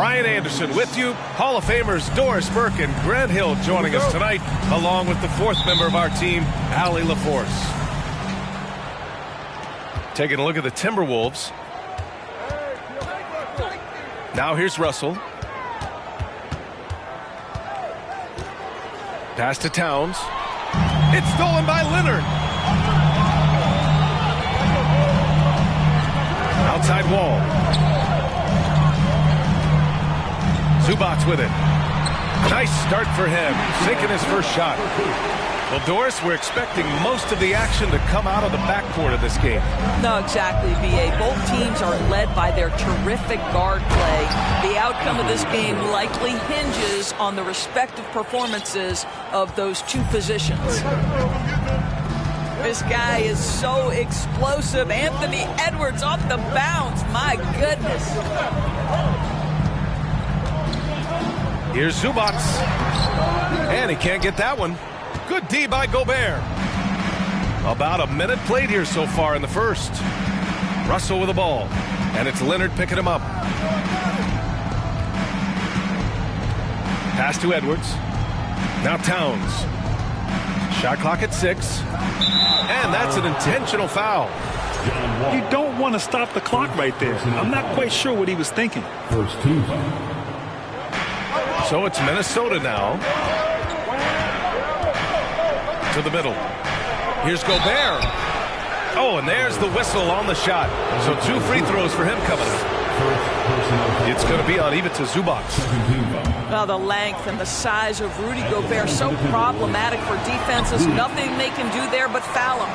Brian Anderson with you. Hall of Famers Doris Burke and Grant Hill joining us tonight, along with the fourth member of our team, Allie LaForce. Taking a look at the Timberwolves. Now here's Russell. Pass to Towns. It's stolen by Leonard. Outside Wall. Zubac with it. Nice start for him, sinking his first shot. Well, Doris, we're expecting most of the action to come out of the backcourt of this game. No, exactly, B.A. Both teams are led by their terrific guard play. The outcome of this game likely hinges on the respective performances of those two positions. This guy is so explosive. Anthony Edwards off the bounce. My goodness. Here's Zubac. And he can't get that one. Good D by Gobert. About a minute played here so far in the first. Russell with the ball. And it's Leonard picking him up. Pass to Edwards. Now Towns. Shot clock at 6. And that's an intentional foul. You don't want to stop the clock right there. I'm not quite sure what he was thinking. First team foul. So it's Minnesota now. To the middle. Here's Gobert. Oh, and there's the whistle on the shot. So 2 free throws for him coming up. It's going to be on Ivica Zubac. Well, the length and the size of Rudy Gobert so problematic for defenses. Nothing they can do there but foul him.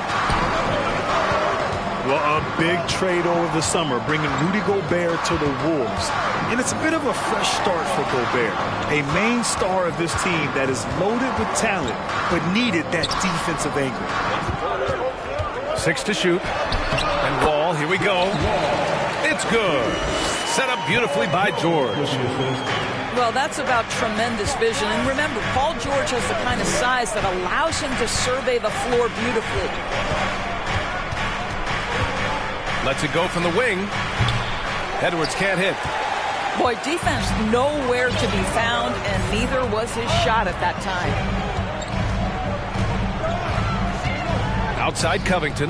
Well, a big trade over the summer, bringing Rudy Gobert to the Wolves. And it's a bit of a fresh start for Gobert, a main star of this team that is loaded with talent, but needed that defensive anchor. 6 to shoot. And Wall, here we go. It's good. Set up beautifully by George. Well, that's about tremendous vision. And remember, Paul George has the kind of size that allows him to survey the floor beautifully. Lets it go from the wing. Edwards can't hit. Boy, defense nowhere to be found, and neither was his shot at that time. Outside Covington.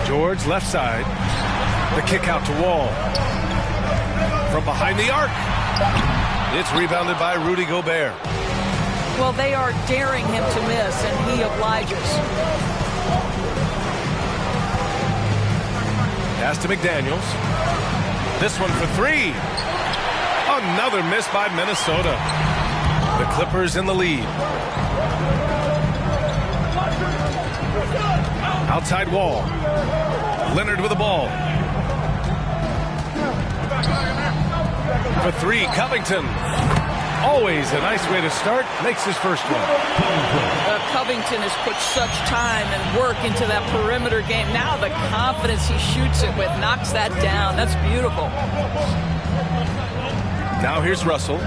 George left side. The kick out to Wall. From behind the arc. It's rebounded by Rudy Gobert. Well, they are daring him to miss, and he obliges. Pass to McDaniels. This one for three. Another miss by Minnesota. The Clippers in the lead. Outside wall. Leonard with the ball. For three, Covington. Always a nice way to start. Makes his first one. Covington has put such time and work into that perimeter game. Now the confidence he shoots it with knocks that down. That's beautiful. Now here's Russell.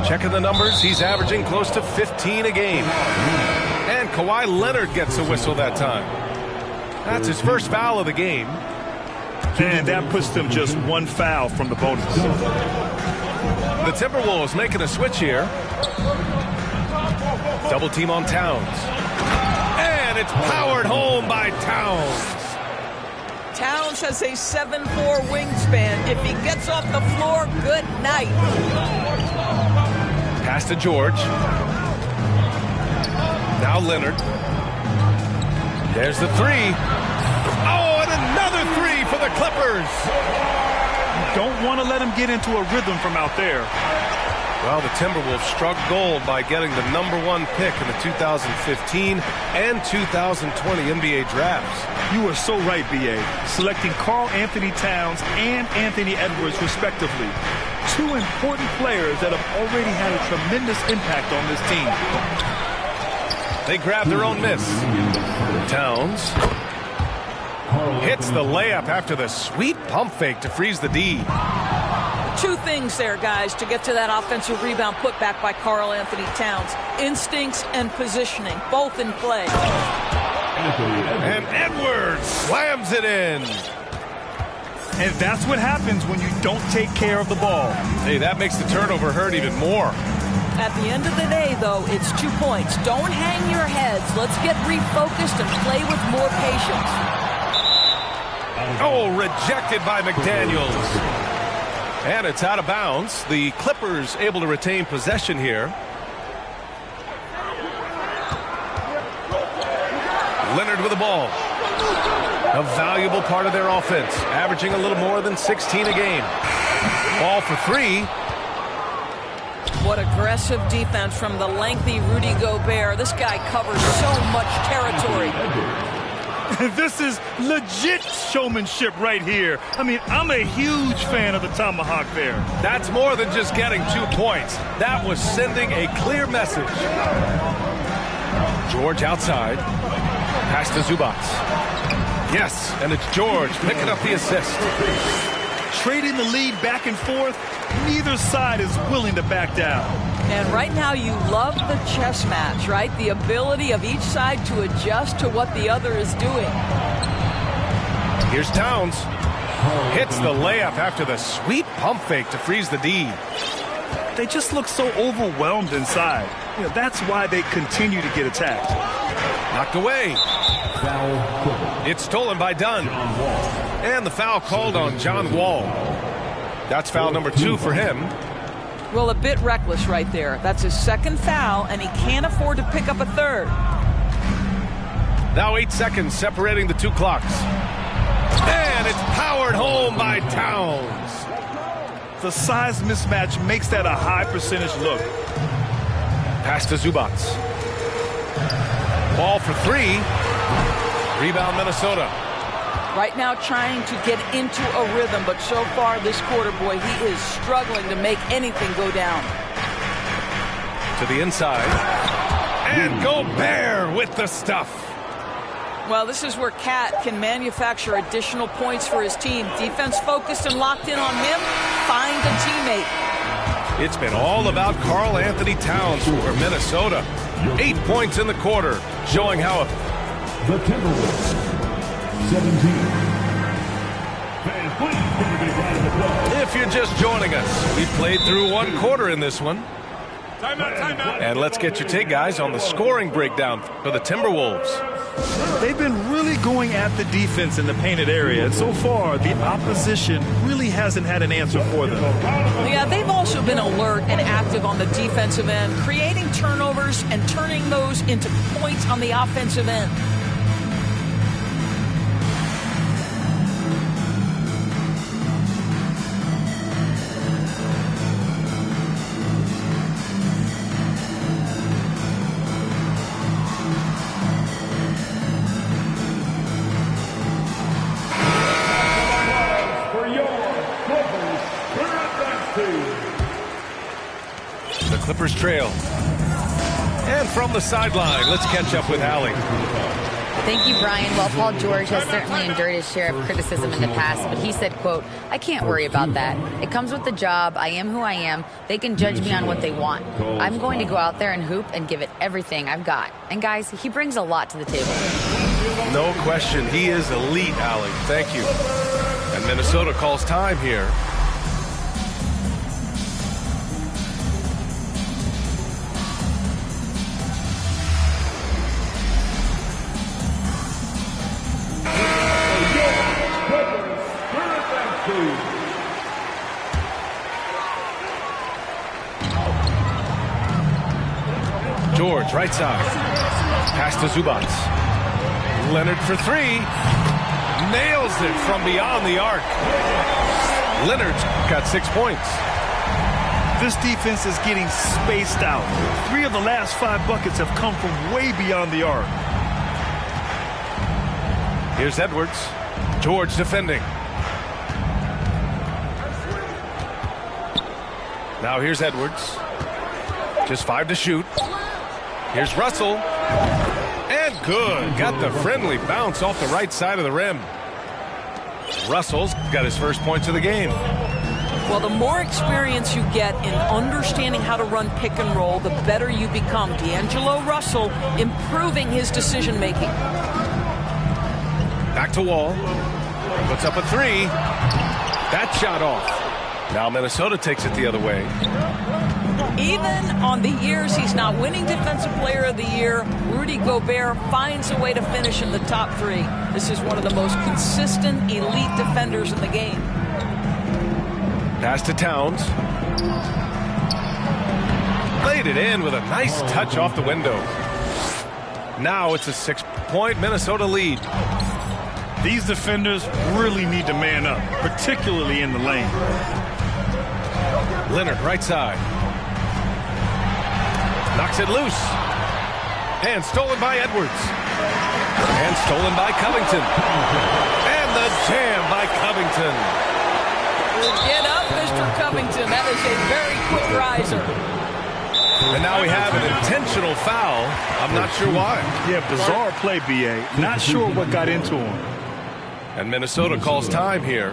Checking the numbers. He's averaging close to 15 a game. And Kawhi Leonard gets a whistle that time. That's his first foul of the game. And that puts them just one foul from the bonus. The Timberwolves making a switch here. Double team on Towns. And it's powered home by Towns. Towns has a 7'4" wingspan. If he gets off the floor, good night. Pass to George. Now Leonard. There's the three. Oh, and another three for the Clippers. Don't want to let him get into a rhythm from out there. Well, the Timberwolves struck gold by getting the #1 pick in the 2015 and 2020 NBA drafts. You are so right, B.A. Selecting Karl Anthony Towns and Anthony Edwards, respectively. Two important players that have already had a tremendous impact on this team. They grab their own miss. Towns hits the layup after the sweet pump fake to freeze the D. Two things there, guys, to get to that offensive rebound put back by Karl Anthony Towns. Instincts and positioning, both in play. And Edwards slams it in. And that's what happens when you don't take care of the ball. Hey, that makes the turnover hurt even more. At the end of the day, though, it's 2 points. Don't hang your heads. Let's get refocused and play with more patience. Oh, rejected by McDaniels. And it's out of bounds. The Clippers able to retain possession here. Leonard with the ball. A valuable part of their offense, averaging a little more than 16 a game. Ball for three. What aggressive defense from the lengthy Rudy Gobert. This guy covers so much territory. This is legit showmanship right here. I mean, I'm a huge fan of the tomahawk there. That's more than just getting 2 points. That was sending a clear message. George outside. Pass to Zubac. Yes, and it's George picking up the assist. Trading the lead back and forth, neither side is willing to back down. And right now you love the chess match, right? The ability of each side to adjust to what the other is doing. Here's Towns. Hits the layup after the sweet pump fake to freeze the D. They just look so overwhelmed inside. You know, that's why they continue to get attacked. Knocked away. It's stolen by Dunn. And the foul called on John Wall. That's foul number 2 for him. Well, a bit reckless right there. That's his second foul, and he can't afford to pick up a third. Now 8 seconds separating the two clocks. And it's powered home by Towns. The size mismatch makes that a high percentage look. Pass to Zubac. Ball for three. Rebound Minnesota. Right now trying to get into a rhythm, but so far this quarter, boy, he is struggling to make anything go down. To the inside. And Gobert with the stuff. Well, this is where Cat can manufacture additional points for his team. Defense focused and locked in on him. Find a teammate. It's been all about Karl Anthony Towns for Minnesota. 8 points in the quarter, showing how the Timberwolves 17. If you're just joining us, we played through 1 quarter in this one. And let's get your take, guys, on the scoring breakdown for the Timberwolves. They've been really going at the defense in the painted area, and so far the opposition really hasn't had an answer for them. Yeah, they've also been alert and active on the defensive end, creating turnovers and turning those into points on the offensive end. The Clippers trail. And from the sideline, let's catch up with Allie. Thank you, Brian. Well, Paul George has certainly endured his share of criticism in the past, but he said, quote, "I can't worry about that. It comes with the job. I am who I am. They can judge me on what they want. I'm going to go out there and hoop and give it everything I've got." And guys, he brings a lot to the table. No question. He is elite, Allie. Thank you. And Minnesota calls time here. George, right side. Pass to Zubac. Leonard for three. Nails it from beyond the arc. Leonard's got 6 points. This defense is getting spaced out. 3 of the last 5 buckets have come from way beyond the arc. Here's Edwards. George defending. Now here's Edwards. Just 5 to shoot. Here's Russell. And good. Got the friendly bounce off the right side of the rim. Russell's got his first points of the game. Well, the more experience you get in understanding how to run pick and roll, the better you become. D'Angelo Russell improving his decision-making. Back to Wall. Puts up a 3. That shot off. Now Minnesota takes it the other way. Even on the years he's not winning Defensive Player of the Year, Rudy Gobert finds a way to finish in the top 3. This is one of the most consistent elite defenders in the game. Pass to Towns. Laid it in with a nice touch off the window. Now it's a 6-point Minnesota lead. These defenders really need to man up, particularly in the lane. Leonard, right side. Knocks it loose. And stolen by Edwards. And stolen by Covington. And the jam by Covington. Get up, Mr. Covington. That is a very quick riser. And now we have an intentional foul. I'm not sure why. Yeah, bizarre play, B.A. Not sure what got into him. And Minnesota calls time here.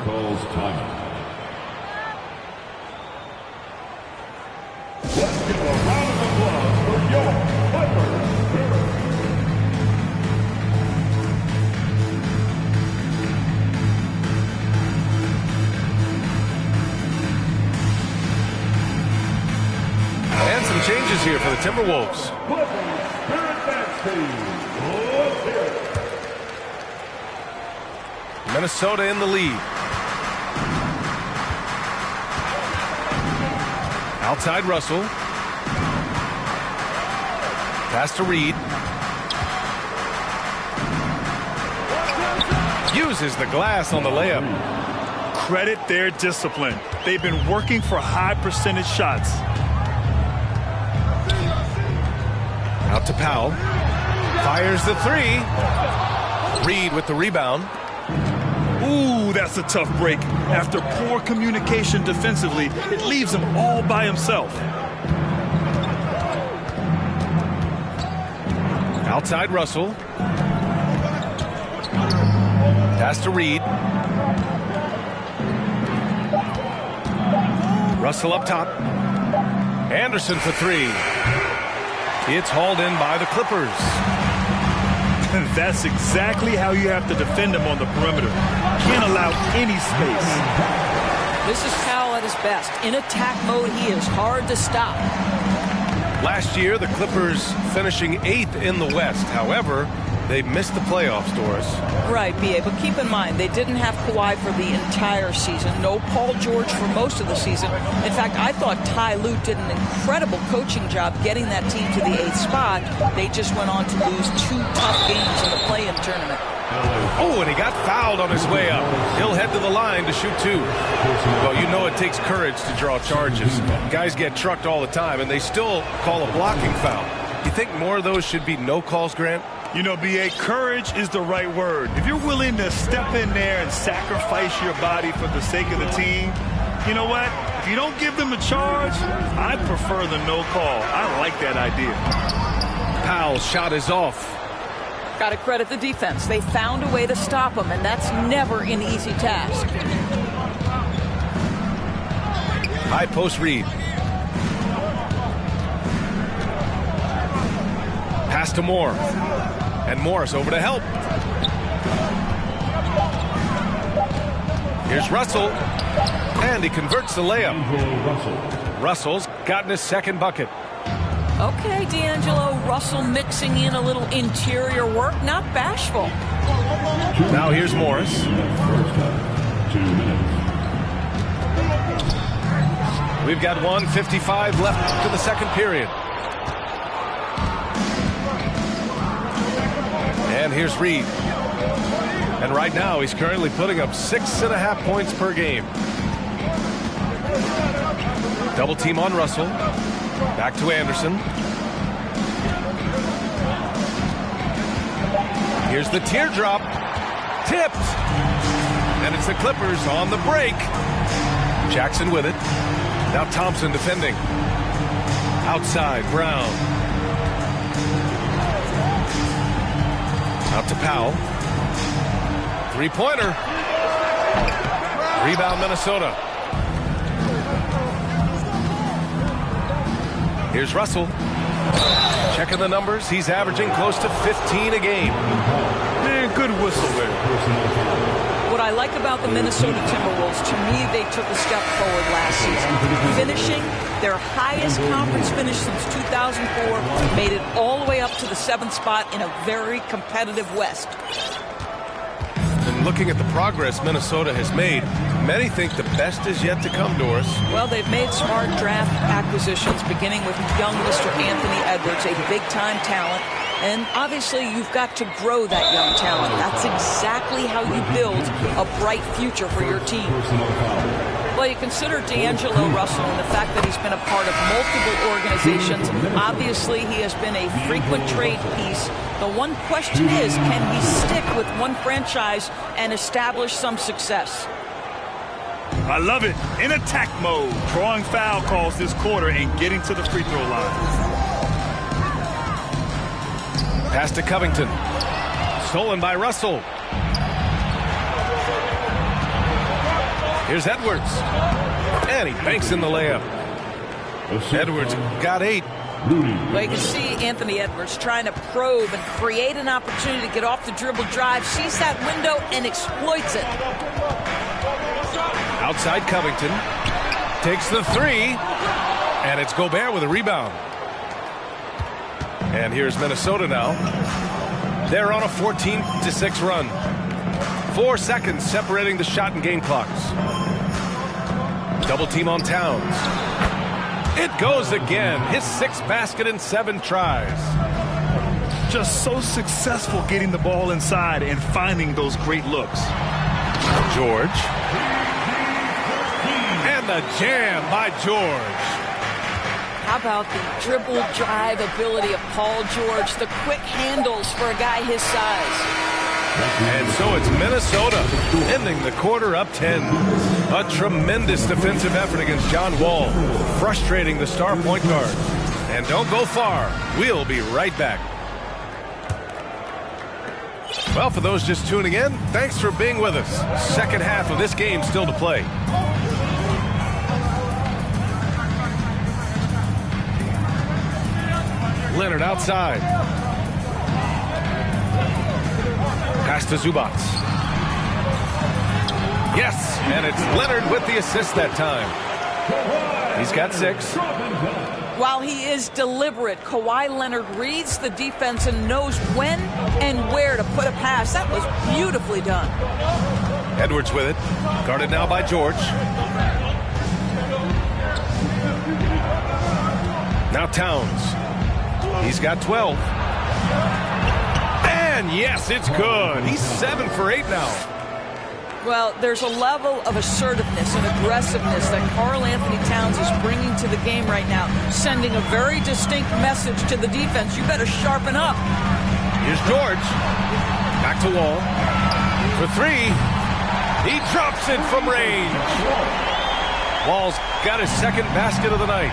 And some changes here for the Timberwolves. Minnesota in the lead. Outside Russell. Pass to Reed. Uses the glass on the layup. Credit their discipline. They've been working for high percentage shots. Out to Powell. Fires the 3. Reed with the rebound. Ooh, that's a tough break. After poor communication defensively, it leaves him all by himself. Outside Russell. Pass to Reed. Russell up top. Anderson for 3. It's hauled in by the Clippers. That's exactly how you have to defend him on the perimeter. Can't allow any space. This is Powell at his best. In attack mode, he is hard to stop. Last year, the Clippers finishing 8th in the West. However, they missed the playoffs, Doris. Right, B.A., but keep in mind, they didn't have Kawhi for the entire season. No Paul George for most of the season. In fact, I thought Ty Lue did an incredible coaching job getting that team to the 8th spot. They just went on to lose 2 tough games in the play-in tournament. Oh, and he got fouled on his way up. He'll head to the line to shoot 2. Well, you know it takes courage to draw charges. Guys get trucked all the time, and they still call a blocking foul. You think more of those should be no calls, Grant? You know, B.A., courage is the right word. If you're willing to step in there and sacrifice your body for the sake of the team, you know what? If you don't give them a charge, I prefer the no call. I like that idea. Powell's shot is off. Got to credit the defense. They found a way to stop him, and that's never an easy task. High post read. Pass to Moore. And Morris over to help. Here's Russell. And he converts the layup. Russell's gotten his second bucket. Okay, D'Angelo Russell mixing in a little interior work. Not bashful. Now here's Morris. 2 minutes. We've got 1:55 left to the second period. And here's Reed. And right now he's currently putting up 6.5 points per game. Double team on Russell. Back to Anderson. Here's the teardrop. Tipped. And it's the Clippers on the break. Jackson with it. Now Thompson defending. Outside, Brown. Out to Powell. Three-pointer. Rebound, Minnesota. Here's Russell. Checking the numbers. He's averaging close to 15 a game. Man, good whistle there. What I like about the Minnesota Timberwolves, to me, they took a step forward last season. Finishing their highest conference finish since 2004, made it all the way up to the 7th spot in a very competitive West. And looking at the progress Minnesota has made, many think the best is yet to come, Doris. Well, they've made smart draft acquisitions, beginning with young Mr. Anthony Edwards, a big-time talent. And obviously, you've got to grow that young talent. That's exactly how you build a bright future for your team. Well, you consider D'Angelo Russell and the fact that he's been a part of multiple organizations. Obviously, he has been a frequent trade piece. The one question is, can he stick with one franchise and establish some success? I love it. In attack mode, drawing foul calls this quarter and getting to the free throw line. Pass to Covington. Stolen by Russell. Here's Edwards. And he banks in the layup. Edwards got 8. Well, you can see Anthony Edwards trying to probe and create an opportunity to get off the dribble drive. Sees that window and exploits it. Outside Covington. Takes the 3. And it's Gobert with a rebound. And here's Minnesota now. They're on a 14-6 run. 4 seconds separating the shot and game clocks. Double team on Towns. It goes again. His 6th basket in 7 tries. Just so successful getting the ball inside and finding those great looks. George. And the jam by George. How about the dribble drive ability of Paul George, the quick handles for a guy his size. And so it's Minnesota ending the quarter up 10. A tremendous defensive effort against John Wall, frustrating the star point guard. And don't go far. We'll be right back. Well, for those just tuning in, thanks for being with us. Second half of this game still to play. Leonard outside. Pass to Zubac. Yes, and it's Leonard with the assist that time. He's got 6. While he is deliberate, Kawhi Leonard reads the defense and knows when and where to put a pass. That was beautifully done. Edwards with it. Guarded now by George. Now Towns. He's got 12. And yes, it's good. He's 7 for 8 now. Well, there's a level of assertiveness and aggressiveness that Karl Anthony Towns is bringing to the game right now, sending a very distinct message to the defense. You better sharpen up. Here's George. Back to Wall. For 3. He drops it from range. Wall's got his second basket of the night.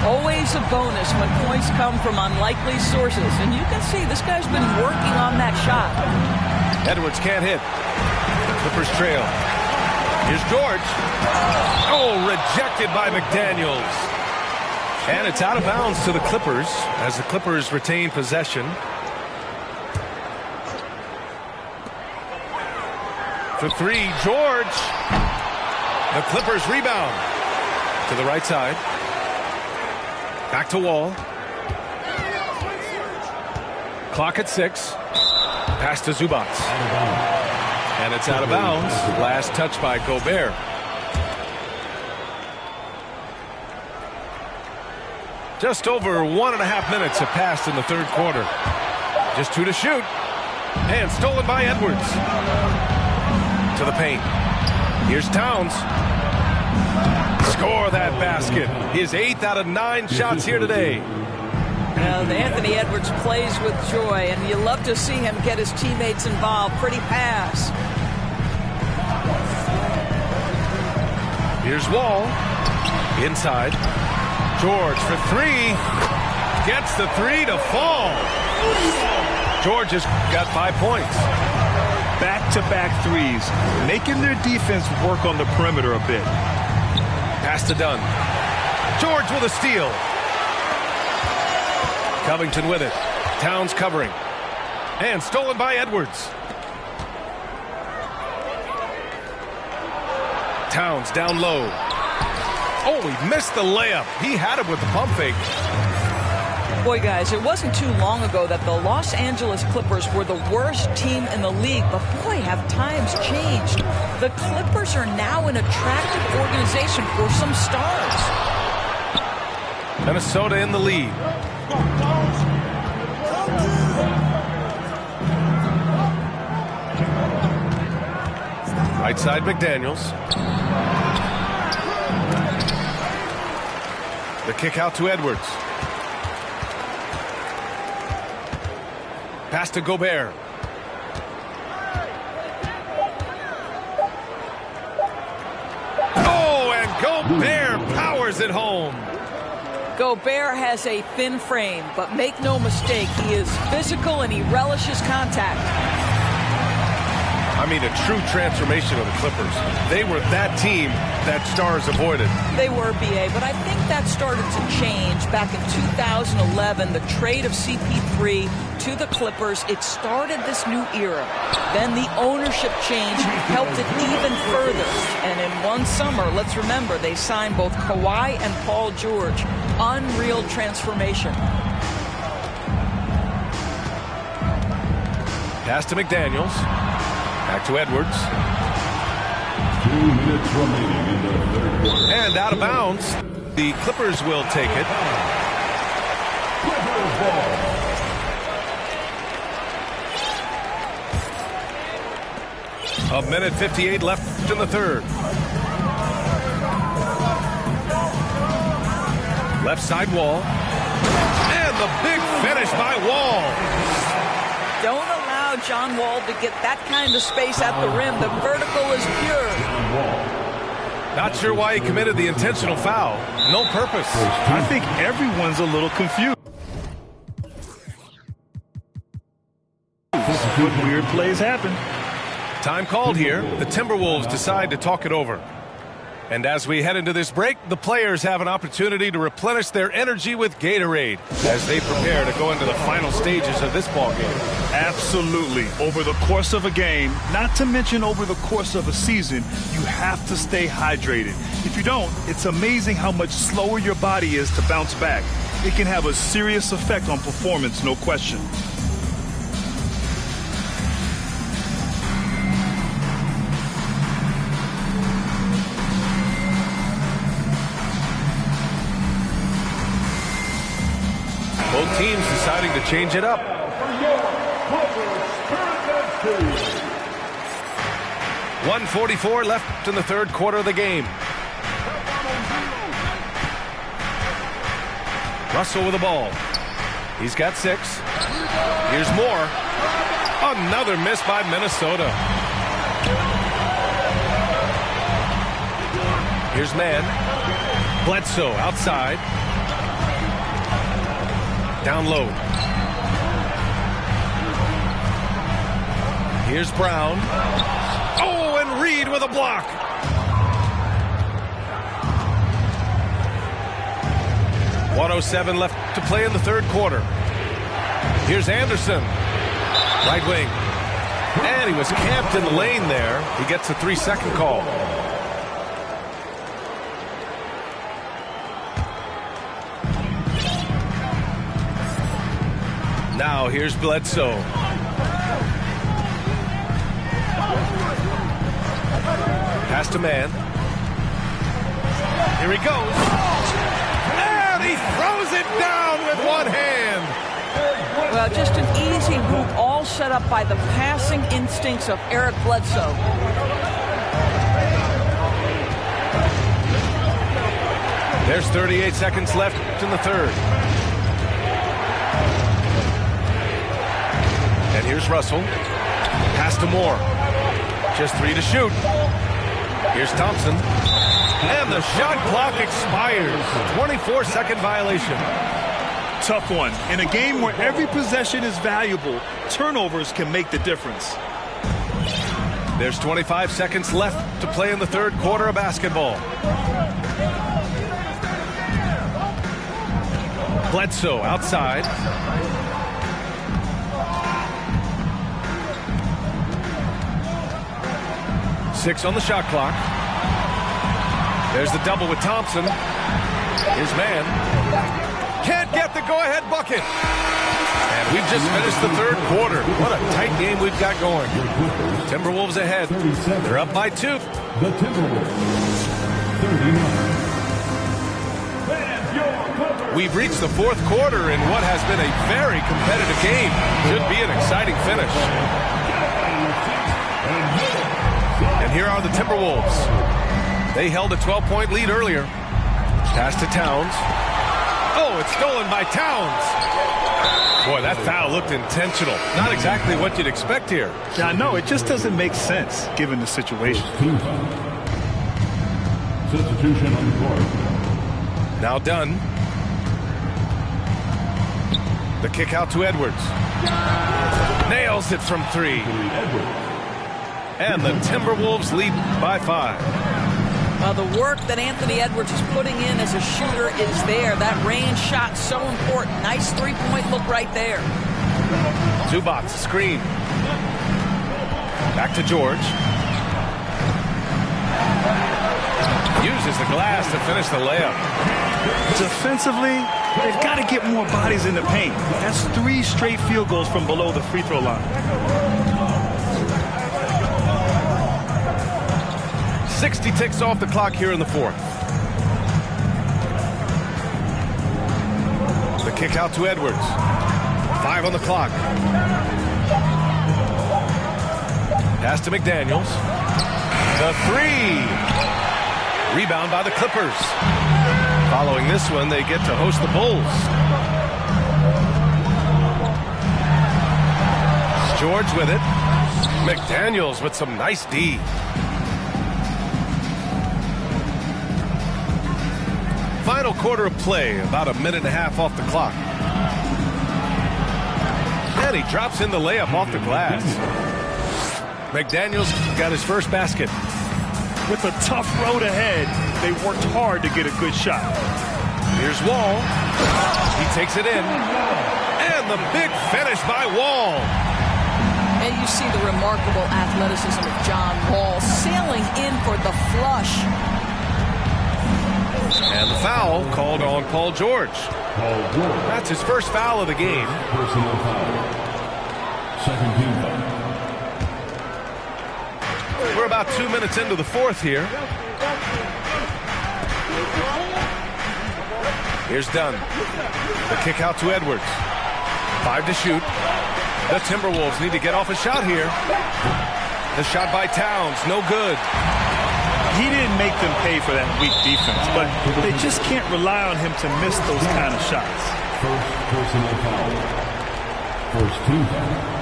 Always a bonus when points come from unlikely sources. And you can see this guy's been working on that shot. Edwards can't hit. Clippers trail. Here's George. Oh, rejected by McDaniels. And it's out of bounds to the Clippers as the Clippers retain possession. For 3, George. The Clippers rebound. To the right side. Back to Wall. Clock at 6. Pass to Zubac. And it's out of bounds. Last touch by Gobert. Just over 1.5 minutes have passed in the third quarter. Just 2 to shoot. And stolen by Edwards. To the paint. Here's Towns. Score that basket. His 8th out of 9 shots here today. Anthony Edwards plays with joy, and you love to see him get his teammates involved. Pretty pass. Here's Wall. Inside. George for 3. Gets the 3 to fall. George has got 5 points. Back-to-back threes, making their defense work on the perimeter a bit. Pass to Dunn. George with a steal. Covington with it. Towns covering. And stolen by Edwards. Towns down low. Oh, he missed the layup. He had it with the pump fake. Boy, guys, it wasn't too long ago that the Los Angeles Clippers were the worst team in the league, but boy, have times changed. The Clippers are now an attractive organization for some stars. Minnesota in the lead. Right side, McDaniels. The kick out to Edwards. Pass to Gobert. Oh, and Gobert powers it home. Gobert has a thin frame, but make no mistake, he is physical and he relishes contact. I mean, a true transformation of the Clippers. They were that team that stars avoided. They were, B.A., but I think that started to change back in 2011, the trade of CP3 to the Clippers. It started this new era. Then the ownership change helped it even further. And in one summer, let's remember, they signed both Kawhi and Paul George. Unreal transformation. Pass to McDaniels. Back to Edwards. 2 minutes remaining in the third quarter. And out of bounds. The Clippers will take it. Clippers ball. A minute 58 left in the third. Left side Wall. And the big finish by Wall. Don't allow John Wall to get that kind of space at the rim. The vertical is pure. Not sure why he committed the intentional foul. No purpose. I think everyone's a little confused. What weird plays happen? Time called here. The Timberwolves decide to talk it over. And as we head into this break, the players have an opportunity to replenish their energy with Gatorade as they prepare to go into the final stages of this ball game. Absolutely. Over the course of a game, not to mention over the course of a season, you have to stay hydrated. If you don't, it's amazing how much slower your body is to bounce back. It can have a serious effect on performance, no question. Both teams deciding to change it up. 1:44 left in the third quarter of the game. Russell with the ball. He's got 6. Here's more. Another miss by Minnesota. Here's Mann. Bledsoe outside. Down low. Here's Brown. Oh, and Reed with a block. .107 left to play in the third quarter. Here's Anderson. Right wing. And he was camped in the lane there. He gets a 3-second call. Now here's Bledsoe. Pass to Mann. Here he goes. And he throws it down with one hand. Well, just an easy hoop, all set up by the passing instincts of Eric Bledsoe. There's 38 seconds left in the third. And here's Russell. Pass to Moore. Just 3 to shoot. Here's Thompson. And the shot clock expires. 24-second violation. Tough one. In a game where every possession is valuable, turnovers can make the difference. There's 25 seconds left to play in the third quarter of basketball. Bledsoe outside. Six on the shot clock. There's the double with Thompson. Here's Mann. Can't get the go-ahead bucket. And we've just finished the third quarter. What a tight game we've got going. Timberwolves ahead. They're up by 2. The Timberwolves, 39. We've reached the fourth quarter in what has been a very competitive game. Should be an exciting finish. And here are the Timberwolves. They held a 12-point lead earlier. Pass to Towns. Oh, it's stolen by Towns. Boy, that foul looked intentional. Not exactly what you'd expect here. Yeah, I know. It just doesn't make sense given the situation. Team foul. Substitution on the court. Now Dunn. The kick out to Edwards. Nails it from 3. And the Timberwolves lead by 5. The work that Anthony Edwards is putting in as a shooter is there. That range shot so important. Nice three-point look right there. Zubac screen. Back to George. Uses the glass to finish the layup. Defensively, they've got to get more bodies in the paint. That's 3 straight field goals from below the free throw line. 60 ticks off the clock here in the fourth. The kick out to Edwards. 5 on the clock. Pass to McDaniels. The 3. Rebound by the Clippers. Following this one, they get to host the Bulls. George with it. McDaniels with some nice D. Final quarter of play, about a minute and a half off the clock. And he drops in the layup off the glass. McDaniels got his first basket. With a tough road ahead, they worked hard to get a good shot. Here's Wall. He takes it in. And the big finish by Wall. And you see the remarkable athleticism of John Wall sailing in for the flush. And the foul called on Paul George. That's his first foul of the game. Personal foul. Second team foul. We're about 2 minutes into the fourth here. Here's Dunn. The kick out to Edwards. 5 to shoot. The Timberwolves need to get off a shot here. The shot by Towns, no good. He didn't make them pay for that weak defense, but they just can't rely on him to miss those kind of shots. First personal foul. First team foul.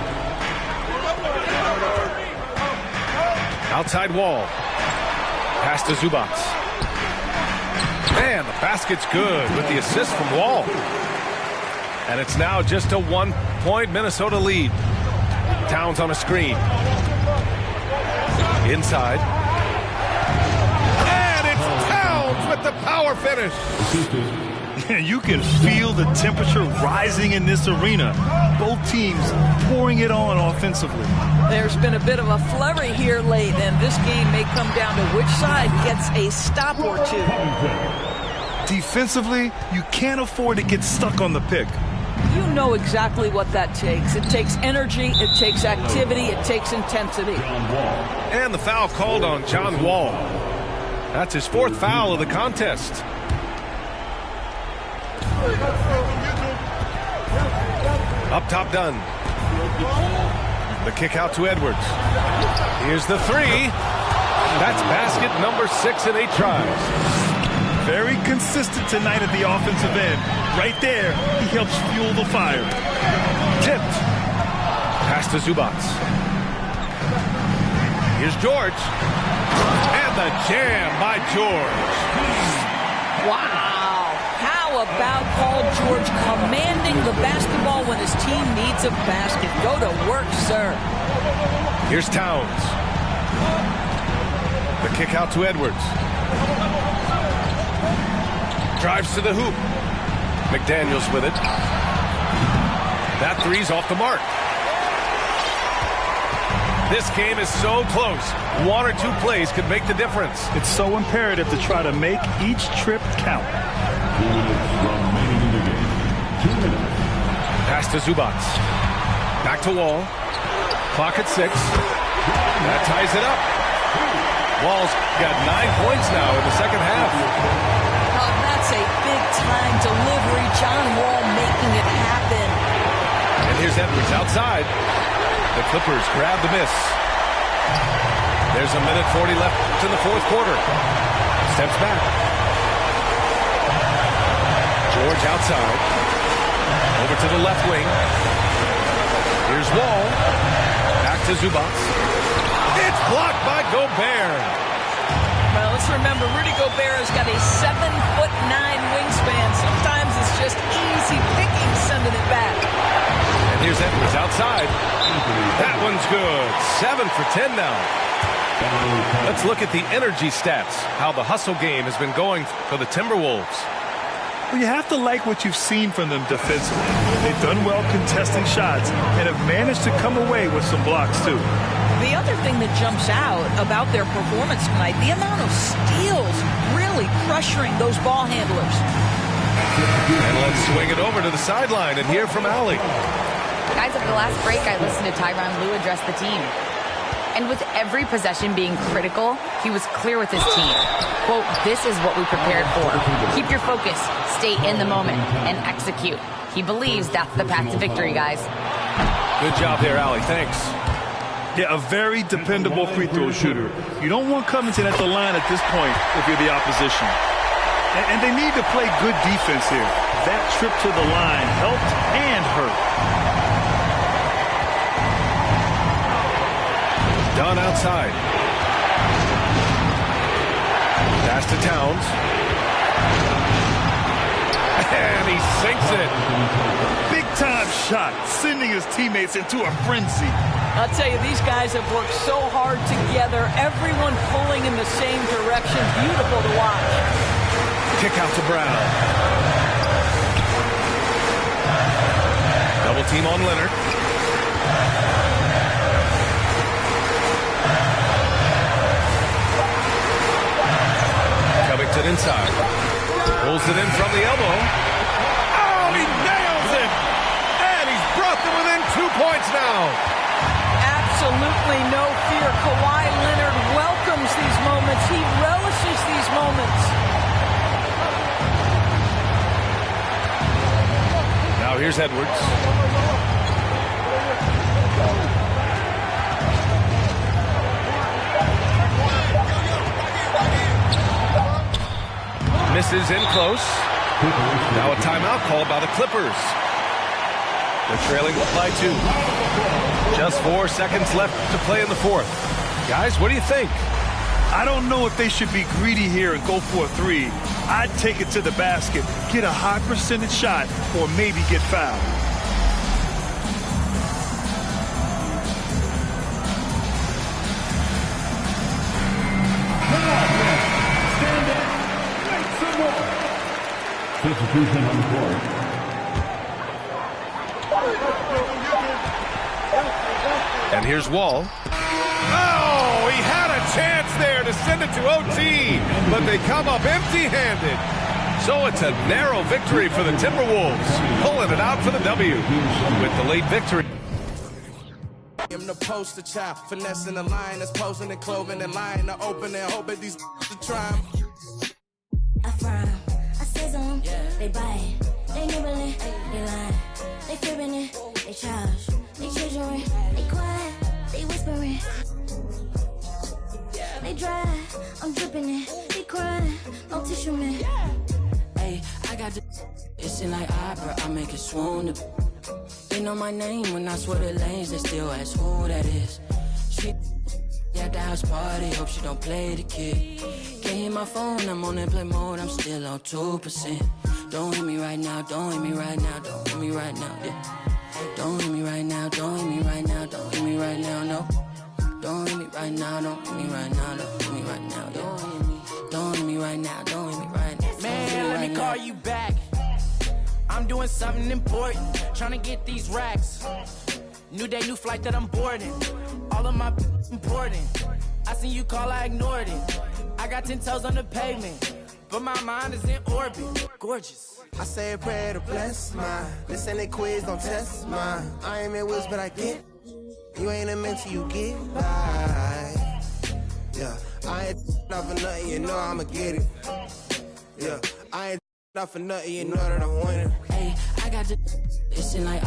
Outside Wall. Pass to Zubac. Man, the basket's good with the assist from Wall. And it's now just a 1-point Minnesota lead. Towns on a screen. Inside. And it's Towns with the power finish. You can feel the temperature rising in this arena. Both teams pouring it on offensively. There's been a bit of a flurry here late, and this game may come down to which side gets a stop or two. Defensively, you can't afford to get stuck on the pick. You know exactly what that takes. It takes energy, it takes activity, it takes intensity. And the foul called on John Wall. That's his fourth foul of the contest. Up top, Dunn. The kick out to Edwards. Here's the three. That's basket number 6 in 8 tries. Very consistent tonight at the offensive end. Right there, he helps fuel the fire. Tipped. Pass to Zubac. Here's George. And the jam by George. Wow. How about Paul George commanding the basketball when his team needs a basket? Go to work, sir. Here's Towns. The kick out to Edwards. Drives to the hoop. McDaniels with it. That three's off the mark. This game is so close. 1 or 2 plays could make the difference. It's so imperative to try to make each trip count. 2 minutes remaining in the game. 2 minutes. Pass to Zubac. Back to Wall. Clock at 6. That ties it up. Wall's got 9 points now in the second half. That's a big-time delivery. John Wall making it happen. And here's Edwards outside. The Clippers grab the miss. There's a minute 40 left in the fourth quarter. Steps back. George outside. Over to the left wing. Here's Wall. Back to Zubac. It's blocked by Gobert. Well, let's remember, Rudy Gobert has got a 7'9" wingspan. Sometimes it's just easy picking sending it back. And here's Edwards outside. That one's good. 7 for 10 now. Let's look at the energy stats, how the hustle game has been going for the Timberwolves. Well, you have to like what you've seen from them defensively. They've done well contesting shots and have managed to come away with some blocks, too. The other thing that jumps out about their performance tonight, the amount of steals really pressuring those ball handlers. And let's swing it over to the sideline and hear from Allie. Guys, at the last break, I listened to Tyronn Lue address the team. And with every possession being critical, he was clear with his team. Quote, this is what we prepared for. Keep your focus, stay in the moment, and execute. He believes that's the path to victory, guys. Good job there, Allie. Thanks. Yeah, a very dependable free throw shooter. You don't want Covington at the line at this point if you're the opposition. And they need to play good defense here. That trip to the line helped and hurt. Dunn outside. Pass to Towns. And he sinks it. Big time shot, sending his teammates into a frenzy. I'll tell you, these guys have worked so hard together. Everyone pulling in the same direction. Beautiful to watch. Kick out to Brown. Double team on Leonard. Covington inside. Pulls it in from the elbow. Oh, he nails it! And he's brought them within 2 points now. Absolutely no fear. Kawhi Leonard welcomes these moments. He relishes these moments. Now here's Edwards. Misses in close. Now a timeout called by the Clippers. They're trailing by 2. Just 4 seconds left to play in the fourth. Guys, what do you think? I don't know if they should be greedy here and go for a 3. I'd take it to the basket, get a high percentage shot, or maybe get fouled. Substitution on the court. And here's Wall. Oh, he had a chance there to send it to OT, but they come up empty-handed. So it's a narrow victory for the Timberwolves, pulling it out for the W with the late victory. I'm the poster child, finessing the line that's posing and clothing and lying to open and hoping these to try. I frown, I sizzle, they bite, they nibbling, they lie, they fibbing it, they charge, they treasuring, they quiet, they whispering, they dry, I'm dripping it, they crying, no tissue man. Hey, I got the it's in like opera, I make it swoon. They know my name when I swear the lanes, they still ask who that is. She at the house party, hope she don't play the kid. Can't hit my phone, I'm on airplane mode, I'm still on 2%. Don't hit me right now, don't hit me right now, don't hit me right now, yeah. Don't hit me right now, don't hit me right now, don't hit me right now, no. Don't hit me right now, don't hit me right now, don't hit me right now, yeah. Don't hit me right now, don't hit me right now. Man, let me call you back. I'm doing something important, trying to get these racks. New day, new flight that I'm boarding. All of my important. I seen you call, I ignored it. I got 10 toes on the pavement, but my mind is in orbit. Gorgeous. I say a prayer to bless mine. This ain't a quiz, don't test mine. I ain't in woods, but I get. You ain't a mentor, you get by. Yeah, I ain't not for nothing, you know I'ma get it. Yeah, I ain't not for nothing, you know that I'm winning. Hey, I got the it's in like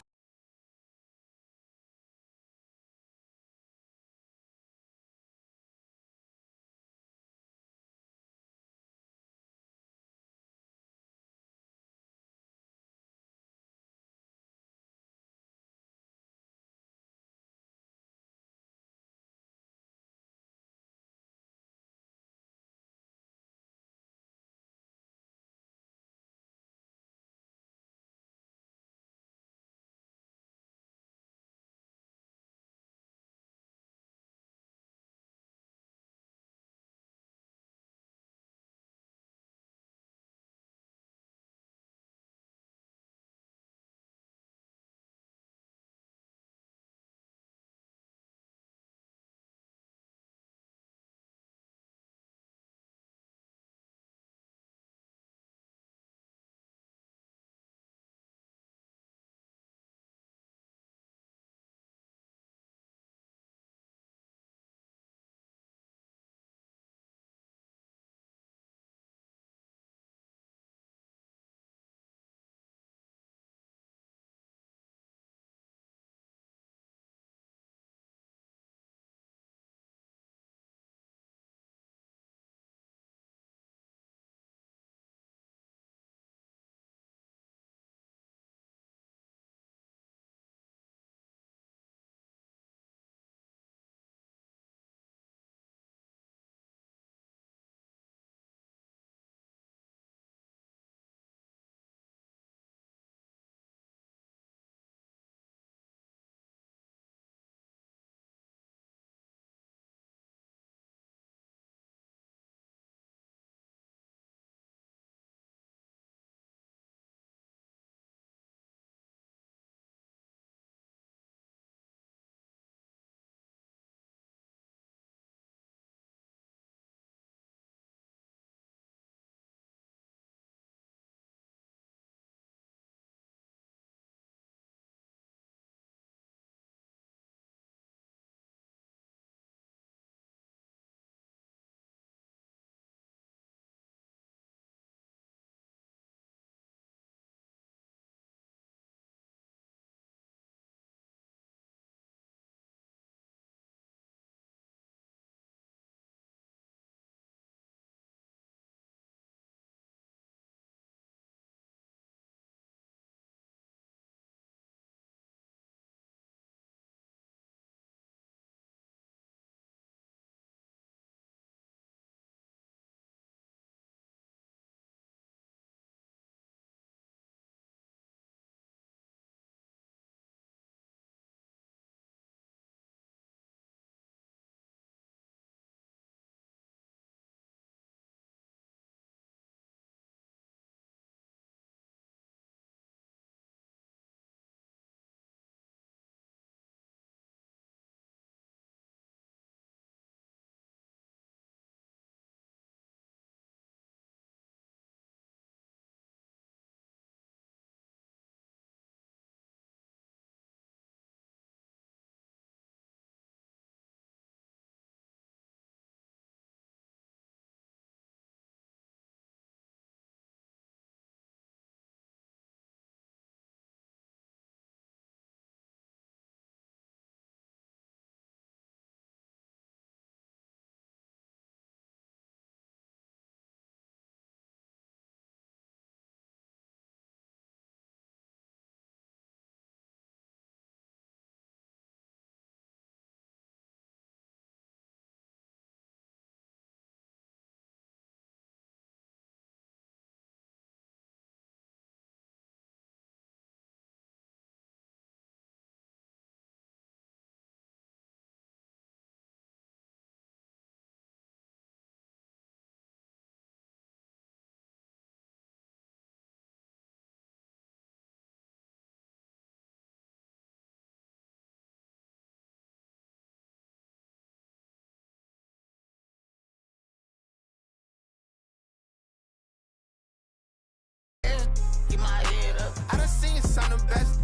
I done seen some of the best.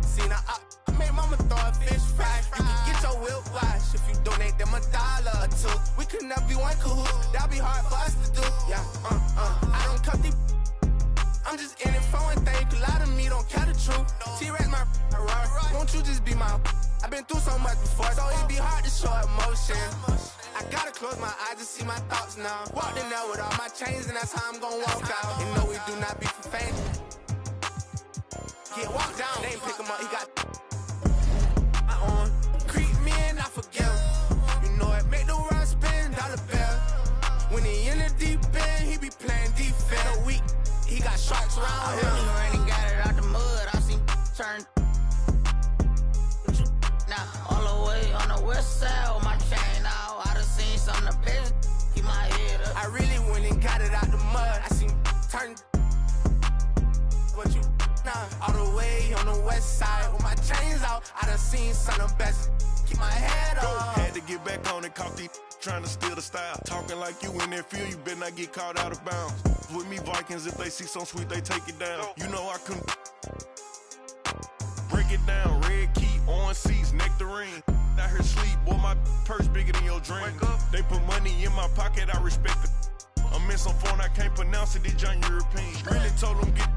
Seen I made mama throw a fish fry. You can get your whip wash if you donate them $1 or $2. We could never be one cahoot. That'll be hard for us to do. Yeah, I don't cut these. I'm just in it for one thing. A lot of me don't care the truth. T-Rex my Ferrari. Won't you just be my? I've been through so much before, so it'd be hard to show emotion. I gotta close my eyes to see my thoughts now. Walked in there with all my chains, and that's how I'm gonna walk out. And no, we do not be for fame. Get walked down, they ain't pick him up. He got my own. Creep me and I forgive him. You know it make the world spin, dollar bill. When he in the deep end, he be playing defense. Weak, he got sharks around him. I ran and got it out the mud. I seen turn. Now all the way on the west side with my chain out. I done seen some of the best. Keep my head up. I really went and got it out the mud. I seen turn. What you now? All the way on the west side with my chains out. I done seen some of the best. Keep my head up. Had to get back on and caught these trying to steal the style. Talking like you in that field, you better not get caught out of bounds. With me Vikings, if they see something sweet, they take it down. You know I couldn't break it down. Red key, orange seats, nectarine. Out here sleep, boy, my purse bigger than your dream. They put money in my pocket, I respect it. I'm in some phone, I can't pronounce it, they John European. Really told them get.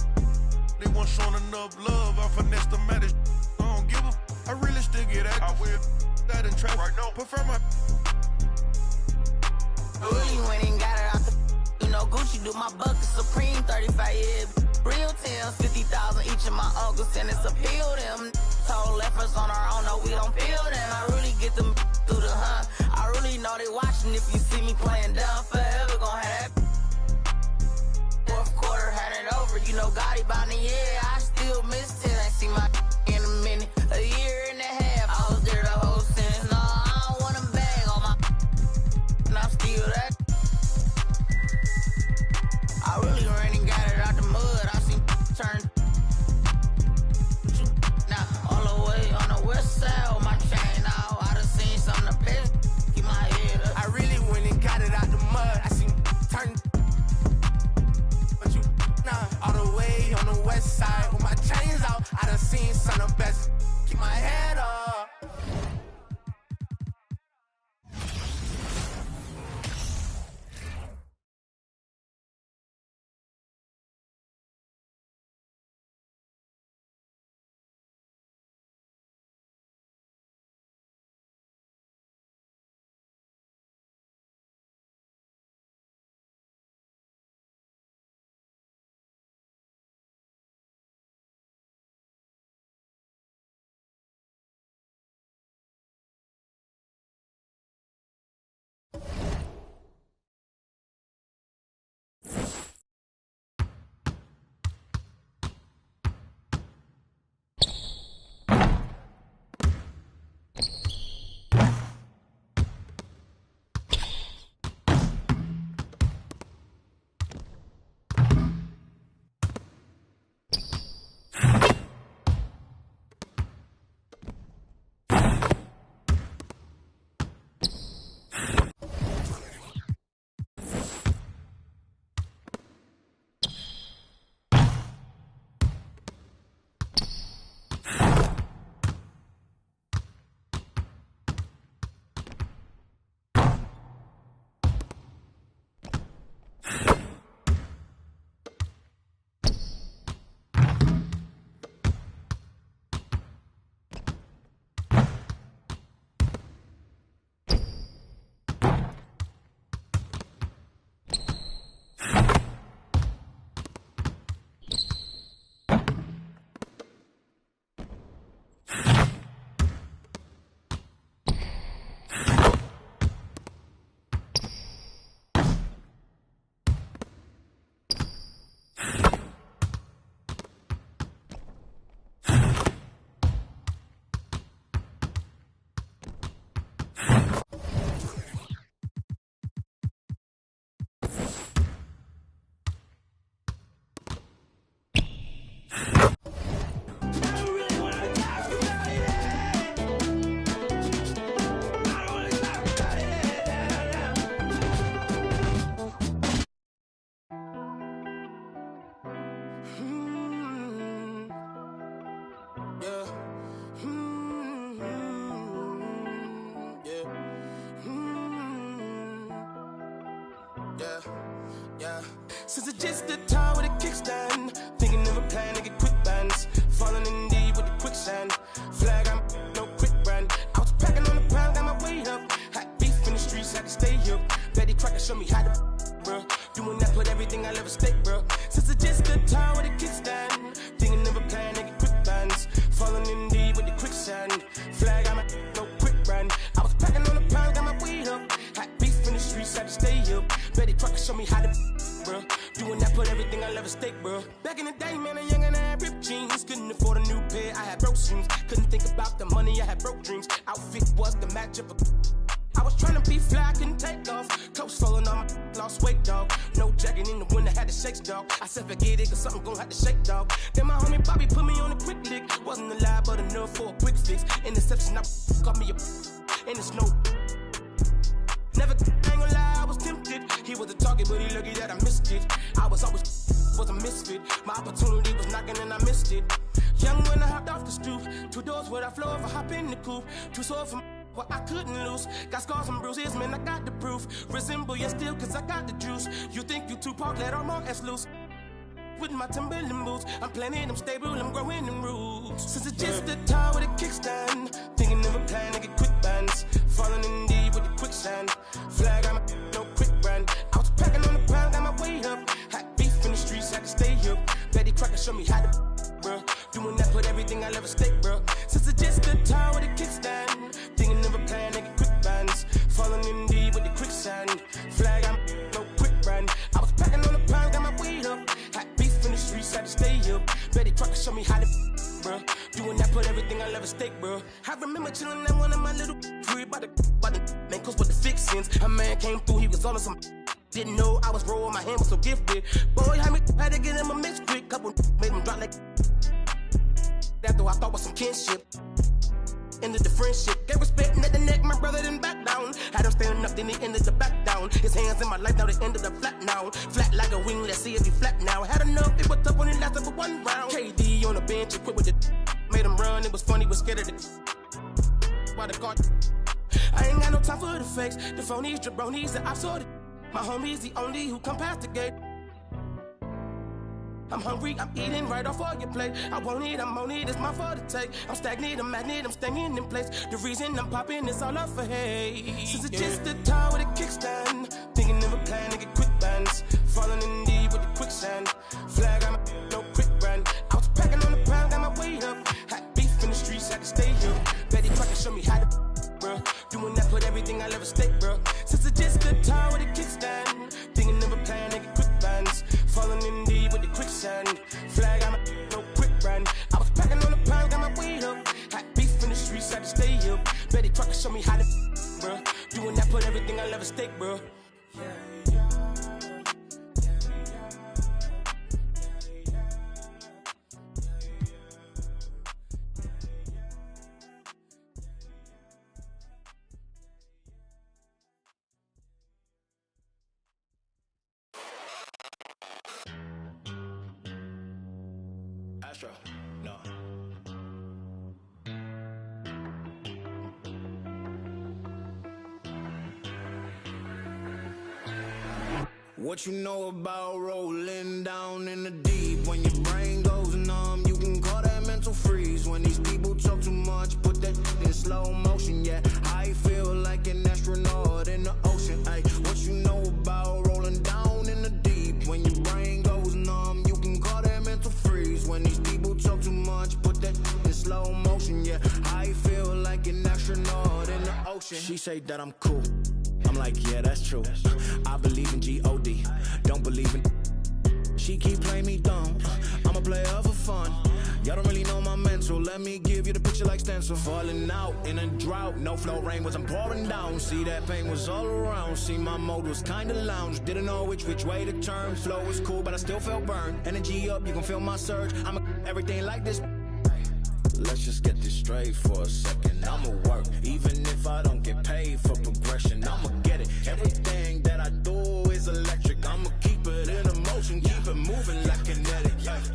They weren't showing enough love, I finessed them at it. I don't give a. I really still get at I will that in traffic. Right now. Prefer my. Really went and got it out the. You know, Gucci do my bucket, Supreme 35 years. Real tales, 50,000 each of my uncles, and it's appeal them. Told efforts on our own, no, we don't feel them. I really get them through the hunt. I really know they watching if you see me playing down forever, gon' have that. Fourth quarter, had it over, you know, Gotti by the year. I still miss it, ain't seen my in a minute. A year and a half, I was there the whole sentence. No, I don't want them bag on my, and I'm still that. I really ran and got it out the mud. I seen turn. Now all the way on the west side with my chain out. I done seen some of the best. Keep my head up. I really went and got it out the mud. I seen turn. But you nah, all the way on the west side with my chains out. I done seen some of the best. Keep my head up. Since it's just the time with a kickstand, thinking of a plan to get quick bands. Falling in deep with the quicksand. Flag, I'm no quick brand. I was packing on the pound, got my weight up. Hot beef in the streets, I can stay here. Betty Crocker show me how to, bro. Doing that, put everything I love at stake, bro. Since it's just the time with a kickstand, thinking of a plan to get quick bands. Falling in deep with the quicksand. Flag, I'm no quick brand. I was packing on the pound, got my weight up. Hot beef in the streets, I can stay here. Betty Crocker show me how to, bro. Doing that, put everything I love at stake, bro. Back in the day, man, a young and I had ripped jeans. Couldn't afford a new pair, I had broke shoes. Couldn't think about the money, I had broke dreams. Outfit was the match of a... I was trying to be fly, couldn't take off. Coats falling on my lost weight, dog. No jacket in the winter, had to shake, dog. I said forget it, cause something gon' have to shake, dog. Then my homie Bobby put me on a quick lick. Wasn't alive, but enough for a quick fix. Interception, I got me a... And it's no... Never, I ain't gonna lie, I was tempted. He was a target, but he lucky that I missed it. I was always a misfit. My opportunity was knocking and I missed it. Young when I hopped off the stoop. 2 doors where I flow if I hop in the coupe. 2 swords from what I couldn't lose. Got scars and bruises, man, I got the proof. Resemble you still, cause I got the juice. You think you Tupac, let all more ass loose. With my Timberland boots, I'm planning, I'm stable, I'm growing in roots. Since it's just the time with a kickstand, thinking of a plan to get quick bands. Falling in deep with the quicksand. Flag, I'm no quick brand. I was packing on the pound, got my weight up. Hot beef in the streets, I can stay here. Betty Crocker show me how to, bro. Doing that, put everything I love at stake, bro. Since it's just the time with a kickstand, thinking of a plan to get quick bands. Falling in deep with the quicksand. Flag, I'm no quick brand. I was packing on the pound, got my weight up. Hot beef in the streets, I can stay here. Betty Crocker show me how to, bro. Doing that, put everything I love at stake, bro. I remember chilling at one of my little crib by the man, cause with the fixins. A man came through, he was all of some. Didn't know I was rolling, my hand was so gifted. Boy, had to get him a mix quick. Couple made him drop like. After I thought was some kinship. Ended the friendship, gave respect at the neck, my brother didn't back down. Had him standing up, then he ended the back down. His hands in my life, now they ended up flat now. Flat like a wing, let's see if he flat now. Had enough, it was tough when it lasted for 1 round. KD on the bench, equipped with the made him run, it was funny, was scared of the why the guard. I ain't got no time for the fakes, the phonies, jabronis, the obsolete. My homies, the only who come past the gate. I'm hungry, I'm eating right off all your plate. I won't eat, I'm on it, it's my fault to take. I'm stagnant, I'm magnet, I'm staying in place. The reason I'm popping is all up for hate. Since it's just the time with a kickstand, thinking of a plan to get quick bands. Falling in deep with the quicksand. Flag, I'm no quick brand. I was packing on the pound, got my weight up. Hot beef in the streets, I can stay here. Betty Crocker show me how to, bro. Doing that, put everything I love at stake, bro. Since it's just the time with a kickstand, thinking of a plan to get quick bands. Falling in deep with the quicksand. Flag, I'm no quick brand. I was packing on the pound, got my weight up. Hot beef in the streets, I can stay here. Betty Crocker show me how to, bro. Doing that, put everything I love at stake, bro. Astro, no. What you know about rolling down in the deep? When your brain goes numb, you can call that mental freeze. When these people talk too much, put that in slow motion, yeah. I feel like an astronaut in the ocean, ay. What you know about rolling down in the deep? When your brain goes numb, you can call that mental freeze. When these people talk too much, put that in slow motion, yeah. I feel like an astronaut in the ocean. She say that I'm cool, I'm like, yeah, that's true. I believe in G-O-D, don't believe in. She keep playing me dumb, I'm a player for fun. Y'all don't really know my mental, let me give you the picture like stencil. Falling out in a drought, no flow, rain wasn't pouring down. See, that pain was all around, see, my mode was kinda lounge. Didn't know which way to turn, flow was cool, but I still felt burned. Energy up, you can feel my surge, I'm everything like this. Let's just get this straight for a second. I'ma work, even if I don't get paid for progression. I'ma get it. Everything that I do is electric. I'ma keep it in motion, keep it moving like kinetic.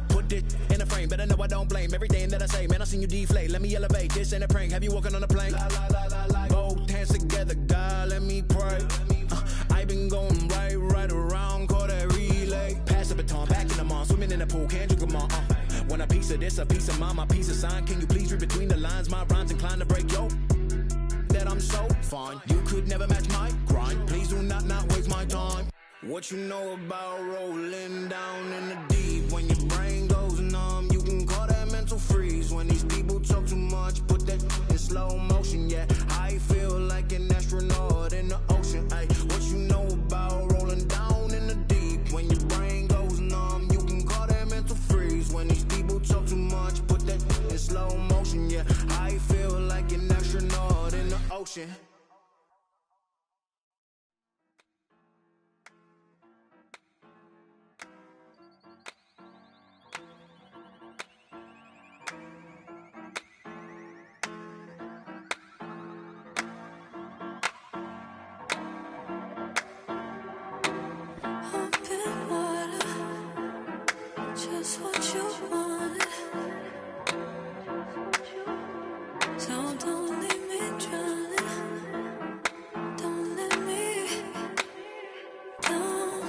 Put it in a frame, better know I don't blame everything that I say. Man, I seen you deflate. Let me elevate. This ain't a prank. Have you walking on a plane? Both hands together, God, let me pray. I been going right around, call that relay. pass the baton, back in the mall, swimming in the pool, can't drink them all. Want a piece of this, a piece of mine, my piece of sign. Can you please read between the lines? My rhymes inclined to break yo. That I'm so fine. You could never match my grind. Please do not waste my time. What you know about rolling down in the deep? When your brain goes numb, you can call that mental freeze. When these people talk too much, put that in slow motion. Yeah, I feel like an astronaut in the ocean. Ay, what you know about rolling down in the deep? When your brain goes numb, you can call that mental freeze. When these people talk too much, put that in slow motion. Yeah, I feel like an astronaut in the ocean. Just what you want. So don't leave me drowning. Don't let me down.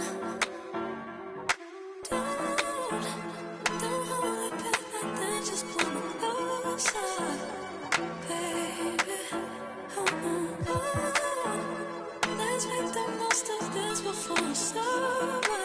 Don't hold it back like that. Just pull me closer, baby. Let's make the most of this before it's over.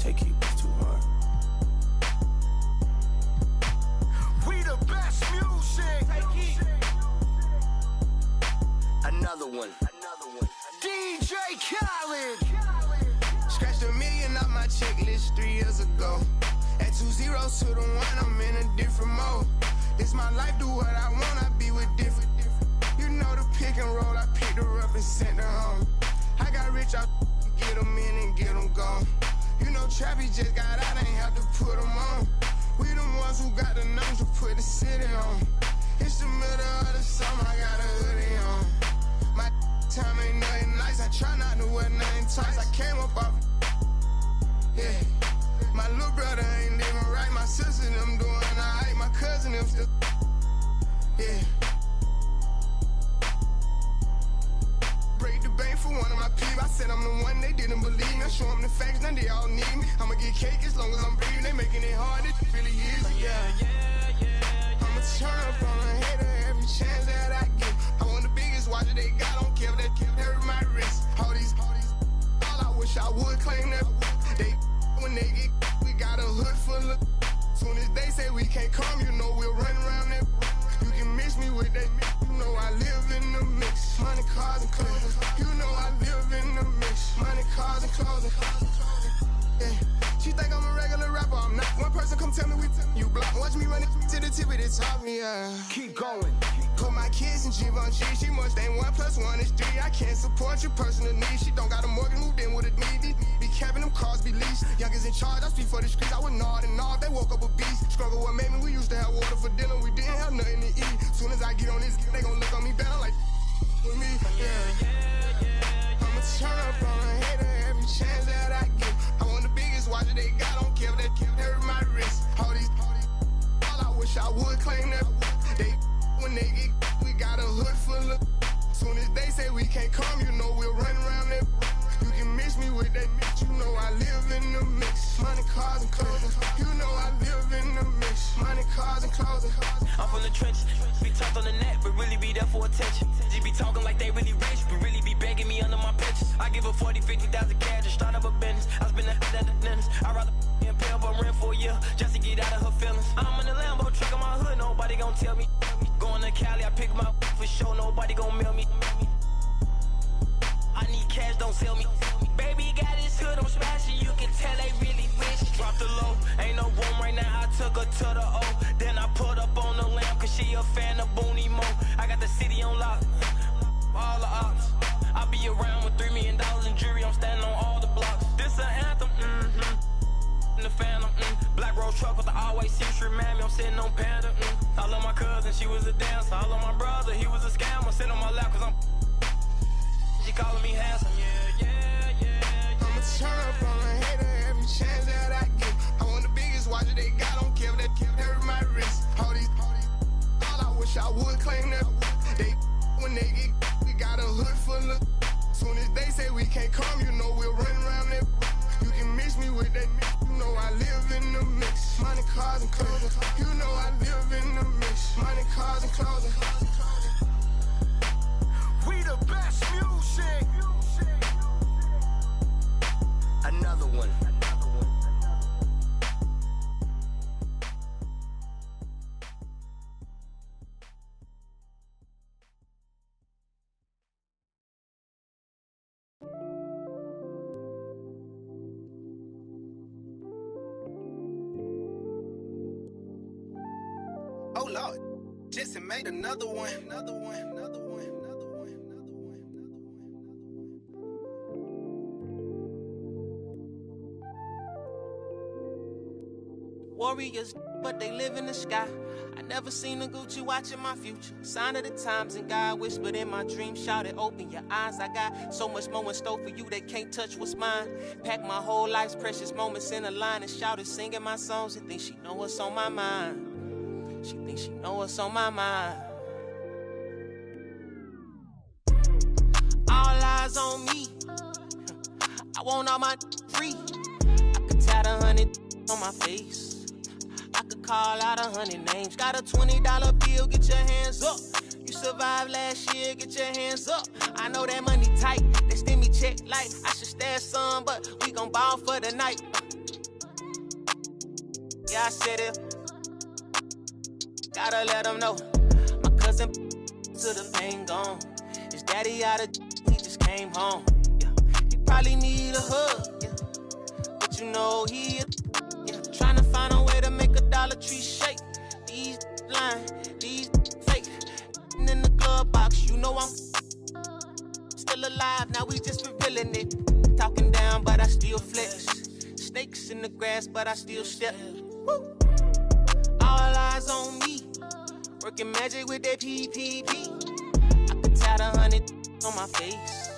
Take it too hard. We the best music. Another one. DJ Khaled. Scratched $1 million off my checklist 3 years ago. At 2 zeros to the 1, I'm in a different mode. It's my life, do what I want, I be with different. You know the pick and roll, I picked her up and sent her home. I got rich, I get them in and get them gone. You know Trappy just got out, ain't have to put them on. We the ones who got the numbers to put the city on. It's the middle of the summer, I got a hoodie on. My time ain't nothing nice, I try not to wear nothing tight. I came up off, yeah. My little brother ain't living right, my sister them doing alright, my cousin them still, yeah. Break the bank for one of my people. I said I'm the one, they didn't believe me. I show them the facts, now they all need me. I'ma get cake as long as I'm breathing. They making it hard, it really is, yeah. I'ma turn up on a hater every chance that I get. I want the biggest watch that they got, don't care if that hurt my wrist. All I wish I would claim that. They, when they get, we got a hood full of. Soon as they say we can't come, you know we'll run around that. You can miss me with that. You know I live in the mix. Money, cars, and clothes. You know I live in the mix. Money, cars, and clothes. Yeah. She think I'm a regular rapper, I'm not. One person come tell me you block. Watch me run it to the tip of the top, yeah. Keep going. Put my kids in Givenchy. She must ain't 1 + 1 is 3. I can't support your personal needs. She don't got a mortgage, moved in with a need. Be capping them cars, be leased. Youngest in charge, I speak for the streets. I would nod and nod. They woke up a beast. Struggle what made me. We used to have water for dinner. We didn't have nothing to eat. Soon as I get on this, they gon' look on me better like with me. Yeah. I'ma turn up on a hater every chance that I get. I want the biggest watch that they got. Don't care if that hurt my wrist. All I wish I would claim that. They, when they get, we got a hood full of. Soon as they say we can't come, you know we'll run around that. You can miss me with that. You know I live in the mix. Money, cars, and clothes. You know I live in the mix. Money, cars, and clothes. I'm from the trenches. Be tough on the net, but really be there for attention. They be talking like they really rich, but really be begging me under my pictures. I give her 40, 50,000 cash to start up a business. I spend that at the dentist. I'd rather pay up on rent for a year just to get out of her feelings. I'm in the Lambo truck in my hood, nobody gon' tell me. Going to Cali, I pick my for sure, nobody gon' mail me. I need cash, don't sell me. Baby got his hood, I'm smashing, you can tell they really rich. Drop the low, ain't no room right now, I took her to the O. Then I put up on the lamb, cause she a fan of Booney Mo. I got the city on lock, all the ops. I be around with $3 million in jewelry, I'm standing on all the blocks. This an anthem, in the Phantom, Black Rose truck with the always see remind me I'm sitting on Panda, I love my cousin, she was a dancer. I love my brother, he was a scammer. Sit on my lap cause she calling me handsome, yeah. I'ma turn up on a hater every chance that I get. I want the biggest watch that they got, don't care if that hurt my wrist. All I wish I would claim that. They, when they get, we got a hood full of. Soon as they say we can't come, you know we'll run around that. You can miss me with that. You know I live in the mix. Money, cars, and clothes. You know I live in the mix. Money, cars, and clothes. We the best music. Another one. Oh Lord, Jesse made another one. Warriors, but they live in the sky. I never seen a Gucci watching my future. Sign of the times, and God whispered in my dream, shouted, open your eyes. I got so much more in store for you that can't touch what's mine. Pack my whole life's precious moments in a line and shouted, singing my songs and think she know what's on my mind. She thinks she know what's on my mind. All eyes on me. I want all my free. I could tat 100 on my face. I could call out 100 names. Got a $20 bill, get your hands up. You survived last year, get your hands up. I know that money tight, they send me check like I should stash some, but we gon' ball for the night. Yeah, I said it. Gotta let him know. My cousin to the pain gone. His daddy out of he just came home. Yeah, he probably need a hug. Yeah, but you know he trying to find a way to make a Dollar Tree shake. These lying, these fake. In the glove box, you know I'm still alive. Now we just revealing it. Talking down, but I still flex. Snakes in the grass, but I still step. Woo. All eyes on me. Working magic with that PPP. I could tat 100 on my face.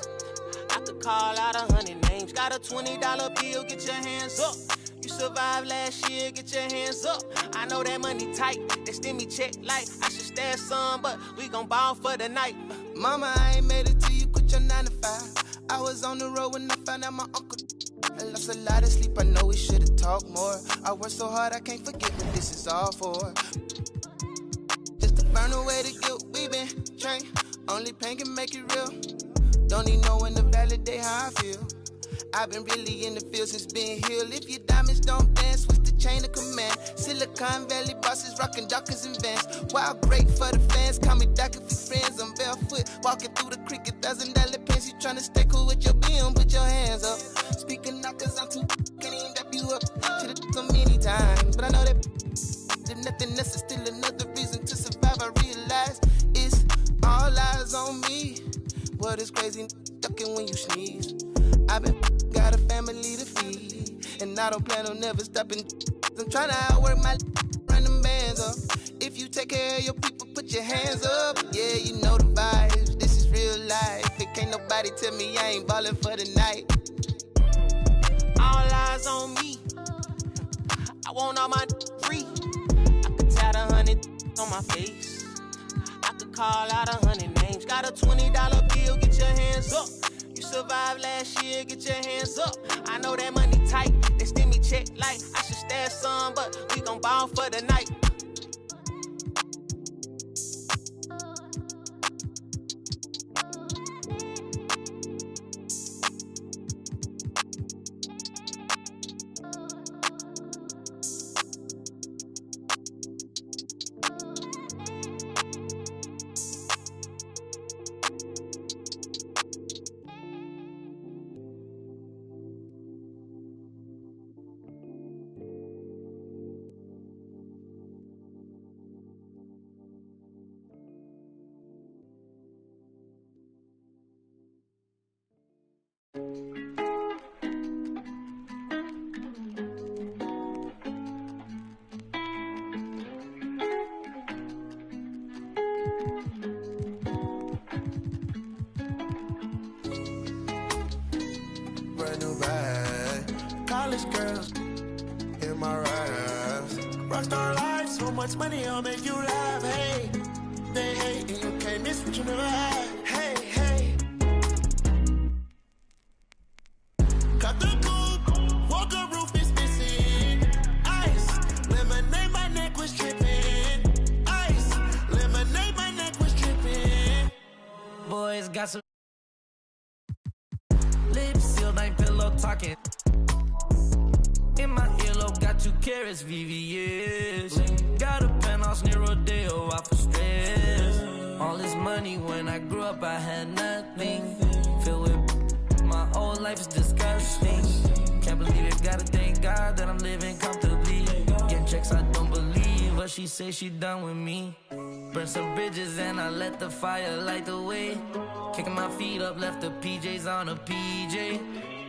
I could call out 100 names. Got a $20 bill, get your hands up. You survived last year, get your hands up. I know that money tight, that stimmy check like I should stash some, but we gon' ball for the night. Mama, I ain't made it till you quit your 9 to 5. I was on the road when I found out my uncle. I lost a lot of sleep, I know we should've talked more. I worked so hard, I can't forget what this is all for. Just to burn away the guilt, we been trained. Only pain can make it real. Don't need no one to validate how I feel. I've been really in the field since being healed. If your diamonds don't dance, switch the chain of command. Silicon Valley bosses rocking Dockers and Vans. Wild great for the fans, call me Doc if we friends. I'm barefoot, walking through the creek, $1,000 pants. You tryna stay cool with your BM, put your hands up. Speaking out cause I'm too can't even wrap you up. Should've so many times, but I know that there's nothing else is still another reason to survive. I realize it's all eyes on me. What is crazy, ducking when you sneeze. I've been got a family to feed, and I don't plan on never stopping. I'm trying to outwork my run them bands up. If you take care of your people, put your hands up. Yeah, you know the vibes. This is real life. It can't nobody tell me I ain't ballin' for the night. All eyes on me. I want all my free. I could tat 100 on my face. I could call out 100 names. Got a $20 bill, get your hands up. You survived last year, get your hands up. I know that money tight, they stimmy check like I should stash some, but we gon' ball for the night. Brand new bag, college girls in my raps. Rockstar life, so much money, I'll make you laugh. Hey, they hate and you can't miss what you never had. Hey, hey. Cut the coupe, walker roof is missing. Ice, lemonade, my neck was tripping. Ice, lemonade, my neck was tripping. Boys got some lips sealed, ain't pillow talking. In my earlobe, got 2 carats, VVS. Got a penthouse near Rodeo, out for stress. All this money, when I grew up, I had nothing. Filled with my whole life is disgusting. Can't believe it, gotta thank God that I'm living comfortably. Getting checks I don't believe, but she say she done with me. Burn some bridges and I let the fire light the way. Kicking my feet up, left the PJs on a PJ.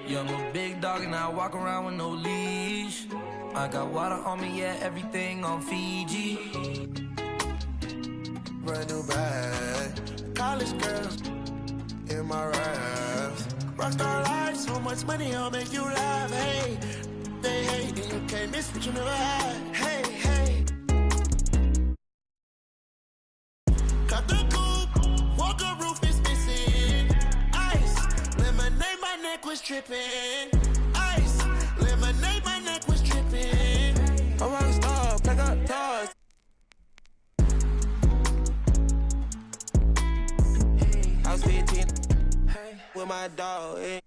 Yeah, I'm a big dog and I walk around with no leash. I got water on me, yeah, everything on Fiji. Brand new bag, college girls in my raps. Rockstar life, so much money, I'll make you laugh. Hey, they hate and you can't miss what you never had. Hey, hey. Cut the coupe, walker roof is missing. Ice, lemonade, my neck was tripping. Ice, lemonade, my neck was tripping. A rockstar, pack up toys. I was 15 with my dog. Hey.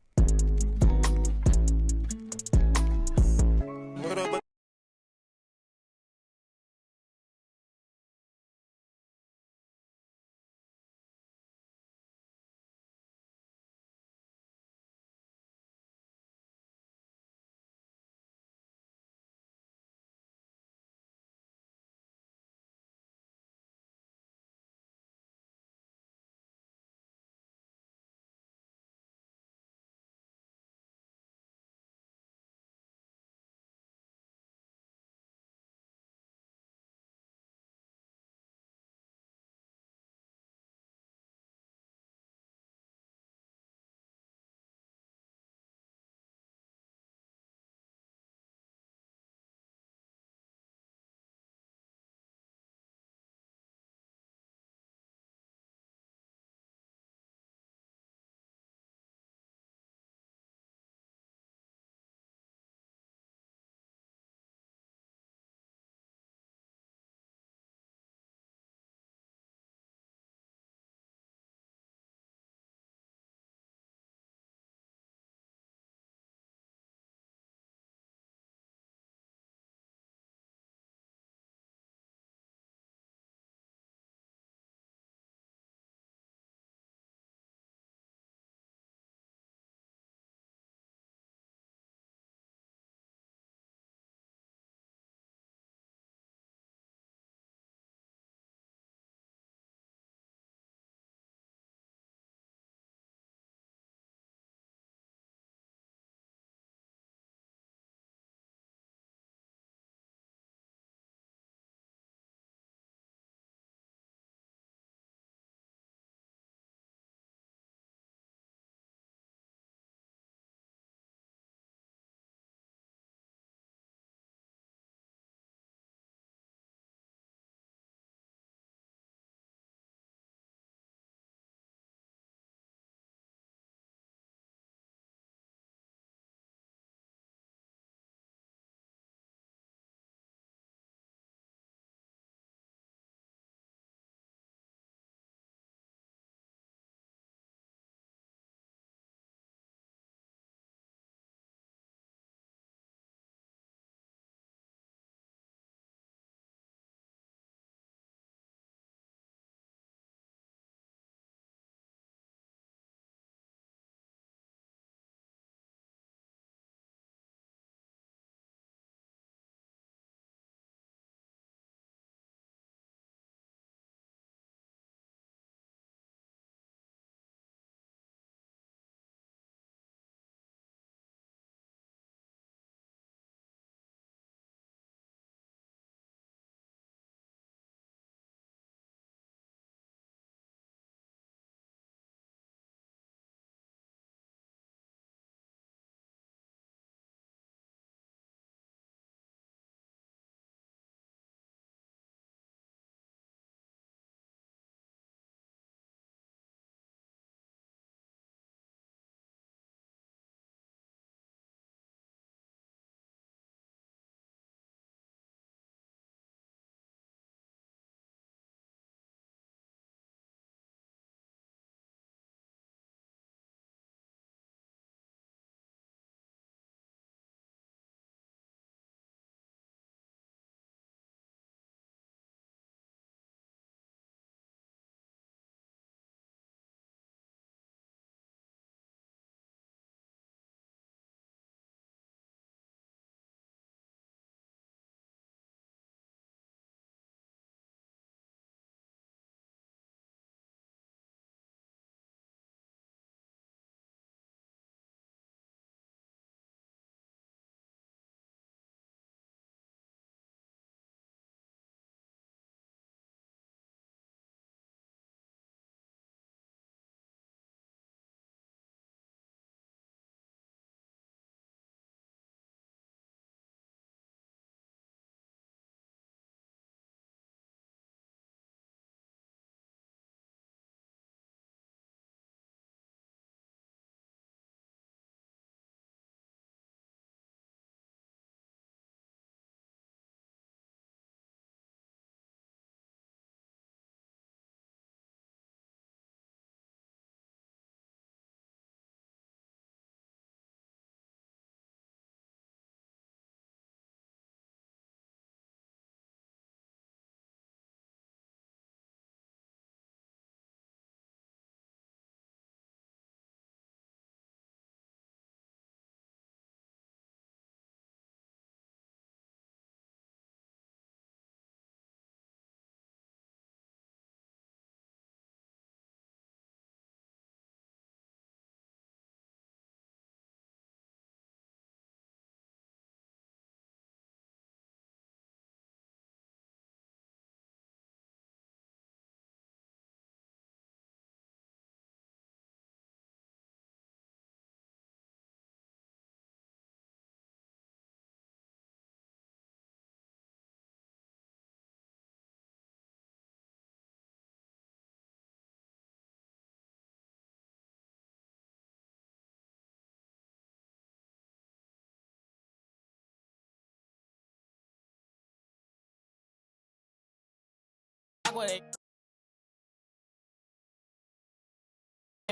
rock with it.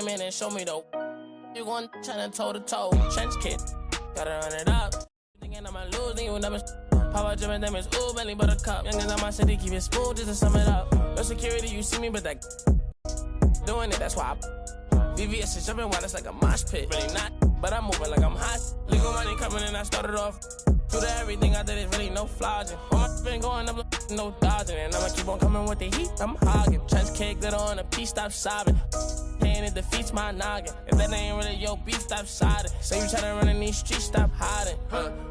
Man, and show me though. You going trying to toe to toe. Trench kid, gotta run it up. Thinking I'm gonna lose, then you never. Papa Jim them is ooh, belly buttercup. Youngins on my city, keep it smooth just to sum it up. No security, you see me, but that doing it, that's why VVS is jumping while it's like a mosh pit. Really not, but I'm moving like I'm hot. Legal money coming in, I started off. Through the everything I did is really no flogging. All my been going up, no dodging. And I'ma keep on coming with the heat, I'm hogging. Trench cake, glitter on a piece, stop sobbing. Pain, it defeats my noggin. If that ain't really your beef, stop siding. Say you try to run in these streets, stop hiding.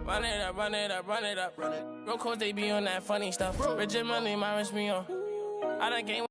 Run it up, run it up, run it up. Real course, they be on that funny stuff. Rigid money, my wrist me on. I done game.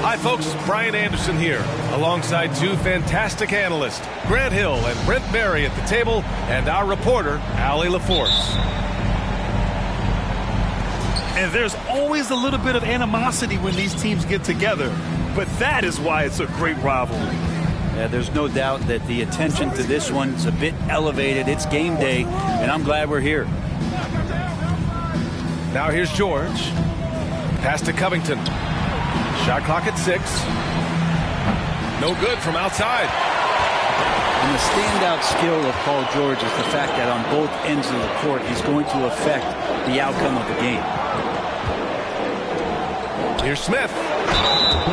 Hi, folks. Brian Anderson here, alongside two fantastic analysts, Grant Hill and Brent Barry at the table, and our reporter, Allie LaForce. And there's always a little bit of animosity when these teams get together, but that is why it's a great rivalry. Yeah, there's no doubt that the attention to this one is a bit elevated. It's game day, and I'm glad we're here. Now here's George. Pass to Covington. Shot clock at 6. No good from outside. And the standout skill of Paul George is the fact that on both ends of the court, he's going to affect the outcome of the game. Here's Smith.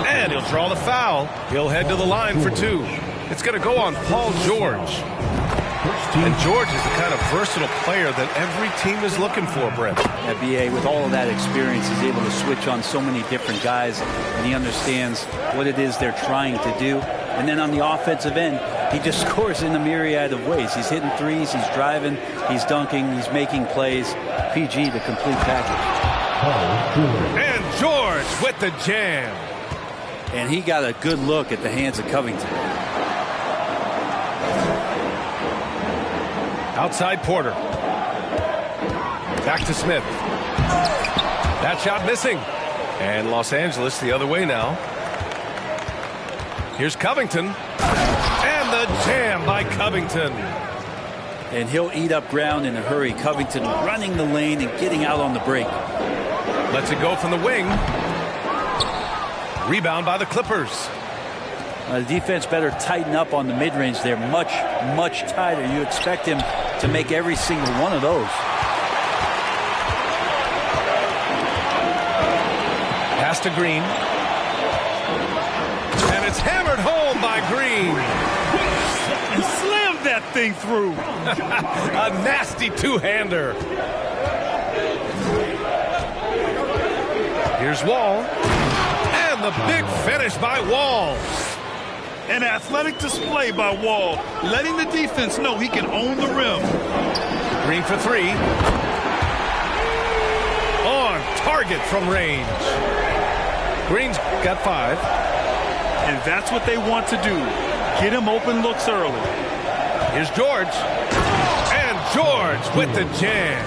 And he'll draw the foul. He'll head to the line for 2. It's going to go on Paul George. And George is the kind of versatile player that every team is looking for, Brent. At BA, with all of that experience, he's able to switch on so many different guys, and he understands what it is they're trying to do. And then on the offensive end, he just scores in a myriad of ways. He's hitting threes, he's driving, he's dunking, he's making plays. PG, the complete package. And George with the jam. And he got a good look at the hands of Covington. Outside Porter. Back to Smith. That shot missing. And Los Angeles the other way now. Here's Covington. And the jam by Covington. And he'll eat up ground in a hurry. Covington running the lane and getting out on the break. Lets it go from the wing. Rebound by the Clippers. The defense better tighten up on the mid-range. They're much, much tighter. You expect him to make every single one of those. Pass to Green. And it's hammered home by Green. And slammed that thing through. A nasty two-hander. Here's Wall. And the big finish by Wall. An athletic display by Wall, letting the defense know he can own the rim. Green for 3. On target from range. Green's got 5. And that's what they want to do. Get him open looks early. Here's George. And George with the jam.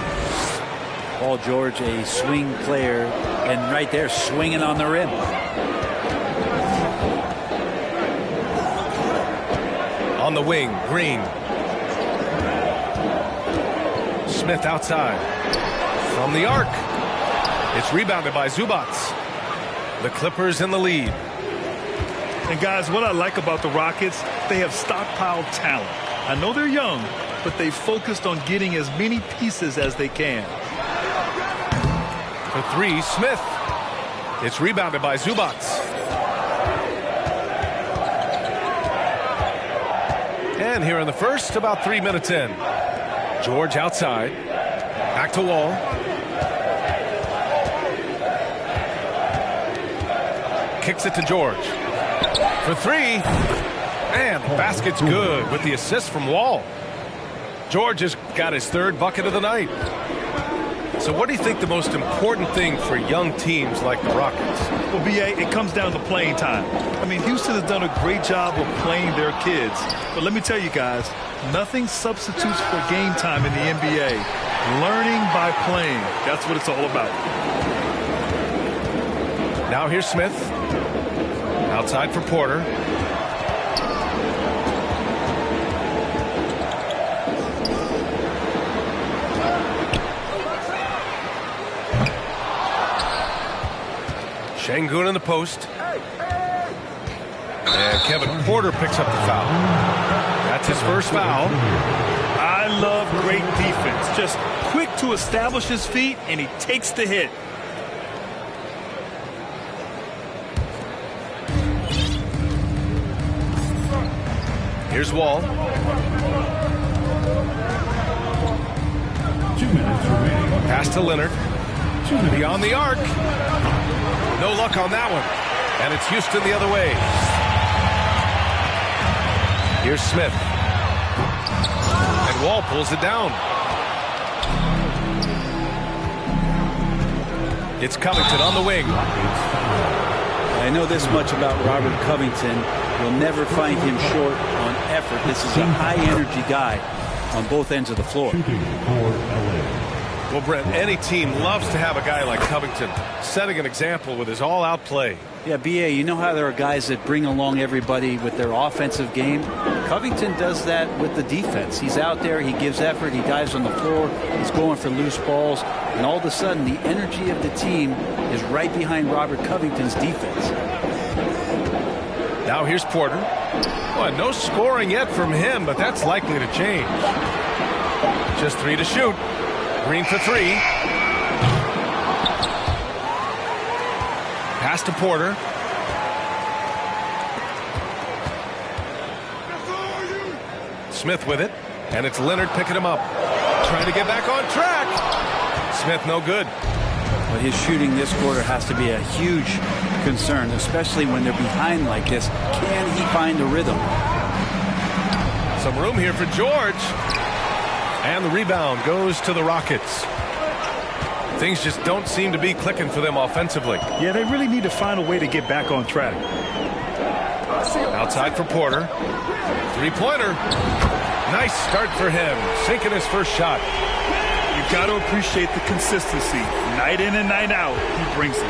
Paul George, a swing player, and right there swinging on the rim. On the wing, Green. Smith outside. From the arc. It's rebounded by Zubats. The Clippers in the lead. And guys, what I like about the Rockets, they have stockpiled talent. I know they're young, but they focused on getting as many pieces as they can. For three, Smith. It's rebounded by Zubats. And here in the first, about 3 minutes in. George outside. Back to Wall. Kicks it to George. For three. And the basket's good with the assist from Wall. George has got his third bucket of the night. So what do you think the most important thing for young teams like the Rockets? Well, B.A., it comes down to playing time. I mean, Houston has done a great job of playing their kids. But let me tell you guys, nothing substitutes for game time in the NBA. Learning by playing. That's what it's all about. Now here's Smith. Outside for Porter. Şengün in the post. And Kevin Porter picks up the foul. That's his first foul. I love great defense. Just quick to establish his feet, and he takes the hit. Here's Wall. 2 minutes remaining. Pass to Leonard. Beyond the arc. No luck on that one. And it's Houston the other way. Here's Smith. And Wall pulls it down. It's Covington on the wing. I know this much about Robert Covington. You'll never find him short on effort. This is a high-energy guy on both ends of the floor. Well, Brent, any team loves to have a guy like Covington setting an example with his all-out play. Yeah, B.A., you know how there are guys that bring along everybody with their offensive game? Covington does that with the defense. He's out there, he gives effort, he dives on the floor, he's going for loose balls, and all of a sudden the energy of the team is right behind Robert Covington's defense. Now here's Porter. Well, no scoring yet from him, but that's likely to change. Just 3 to shoot. Green for 3. Pass to Porter. Smith with it. And it's Leonard picking him up. Trying to get back on track. Smith no good. But his shooting this quarter has to be a huge concern, especially when they're behind like this. Can he find a rhythm? Some room here for George. And the rebound goes to the Rockets. Things just don't seem to be clicking for them offensively. Yeah, they really need to find a way to get back on track. Outside for Porter. Three-pointer. Nice start for him. Sinking his first shot. You've got to appreciate the consistency. Night in and night out, he brings it.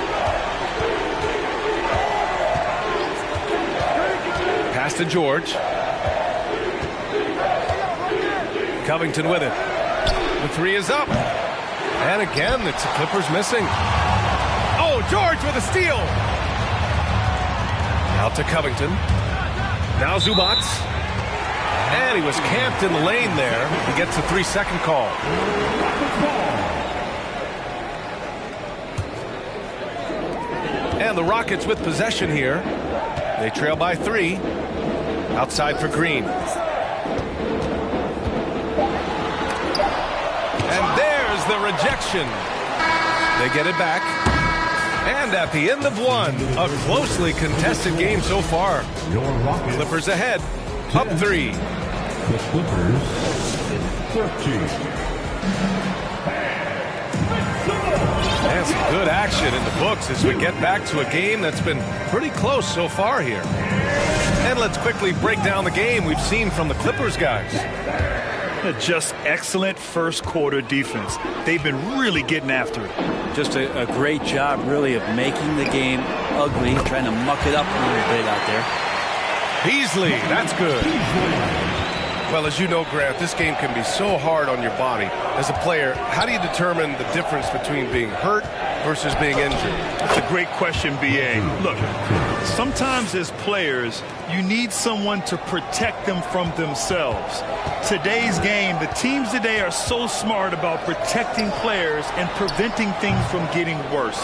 Pass to George. Covington with it. The 3 is up. And again, it's the Clippers missing. Oh, George with a steal. Out to Covington. Now Zubats. And he was camped in the lane there. He gets a 3-second call. And the Rockets with possession here. They trail by 3. Outside for Green. And there's the rejection. They get it back. And at the end of one, a closely contested game so far. Clippers ahead, up 3. The Clippers, 13. And some good action in the books as we get back to a game that's been pretty close so far here. And let's quickly break down the game we've seen from the Clippers guys. Just excellent first quarter defense. They've been really getting after it. Just a great job, really, of making the game ugly, trying to muck it up a little bit out there. Beasley, that's good. Well, as you know, Grant, this game can be so hard on your body. As a player, how do you determine the difference between being hurt versus being injured? That's a great question, B.A. Look, Sometimes as players, you need someone to protect them from themselves. Today's game, the teams today are so smart about protecting players and preventing things from getting worse.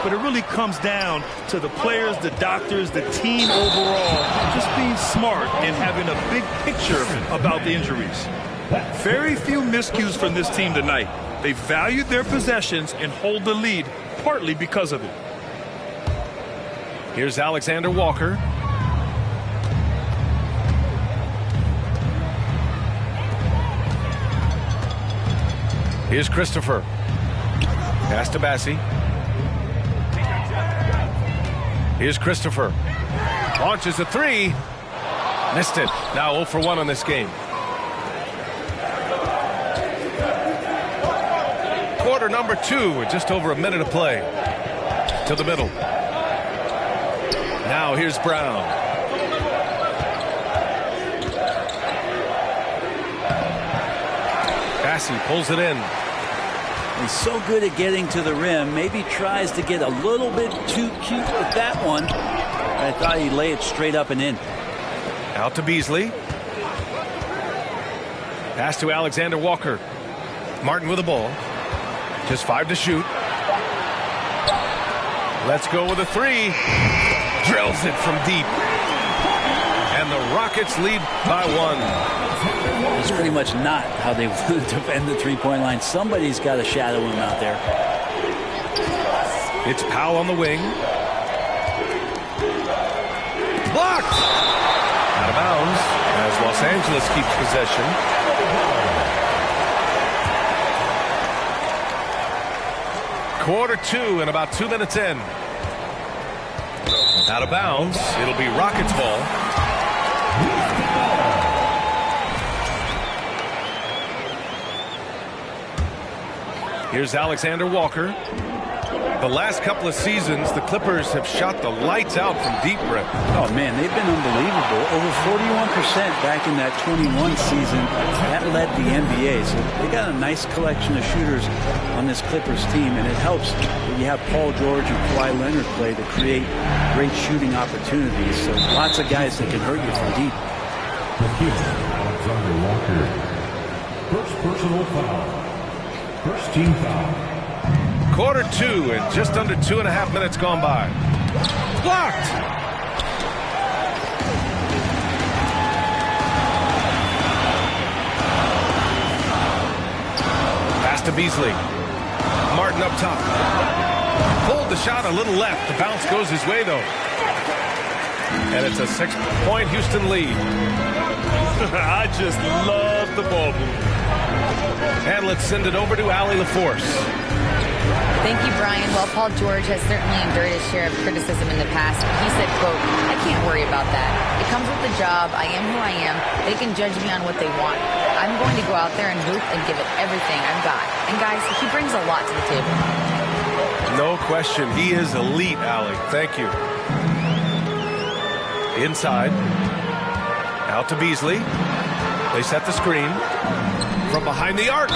But it really comes down to the players, the doctors, the team overall, just being smart and having a big picture about the injuries. Very few miscues from this team tonight. They valued their possessions and hold the lead, partly because of it. Here's Alexander Walker. Here's Christopher. Pass to Bassie. Here's Christopher. Launches a three. Missed it. Now 0 for 1 on this game. Quarter number 2 with just over a minute of play. To the middle. Now here's Brown. Bassie pulls it in. He's so good at getting to the rim. Maybe tries to get a little bit too cute with that one. I thought he'd lay it straight up and in. Out to Beasley. Pass to Alexander Walker. Martin with the ball. Just 5 to shoot. Let's go with a 3. Drills it from deep. And the Rockets lead by 1. It's pretty much not how they want to defend the three-point line. Somebody's got to shadow him out there. It's Powell on the wing. Blocked! Out of bounds as Los Angeles keeps possession. Quarter 2 and about 2 minutes in. Out of bounds. It'll be Rockets ball. Here's Alexander Walker. The last couple of seasons, the Clippers have shot the lights out from deep rim. Oh, man, they've been unbelievable. Over 41% back in that 21 season. That led the NBA. So they got a nice collection of shooters on this Clippers team, and it helps that you have Paul George and Kawhi Leonard play to create great shooting opportunities. So lots of guys that can hurt you from deep. Alexander Walker. First personal foul. First team foul. Quarter 2 and just under 2.5 minutes gone by. Blocked! Pass to Beasley. Martin up top. Pulled the shot a little left. The bounce goes his way, though. And it's a 6-point Houston lead. I just love the ball move. And let's send it over to Allie LaForce. Thank you, Brian. Well, Paul George has certainly endured his share of criticism in the past. He said, quote, I can't worry about that. It comes with the job. I am who I am. They can judge me on what they want. I'm going to go out there and hoop and give it everything I've got. And guys, he brings a lot to the table. No question. He is elite, Allie. Thank you. Inside. Out to Beasley. They set the screen. From behind the arc.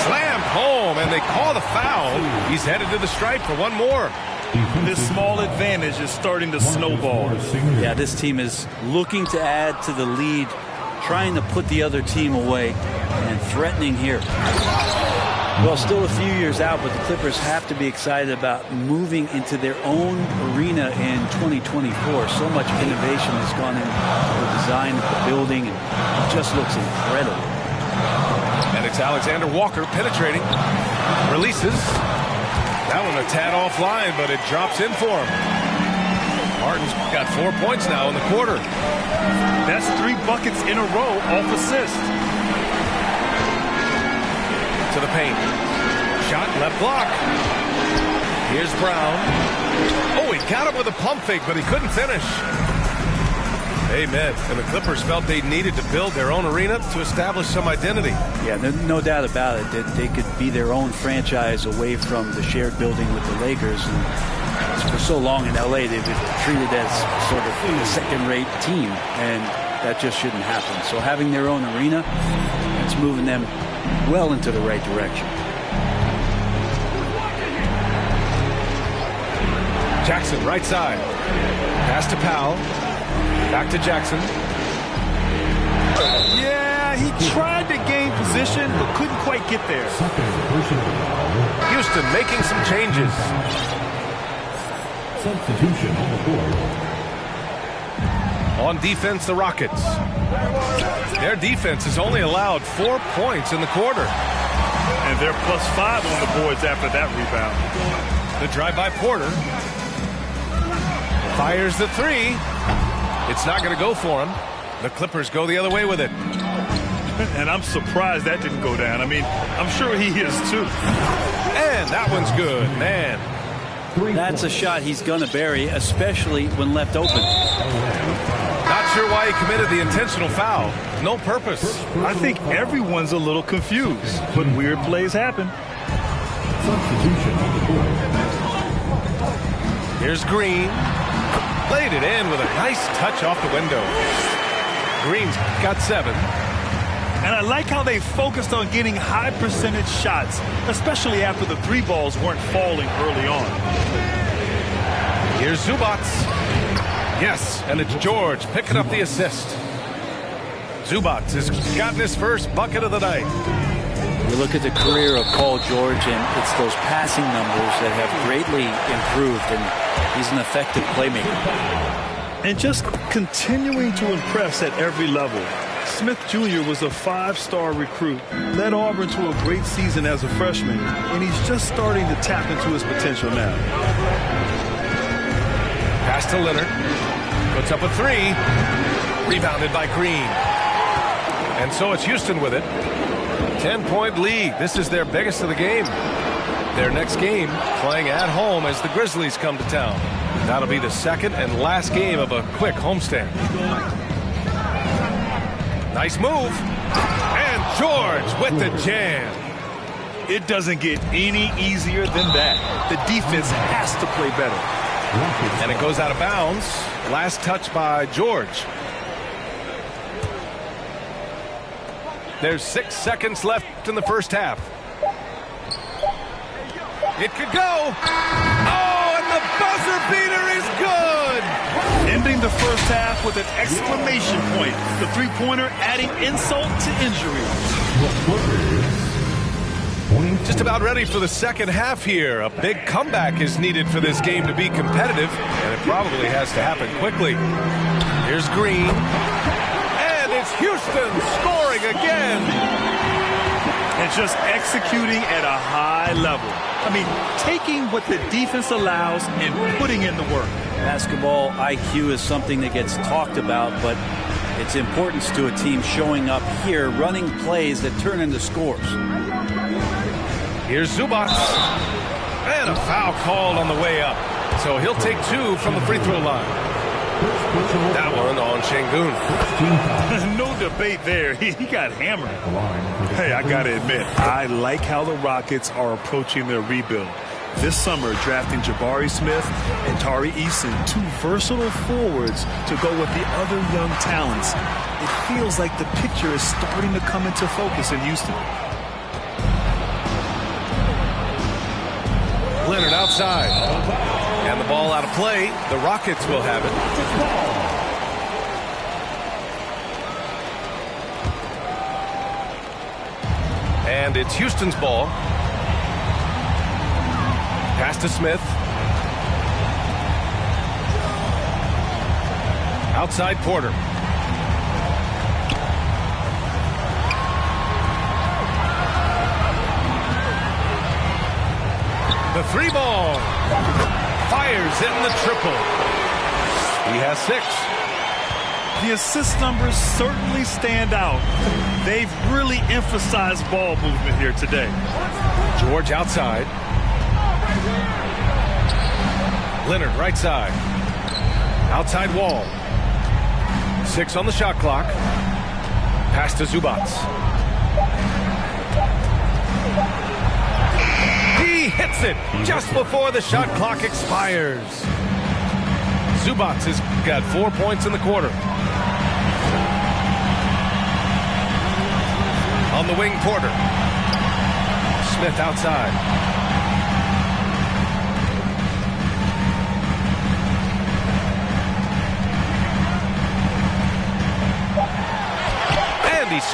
Slammed home, and they call the foul. He's headed to the stripe for one more. This small advantage is starting to snowball. Yeah, this team is looking to add to the lead, trying to put the other team away, and threatening here. Well, still a few years out, but the Clippers have to be excited about moving into their own arena in 2024. So much innovation has gone into the design of the building, and it just looks incredible. And it's Alexander Walker penetrating. Releases. That one a tad offline, but it drops in for him. Martin's got 4 points now in the quarter. That's 3 buckets in a row off assist. To the paint. Shot left block. Here's Brown. Oh, he got him with a pump fake, but he couldn't finish. Amen. And the Clippers felt they needed to build their own arena to establish some identity. Yeah, no doubt about it that they could be their own franchise away from the shared building with the Lakers. And for so long in LA, they've been treated as sort of a second-rate team, and that just shouldn't happen. So having their own arena, it's moving them well into the right direction. Jackson, right side. Pass to Powell. Back to Jackson. Yeah, he tried to gain position, but couldn't quite get there. Houston making some changes. Substitution on the board. On defense, the Rockets. Their defense has only allowed 4 points in the quarter. And they're +5 on the boards after that rebound. The drive by Porter. Fires the three. It's not going to go for him. The Clippers go the other way with it. And I'm surprised that didn't go down. I mean, I'm sure he is too. And that one's good, man. That's a shot he's going to bury, especially when left open. Not sure why he committed the intentional foul. No purpose. I think everyone's a little confused, but weird plays happen. Substitution on the board. Here's Green. Laid it in with a nice touch off the window. Green's got 7. And I like how they focused on getting high percentage shots, especially after the 3 balls weren't falling early on. Here's Zubats. Yes, and it's George picking up the assist. Zubats has gotten his first bucket of the night. You look at the career of Paul George, and it's those passing numbers that have greatly improved, and he's an effective playmaker. And just continuing to impress at every level. Smith Jr. was a 5-star recruit, led Auburn to a great season as a freshman, and he's just starting to tap into his potential now. Pass to Leonard. Puts up a 3. Rebounded by Green. And so it's Houston with it. 10-point lead. This is their biggest of the game. Their next game playing at home as the Grizzlies come to town. That'll be the second and last game of a quick homestand. Nice move. And George with the jam. It doesn't get any easier than that. The defense has to play better. And it goes out of bounds. Last touch by George. There's 6 seconds left in the first half. It could go. Oh, and the buzzer beater is good. Ending the first half with an exclamation point. The three-pointer adding insult to injury. Just about ready for the second half here. A big comeback is needed for this game to be competitive, and it probably has to happen quickly. Here's Green. And it's Houston scoring again. And just executing at a high level. I mean, taking what the defense allows and putting in the work. Basketball IQ is something that gets talked about, but its importance to a team showing up here, running plays that turn into scores. Here's Zubats. And a foul called on the way up. So he'll take 2 from the free throw line. That one on Şengün. No debate there. He got hammered. Hey, I got to admit, I like how the Rockets are approaching their rebuild. This summer, drafting Jabari Smith and Tari Eason, 2 versatile forwards to go with the other young talents. It feels like the picture is starting to come into focus in Houston. Leonard outside. And the ball out of play. The Rockets will have it. And it's Houston's ball. Pass to Smith. Outside Porter. The 3 ball. Fires in the triple. He has 6. The assist numbers certainly stand out. They've really emphasized ball movement here today. George outside. Leonard right side. Outside Wall. 6 on the shot clock. Pass to Zubats. He hits it just before the shot clock expires. Zubats has got 4 points in the quarter. On the wing, Porter. Smith outside.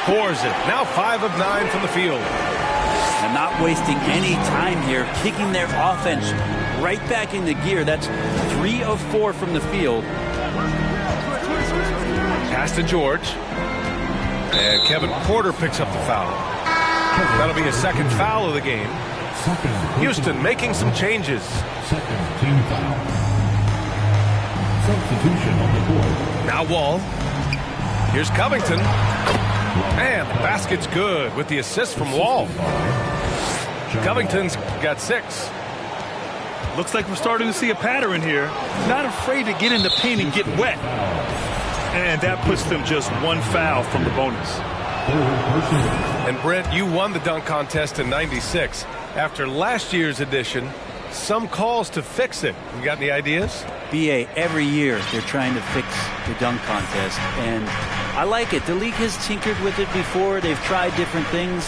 scores it. Now 5 of 9 from the field. And not wasting any time here, kicking their offense right back into gear. That's 3 of 4 from the field. Pass to George. And Kevin Porter picks up the foul. That'll be his second foul of the game. Houston making some changes. Second team foul. Substitution on the board. Now Wall. Here's Covington. And the basket's good with the assist from Wall. Covington's got 6. Looks like we're starting to see a pattern here. Not afraid to get in the paint and get wet. And that puts them just 1 foul from the bonus. And Brent, you won the dunk contest in '96. After last year's edition, some calls to fix it. You got any ideas? BA, every year they're trying to fix the dunk contest, and I like it. The league has tinkered with it before. They've tried different things,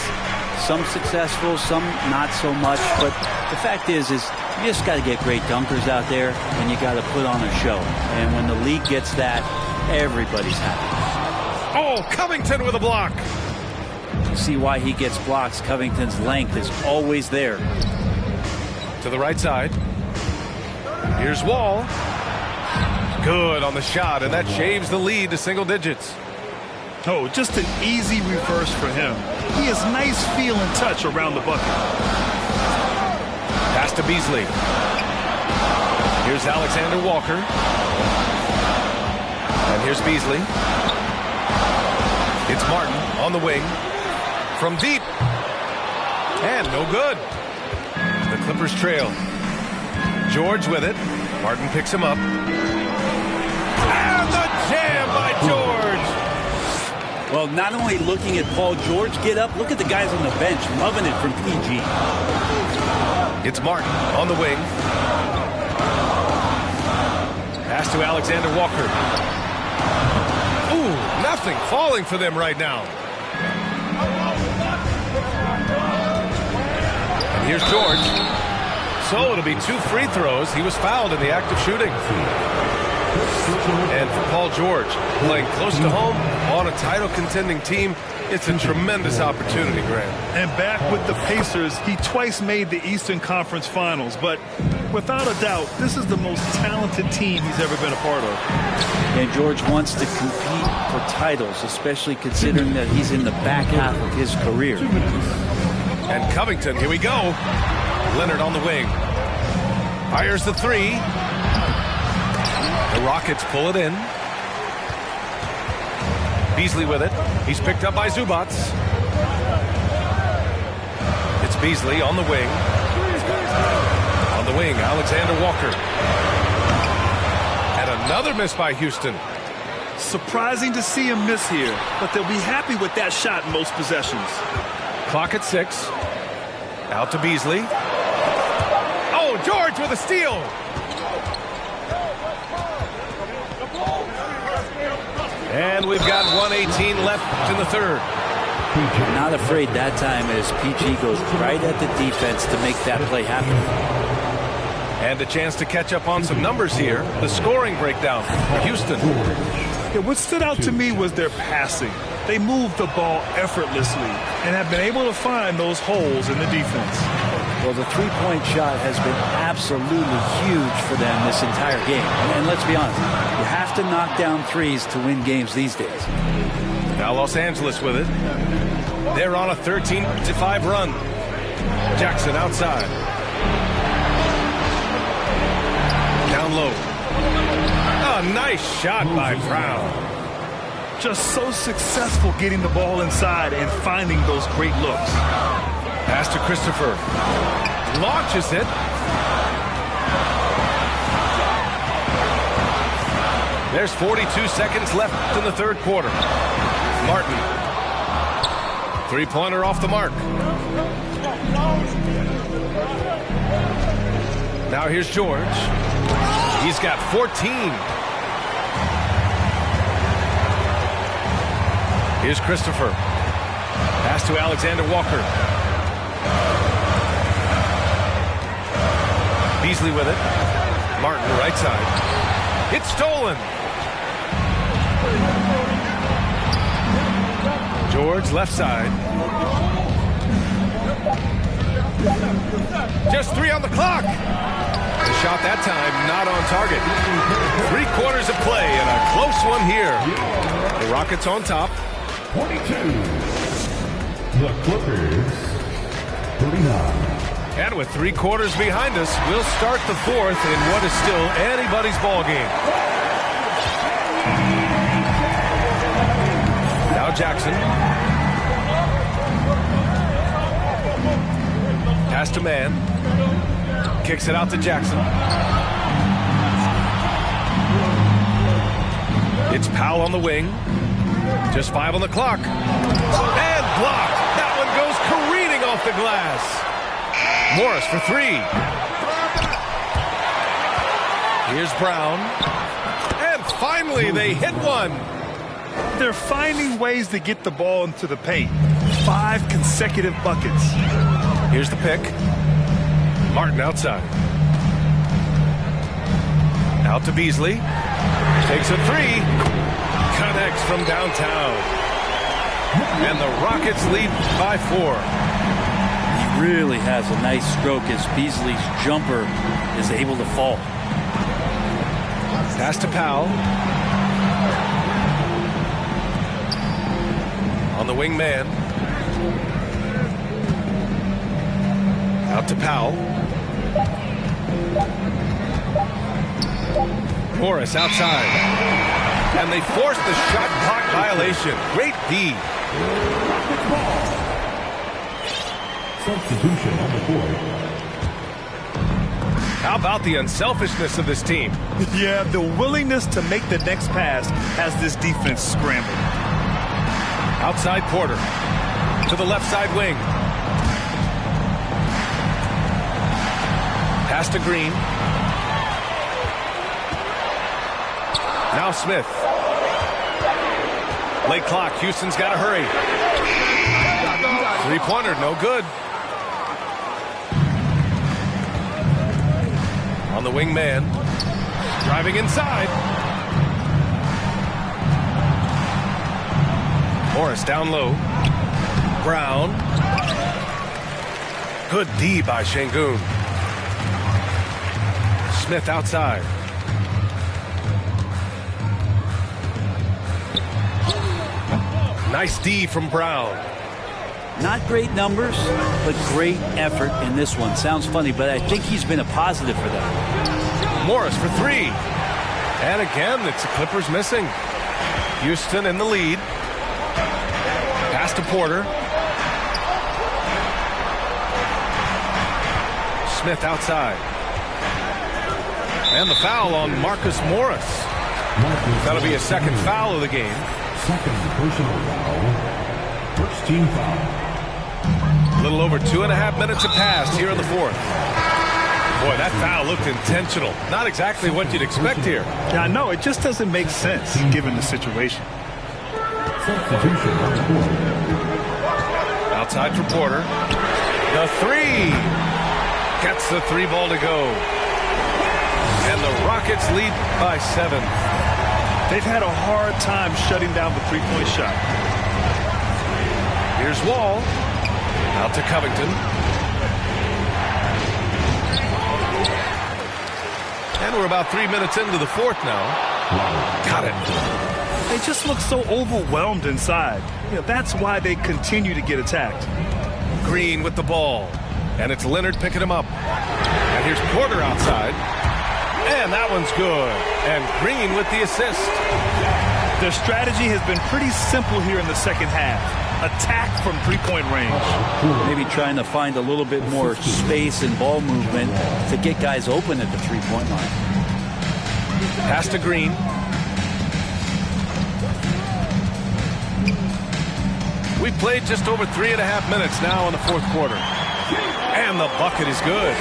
some successful, some not so much. But the fact is you just got to get great dunkers out there, and you got to put on a show. And when the league gets that, everybody's happy. Oh, Covington with a block. See why he gets blocks. Covington's length is always there. To the right side. Here's Wall. Good on the shot, and that shaves the lead to single digits. Oh, just an easy reverse for him. He has nice feel and touch around the bucket. Pass to Beasley. Here's Alexander Walker. And here's Beasley. It's Martin on the wing. From deep. And no good. The Clippers trail. George with it. Martin picks him up. And the jam by George. Well, not only looking at Paul George get up, look at the guys on the bench loving it from PG. It's Martin on the wing. Pass to Alexander Walker. Ooh, nothing falling for them right now. And here's George. So it'll be 2 free throws. He was fouled in the act of shooting. And for Paul George, playing close to home on a title contending team, it's a tremendous opportunity, Grant. And back with the Pacers, he twice made the Eastern Conference Finals. But without a doubt, this is the most talented team he's ever been a part of. And George wants to compete for titles, especially considering that he's in the back half of his career. And Covington, here we go. Leonard on the wing. Fires the 3. The Rockets pull it in. Beasley with it. He's picked up by Zubac. It's Beasley on the wing. On the wing, Alexander Walker. And another miss by Houston. Surprising to see him miss here, but they'll be happy with that shot in most possessions. Clock at 6. Out to Beasley. Oh, George with a steal. And we've got 1:18 left in the third. Not afraid that time as PG goes right at the defense to make that play happen. And a chance to catch up on some numbers here. The scoring breakdown for Houston. Yeah, what stood out to me was their passing. They moved the ball effortlessly and have been able to find those holes in the defense. Well, the three-point shot has been absolutely huge for them this entire game. And let's be honest, you have to knock down threes to win games these days. Now Los Angeles with it. They're on a 13-5 run. Jackson outside. Down low. A nice shot by Brown. Just so successful getting the ball inside and finding those great looks. Pass to Christopher. Launches it. There's 42 seconds left in the third quarter. Martin. Three-pointer off the mark. Now here's George. He's got 14. Here's Christopher. Pass to Alexander Walker. Beasley with it. Martin right side. It's stolen. George, left side. Just 3 on the clock. The shot that time not on target. 3 quarters of play and a close one here. The Rockets on top. 22. The Clippers, 39. And with 3 quarters behind us, we'll start the 4th in what is still anybody's ball game. Now Jackson. Pass to man. Kicks it out to Jackson. It's Powell on the wing. Just 5 on the clock. And blocked. That one goes careening off the glass. Morris for 3. Here's Brown. And finally they hit one. They're finding ways to get the ball into the paint. 5 consecutive buckets. Here's the pick. Martin outside. Out to Beasley. Takes a 3. Connects from downtown. And the Rockets lead by 4. He really has a nice stroke as Beasley's jumper is able to fall. Pass to Powell. On the wing man. Out to Powell. Morris outside. And they force the shot clock violation. Great D. Substitution on the court. How about the unselfishness of this team? Yeah, the willingness to make the next pass has this defense scrambled. Outside Porter. To the left side wing. Pass to Green. Now Smith. Late clock. Houston's got to hurry. 3-pointer, no good. On the wing man. Driving inside. Morris down low. Brown. Good D by Şengün. Smith outside. Nice D from Brown. Not great numbers, but great effort in this one. Sounds funny, but I think he's been a positive for them. Morris for 3. And again, it's the Clippers missing. Houston in the lead. Pass to Porter. Smith outside. And the foul on Marcus Morris. That'll be a second foul of the game. Second personal foul. First team foul. A little over 2.5 minutes have passed here in the 4th. Boy, that foul looked intentional. Not exactly what you'd expect here. Yeah, I know. It just doesn't make sense given the situation. Substitution on the court. Outside for Porter. The 3. Gets the 3 ball to go. And the Rockets lead by 7. They've had a hard time shutting down the 3-point shot. Here's Wall. Out to Covington. And we're about 3 minutes into the 4th now. Got it. They just look so overwhelmed inside. You know, that's why they continue to get attacked. Green with the ball. And it's Leonard picking him up. And here's Porter outside. And that one's good. And Green with the assist. Their strategy has been pretty simple here in the second half. Attack from 3-point range. Maybe trying to find a little bit more space and ball movement to get guys open at the 3-point line. Pass to Green. We've played just over 3.5 minutes now in the 4th quarter. And the bucket is good.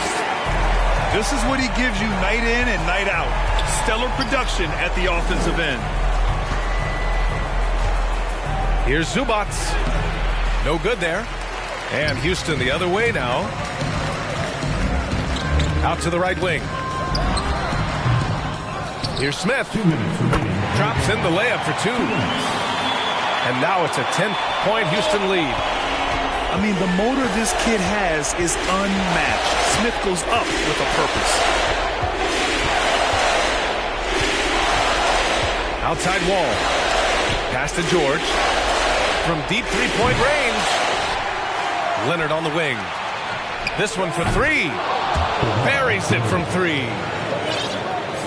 This is what he gives you night in and night out. Stellar production at the offensive end. Here's Zubac. No good there. And Houston the other way now. Out to the right wing. Here's Smith. 2 minutes remaining. Drops in the layup for 2. And now it's a 10 6-point Houston lead. I mean, the motor this kid has is unmatched. Smith goes up with a purpose. Outside wall. Pass to George. From deep three-point range. Leonard on the wing. This one for three. Buries it from three.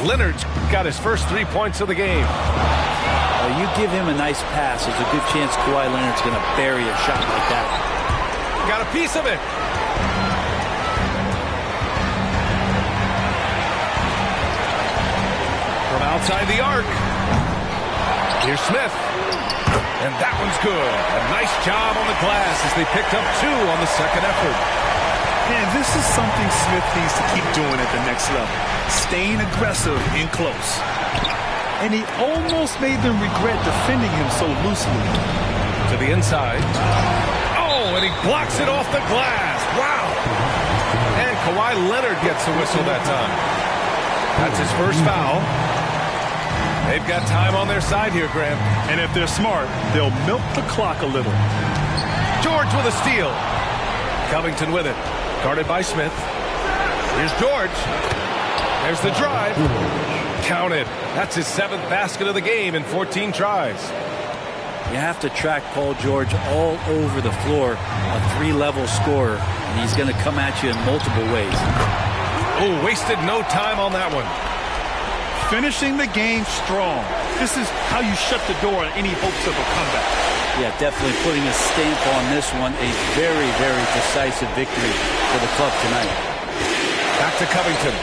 Leonard's got his first 3 points of the game. You give him a nice pass, there's a good chance Kawhi Leonard's going to bury a shot like that. Got a piece of it. From outside the arc. Here's Smith. And that one's good. A nice job on the glass as they picked up 2 on the second effort. Man, this is something Smith needs to keep doing at the next level. Staying aggressive in close. And he almost made them regret defending him so loosely. To the inside. Oh, and he blocks it off the glass. Wow. And Kawhi Leonard gets the whistle that time. That's his first foul. They've got time on their side here, Graham. And if they're smart, they'll milk the clock a little. George with a steal. Covington with it. Guarded by Smith. Here's George. There's the drive. Counted. That's his 7th basket of the game in 14 tries. You have to track Paul George all over the floor, a 3-level scorer, and he's going to come at you in multiple ways. Oh, wasted no time on that one. Finishing the game strong. This is how you shut the door on any hopes of a comeback. Yeah, definitely putting a stamp on this one. A very, very decisive victory for the club tonight. Back to Covington.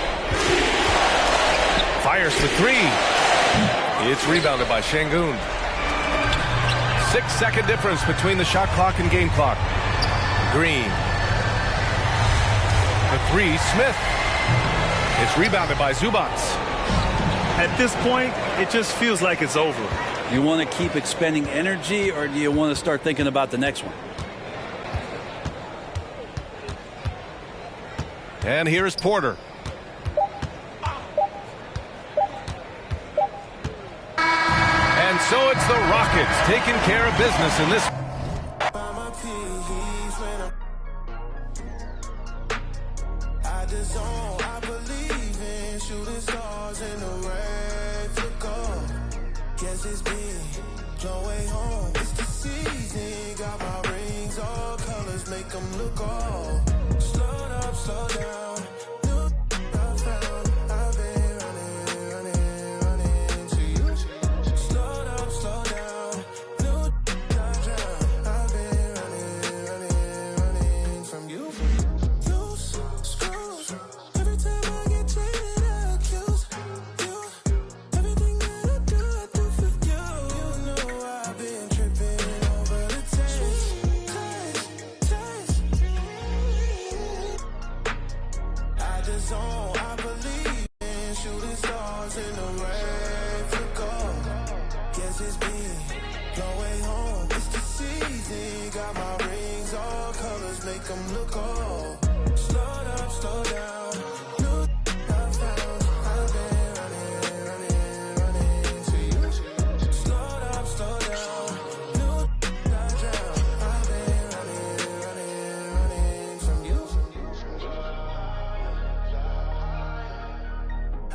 Fires for 3. It's rebounded by Şengün. 6-second difference between the shot clock and game clock. Green. The 3, Smith. It's rebounded by Zubac. At this point, it just feels like it's over. You want to keep expending energy, or do you want to start thinking about the next one? And here's Porter. And so it's the Rockets taking care of business in this.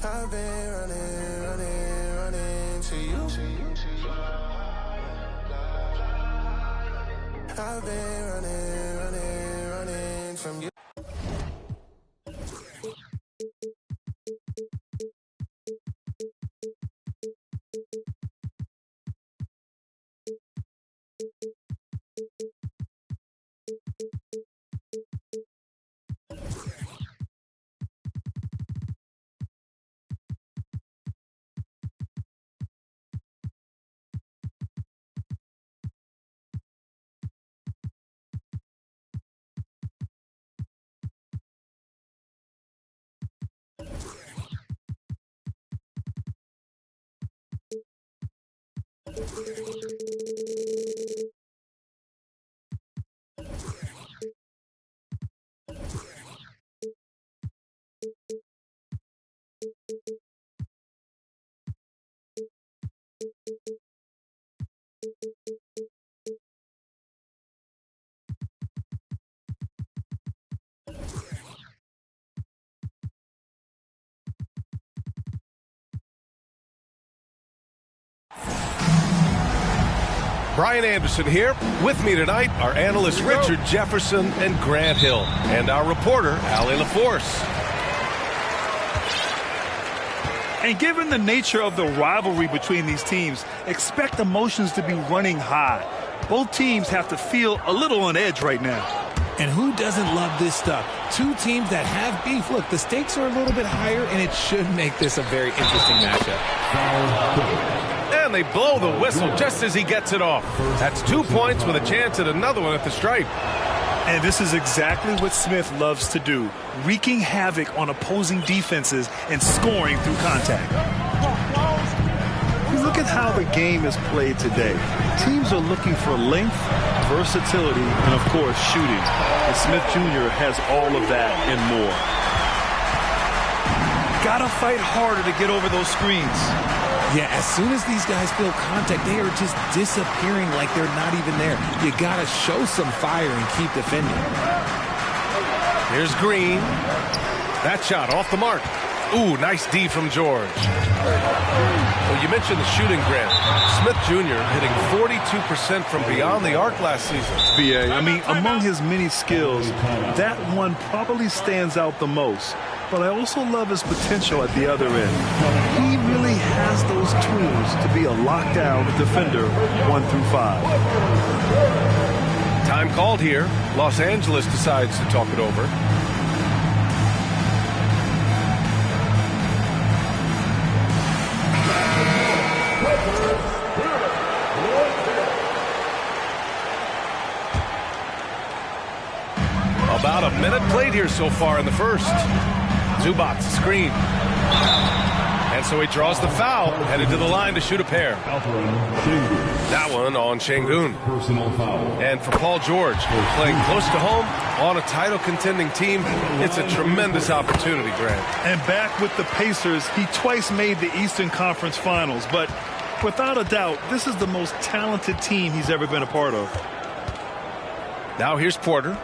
I've been running from you. Brian Anderson here. With me tonight, our analysts Richard Jefferson and Grant Hill, and our reporter, Allie LaForce. And given the nature of the rivalry between these teams, expect emotions to be running high. Both teams have to feel a little on edge right now. And who doesn't love this stuff? Two teams that have beef. Look, the stakes are a little bit higher, and it should make this a very interesting matchup. And they blow the whistle just as he gets it off. That's 2 points with a chance at another one at the stripe. And this is exactly what Smith loves to do, wreaking havoc on opposing defenses and scoring through contact. Look at how the game is played today. Teams are looking for length, versatility, and of course shooting. And Smith Jr. has all of that and more. Gotta fight harder to get over those screens. Yeah, as soon as these guys feel contact, they are just disappearing like they're not even there. You gotta show some fire and keep defending. Here's Green. That shot off the mark. Ooh, nice D from George. Well, you mentioned the shooting, Grant. Smith Jr. hitting 42% from beyond the arc last season. BA, I mean, among his many skills, that one probably stands out the most. But I also love his potential at the other end. He really has those tools to be a lockdown defender 1 through 5. Time called here. Los Angeles decides to talk it over. About a minute played here so far in the first. Zubac screen. And so he draws the foul, headed to the line to shoot a pair. That one on Şengün. Personal foul. And for Paul George, playing close to home on a title contending team, it's a tremendous opportunity, Grant. And back with the Pacers, he twice made the Eastern Conference Finals, but without a doubt, this is the most talented team he's ever been a part of. Now here's Porter.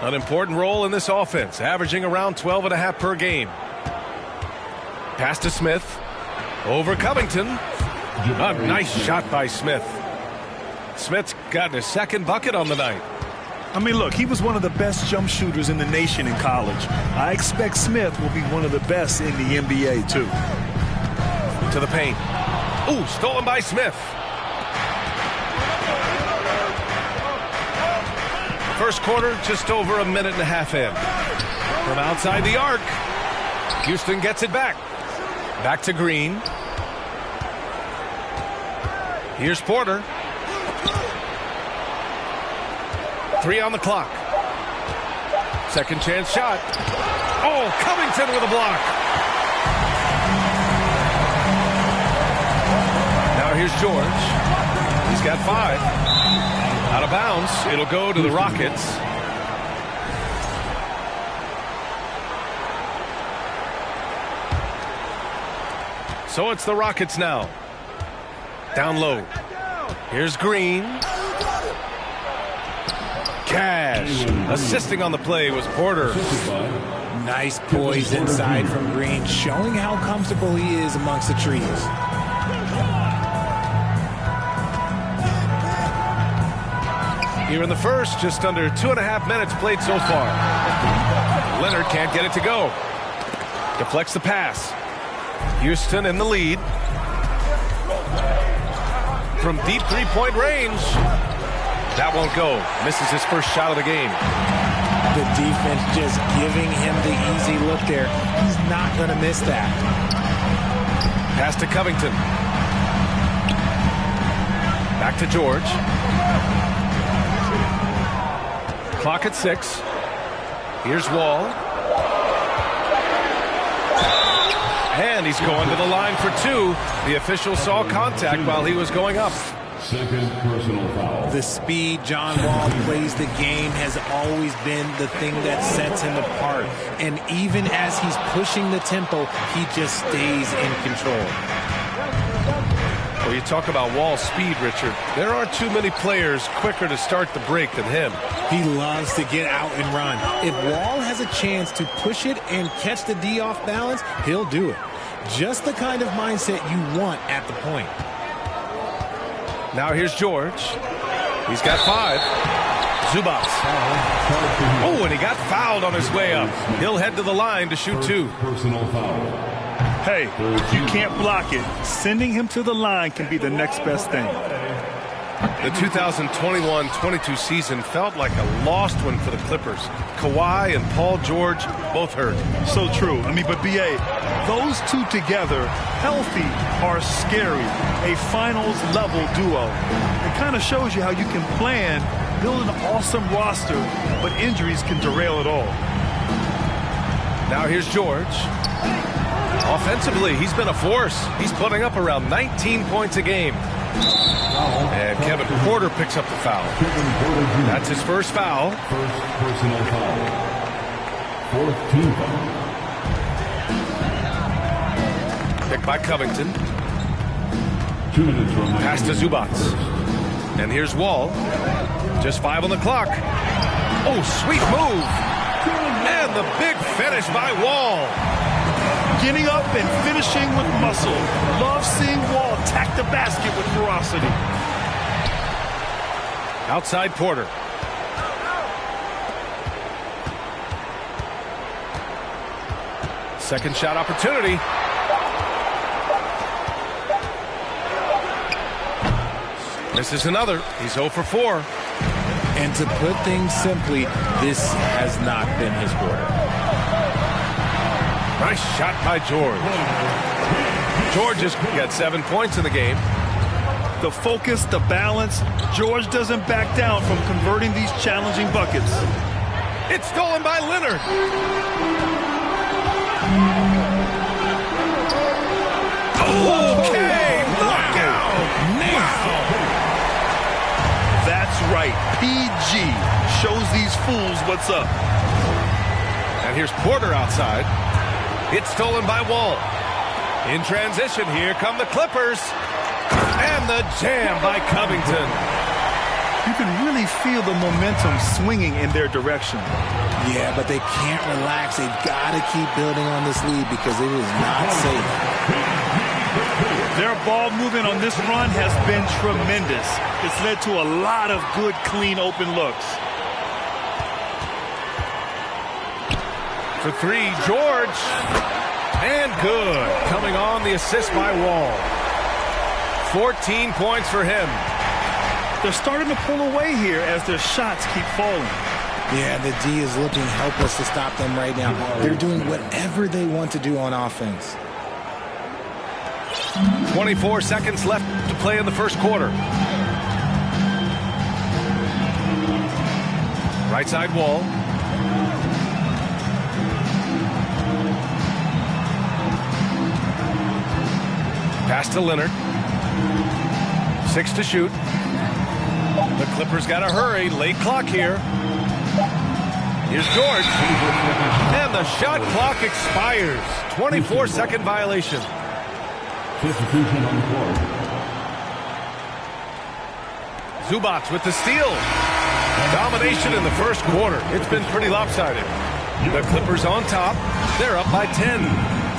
An important role in this offense, averaging around 12.5 per game. Pass to Smith. Over Covington. A nice shot by Smith. Smith's gotten his second bucket on the night. I mean, look, he was one of the best jump shooters in the nation in college. I expect Smith will be one of the best in the NBA, too. To the paint. Ooh, stolen by Smith. First quarter, just over a minute and a half in. From outside the arc, Houston gets it back. Back to Green. Here's Porter. 3 on the clock. Second chance shot. Oh, Covington with a block. Now here's George. He's got 5. Out of bounds. It'll go to the Rockets. So it's the Rockets now. Down low. Here's Green. Cash. Assisting on the play was Porter. Nice poise inside from Green, showing how comfortable he is amongst the trees. Here in the first, just under 2.5 minutes played so far. Leonard can't get it to go. Deflects the pass. Houston in the lead. From deep three-point range. That won't go. Misses his first shot of the game. The defense just giving him the easy look there. He's not going to miss that. Pass to Covington. Back to George. Clock at 6. Here's Wall. And he's going to the line for 2. The official saw contact while he was going up. Second personal foul. The speed John Wall plays the game has always been the thing that sets him apart. And even as he's pushing the tempo, he just stays in control. Well, you talk about Wall's speed, Richard. There aren't too many players quicker to start the break than him. He loves to get out and run. If Wall has a chance to push it and catch the D off balance, he'll do it. Just the kind of mindset you want at the point. Now here's George. He's got 5. Zubats. Oh, and he got fouled on his way up. He'll head to the line to shoot 2. Personal foul. Hey, you can't block it. Sending him to the line can be the next best thing. The 2021-22 season felt like a lost one for the Clippers. Kawhi and Paul George both hurt. So true. I mean, but B.A., those two together, healthy, are scary. A finals-level duo. It kind of shows you how you can plan, build an awesome roster, but injuries can derail it all. Now here's George. Offensively, he's been a force. He's putting up around 19 points a game. And Kevin Porter picks up the foul. That's his first foul. First personal foul. 4th team foul. Picked by Covington. 2 minutes remaining. Pass to Zubats. And here's Wall. Just 5 on the clock. Oh, sweet move. And the big finish by Wall. Getting up and finishing with muscle. Love seeing Wall attack the basket with ferocity. Outside Porter. Second shot opportunity. Misses another. He's 0 for 4. And to put things simply, this has not been his quarter. Nice shot by George. George has got 7 points in the game. The focus, the balance. George doesn't back down from converting these challenging buckets. It's stolen by Leonard. Okay, knockout. Now. That's right. PG shows these fools what's up. And here's Porter outside. It's stolen by Wall. In transition, here come the Clippers. And the jam by Covington. You can really feel the momentum swinging in their direction. Yeah, but they can't relax. They've got to keep building on this lead because it is not safe. Their ball movement on this run has been tremendous. It's led to a lot of good, clean, open looks. For 3, George. And good. Coming on the assist by Wall. 14 points for him. They're starting to pull away here as their shots keep falling. Yeah, the D is looking helpless to stop them right now. They're doing whatever they want to do on offense. 24 seconds left to play in the first quarter. Right side Wall. Pass to Leonard. 6 to shoot. The Clippers got to hurry. Late clock here. Here's George. And the shot clock expires. 24-second violation. Substitution on the court. Zubats with the steal. Domination in the first quarter. It's been pretty lopsided. The Clippers on top. They're up by 10.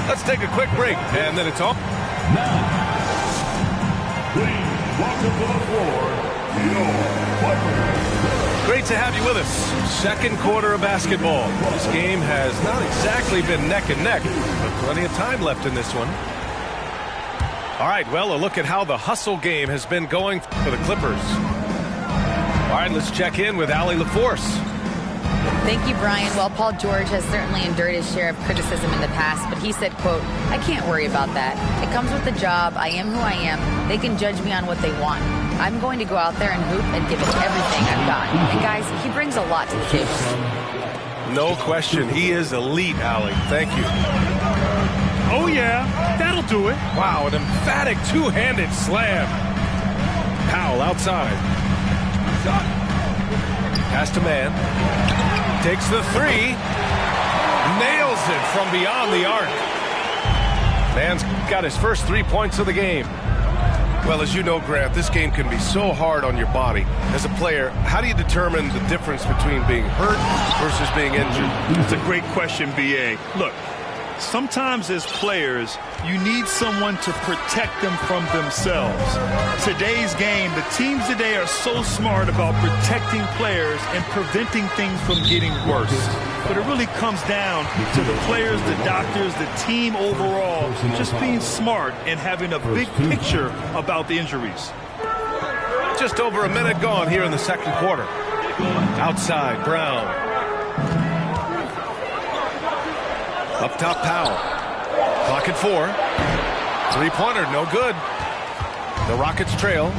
Let's take a quick break, and then it's on. Now, please welcome to the floor, your Clippers. Great to have you with us. Second quarter of basketball. This game has not exactly been neck and neck, but plenty of time left in this one. All right, well, a look at how the hustle game has been going for the Clippers. All right, let's check in with Allie LaForce. Thank you, Brian. Well, Paul George has certainly endured his share of criticism in the past, but he said, quote, I can't worry about that. It comes with the job. I am who I am. They can judge me on what they want. I'm going to go out there and hoop and give it everything I've got. And guys, he brings a lot to the table. No question. He is elite, Allie. Thank you. Oh, yeah. That'll do it. Wow, an emphatic two-handed slam. Powell outside. Pass to Man. Takes the 3. Nails it from beyond the arc. Man's got his first 3 points of the game. Well, as you know, Grant, this game can be so hard on your body. As a player, how do you determine the difference between being hurt versus being injured? That's a great question, B.A. Look, Sometimes as players, you need someone to protect them from themselves. Today's game, the teams today are so smart about protecting players and preventing things from getting worse. But it really comes down to the players, the doctors, the team overall, just being smart and having a big picture about the injuries. Just over a minute gone here in the second quarter. Outside, Brown. Up top, Powell. Clock at 4. Three-pointer, no good. The Rockets trail.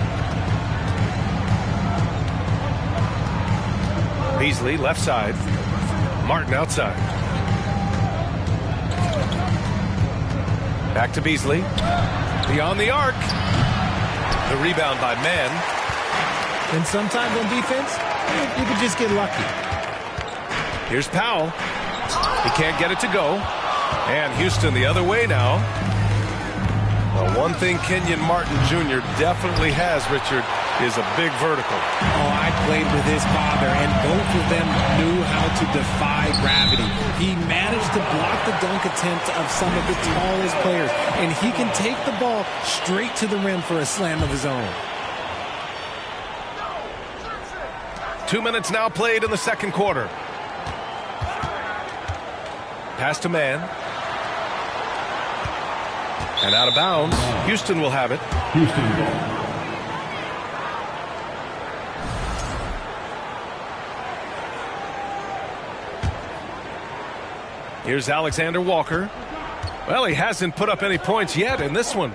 Beasley, left side. Martin outside. Back to Beasley. Beyond the arc. The rebound by Mann. And sometimes on defense, you can just get lucky. Here's Powell. He can't get it to go. And Houston the other way now. Well, one thing Kenyon Martin Jr. definitely has, Richard, is a big vertical. Oh, I played with his father, and both of them knew how to defy gravity. He managed to block the dunk attempt of some of the tallest players, and he can take the ball straight to the rim for a slam of his own. 2 minutes now played in the second quarter. Pass to Mann. And out of bounds. Houston will have it. Houston ball. Here's Alexander Walker. Well, he hasn't put up any points yet in this one.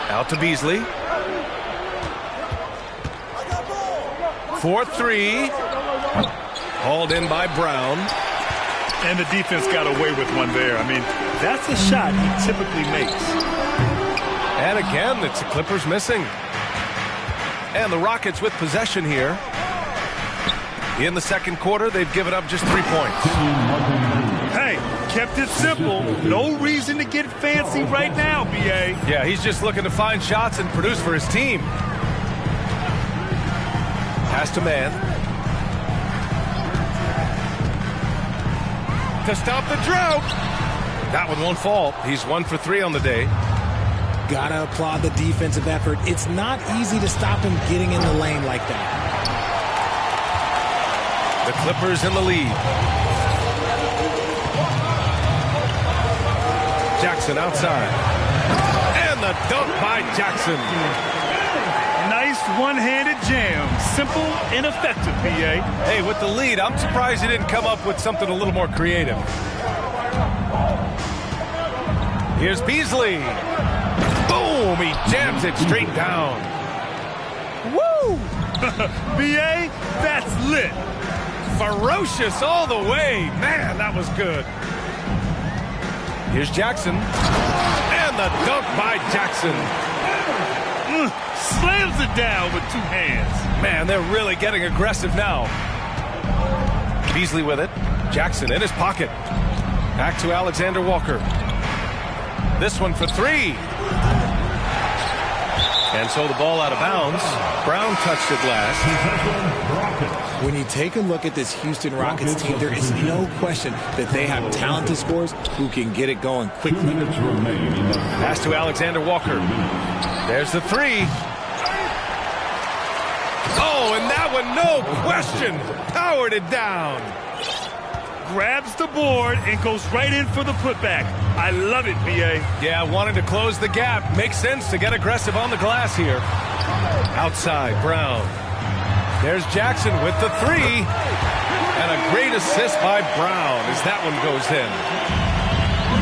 Out to Beasley. 4-3. Hauled in by Brown. And the defense got away with one there. I mean, that's a shot he typically makes. And again, it's the Clippers missing. And the Rockets with possession here. In the second quarter, they've given up just 3 points. Hey, kept it simple. No reason to get fancy right now, B.A. Yeah, he's just looking to find shots and produce for his team. Pass to Mann. To stop the drought. That one won't fall. He's 1 for 3 on the day. Gotta applaud the defensive effort. It's not easy to stop him getting in the lane like that. The Clippers in the lead. Jackson outside. And the dunk by Jackson. Nice one-handed jam. Simple and effective, B.A. Hey, with the lead, I'm surprised he didn't come up with something a little more creative. Here's Beasley. Boom! He jams it straight down. Woo! B.A., that's lit. Ferocious all the way. Man, that was good. Here's Jackson. And the dunk by Jackson. Slams it down with 2 hands. Man, they're really getting aggressive now. Beasley with it. Jackson in his pocket. Back to Alexander Walker. This one for 3. And so the ball out of bounds. Brown touched it last. When you take a look at this Houston Rockets team, there is no question that they have talented scorers who can get it going quickly. 2 minutes remain. Pass to Alexander Walker. There's the 3. Oh, and that one, no question, powered it down. Grabs the board and goes right in for the putback. I love it, B.A. Yeah, wanting to close the gap. Makes sense to get aggressive on the glass here. Outside, Brown. There's Jackson with the 3. And a great assist by Brown as that one goes in.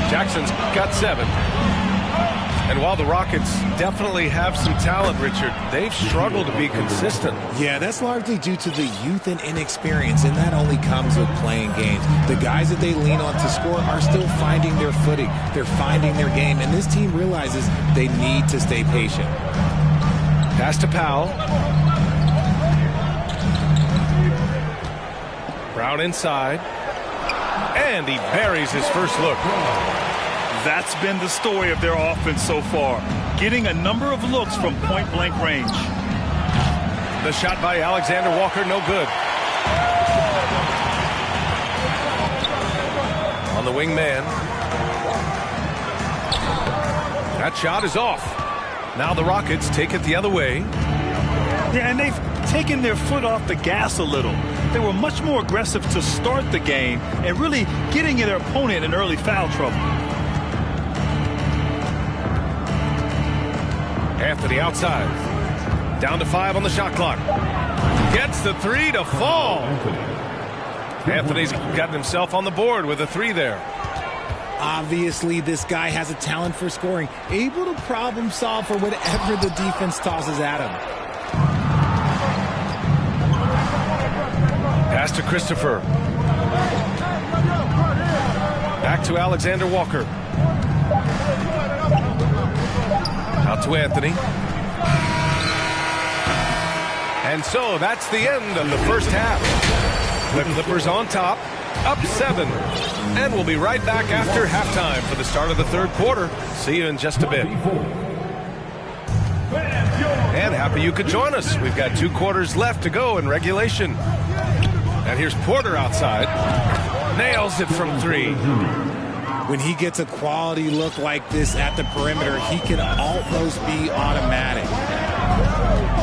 Jackson's got 7. And while the Rockets definitely have some talent, Richard, they've struggled to be consistent. Yeah, that's largely due to the youth and inexperience, and that only comes with playing games. The guys that they lean on to score are still finding their footing. They're finding their game, and this team realizes they need to stay patient. Pass to Powell. Brown inside. And he buries his first look. That's been the story of their offense so far. Getting a number of looks from point-blank range. The shot by Alexander Walker, no good. on the wing man. That shot is off. Now the Rockets take it the other way. Yeah, and they've taken their foot off the gas a little. They were much more aggressive to start the game and really getting their opponent in early foul trouble. Anthony outside. Down to 5 on the shot clock. Gets the 3 to fall. Anthony's gotten himself on the board with a 3 there. Obviously, this guy has a talent for scoring, able to problem solve for whatever the defense tosses at him. Pass to Christopher. Back to Alexander Walker. Out to Anthony. And so that's the end of the first half. The Clippers on top, up 7. And we'll be right back after halftime for the start of the third quarter. See you in just a bit. And happy you could join us. We've got 2 quarters left to go in regulation. And here's Porter outside. Nails it from 3. When he gets a quality look like this at the perimeter, he can almost be automatic.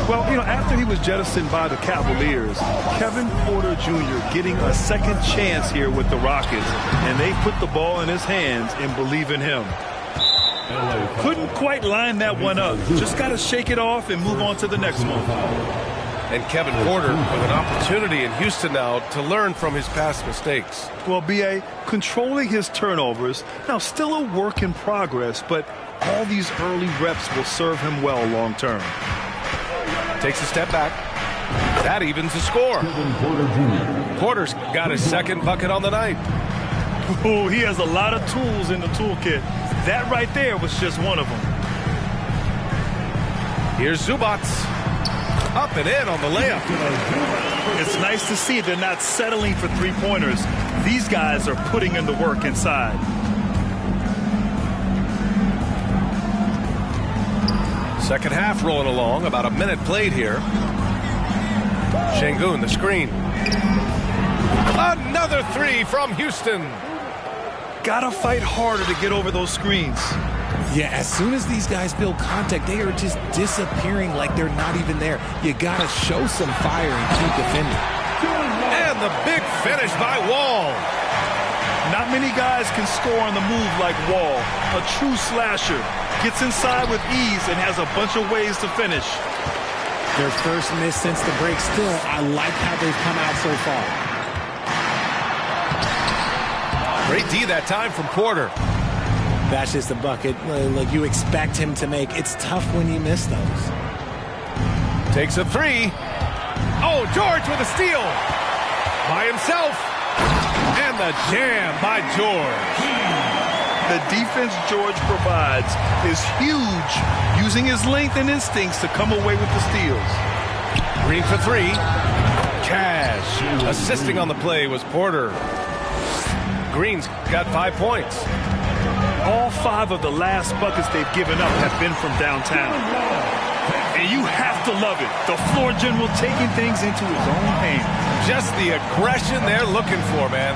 Well, after he was jettisoned by the Cavaliers, Kevin Porter Jr. getting a second chance here with the Rockets, and they put the ball in his hands and believe in him. Couldn't quite line that one up. Just got to shake it off and move on to the next one. And Kevin Porter with an opportunity in Houston now to learn from his past mistakes. Well, B.A., controlling his turnovers, now still a work in progress, but all these early reps will serve him well long term. Takes a step back. That evens the score. Porter's got his second bucket on the night. Oh, he has a lot of tools in the toolkit. That right there was just one of them. Here's Zubac. Up and in on the layup. It's nice to see they're not settling for three-pointers. These guys are putting in the work inside. Second half rolling along. About a minute played here. Şengün, the screen. Another 3 from Houston. Gotta fight harder to get over those screens. Yeah, as soon as these guys build contact, they are just disappearing like they're not even there. You gotta show some fire and keep defending. And the big finish by Wall. Not many guys can score on the move like Wall. A true slasher. Gets inside with ease and has a bunch of ways to finish. Their first miss since the break. Still, I like how they've come out so far. Great D that time from Porter. That's just a bucket like you expect him to make. It's tough when you miss those. Takes a 3. Oh, George with a steal. By himself. And the jam by George. The defense George provides is huge, using his length and instincts to come away with the steals. Green for 3. Cash. Assisting on the play was Porter. Green's got 5 points. All 5 of the last buckets they've given up have been from downtown. And you have to love it. The floor general taking things into his own hands. Just the aggression they're looking for, man.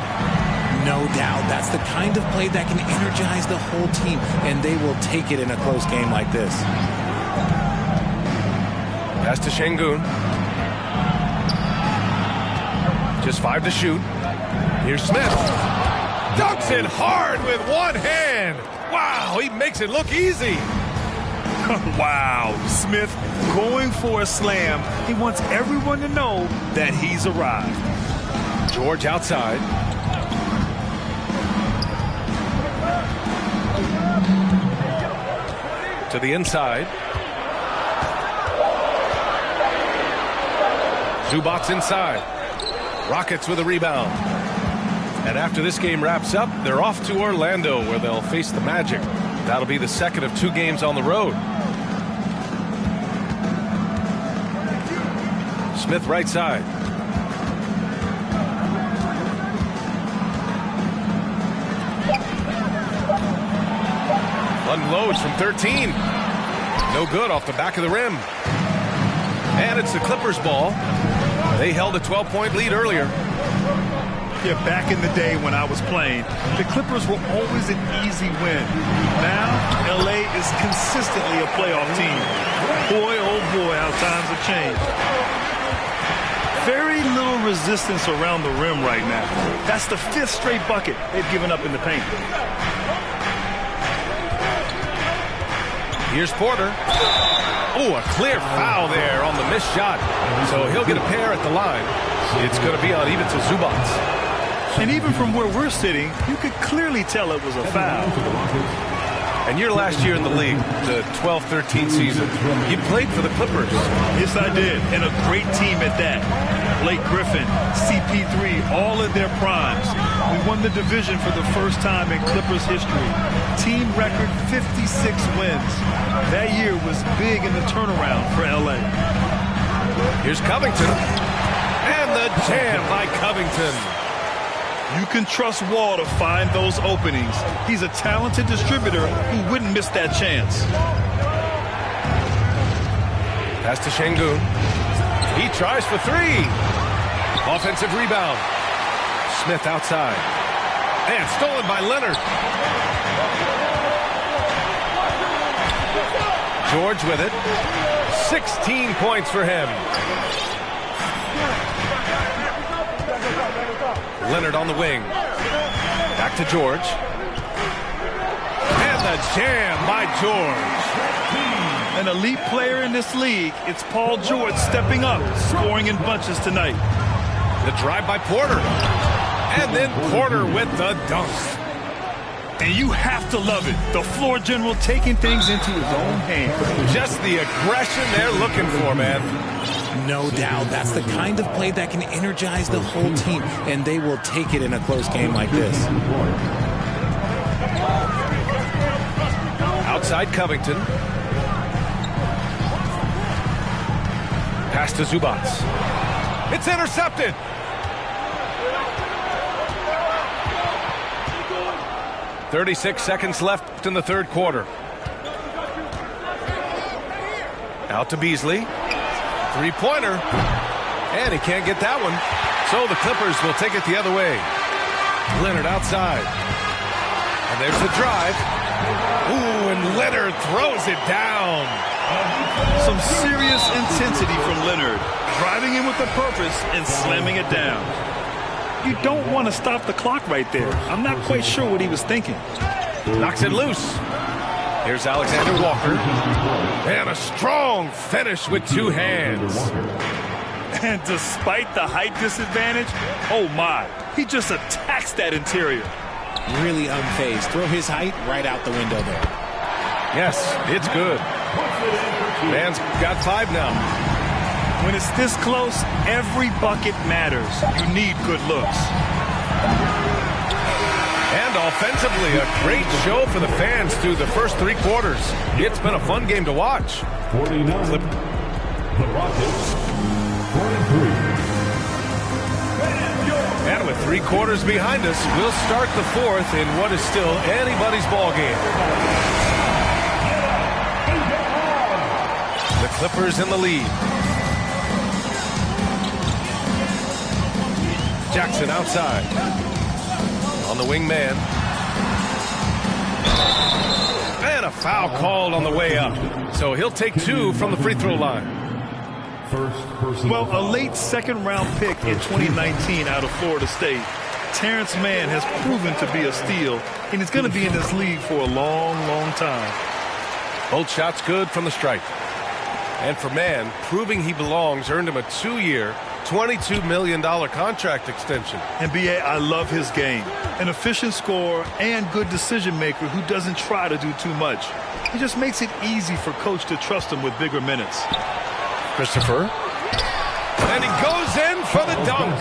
No doubt. That's the kind of play that can energize the whole team, and they will take it in a close game like this. Pass to Şengün. Just 5 to shoot. Here's Smith. Dunks it hard with one hand. Wow, he makes it look easy. Wow, Smith going for a slam. He wants everyone to know that he's arrived. George outside. To the inside. Zubac inside. Rockets with a rebound. And after this game wraps up, they're off to Orlando where they'll face the Magic. That'll be the second of 2 games on the road. Smith right side. Unloads from 13. No good off the back of the rim. And it's the Clippers ball. They held a 12-point lead earlier. Yeah, back in the day when I was playing, the Clippers were always an easy win. Now, LA is consistently a playoff team. Boy, oh boy, how times have changed. Very little resistance around the rim right now. That's the 5th straight bucket they've given up in the paint. Here's Porter. Oh, a clear foul there on the missed shot. So he'll get a pair at the line. It's going to be on even to Zubac. And even from where we're sitting, you could clearly tell it was a foul. And your last year in the league, the 12-13 season, you played for the Clippers. Yes, I did, and a great team at that. Blake Griffin, CP3, all in their primes. We won the division for the first time in Clippers history. Team record 56 wins. That year was big in the turnaround for LA. Here's Covington. And the jam by Covington. You can trust Wall to find those openings. He's a talented distributor who wouldn't miss that chance. Pass to Şengün. He tries for 3. Offensive rebound. Smith outside. And stolen by Leonard. George with it. 16 points for him. Leonard on the wing. Back to George. And the jam by George. An elite player in this league, it's Paul George stepping up, scoring in bunches tonight. The drive by Porter. And then Porter with the dunk. And you have to love it. The floor general taking things into his own hands. Just the aggression they're looking for, man. No doubt. That's the kind of play that can energize the whole team, and they will take it in a close game like this. Outside Covington. Pass to Zubac. It's intercepted. .36 seconds left in the third quarter. Out to Beasley. Three-pointer. And he can't get that one. So the Clippers will take it the other way. Leonard outside. And there's the drive. Ooh, and Leonard throws it down. Some serious intensity from Leonard. Driving in with a purpose and slamming it down. You don't want to stop the clock right there. I'm not quite sure what he was thinking. Knocks it loose. Here's Alexander Walker. And a strong finish with 2 hands. And despite the height disadvantage, oh my, he just attacks that interior. Really unfazed. Throw his height right out the window there. Yes, it's good. Man's got 5 now. When it's this close, every bucket matters. You need good looks. And offensively, a great show for the fans through the first 3 quarters. It's been a fun game to watch. 49. The Rockets, 43. And with 3 quarters behind us, we'll start the 4th in what is still anybody's ball game. The Clippers in the lead. Jackson outside. On the wing man. And a foul called on the way up. So he'll take 2 from the free throw line. Well, a late second-round pick in 2019 out of Florida State, Terrence Mann has proven to be a steal, and he's going to be in this league for a long, long time. Both shots good from the stripe. And for Mann, proving he belongs earned him a 2-year, $22 million contract extension. And B.A., I love his game. An efficient scorer and good decision maker who doesn't try to do too much. He just makes it easy for coach to trust him with bigger minutes. Christopher. And he goes in for the dunk.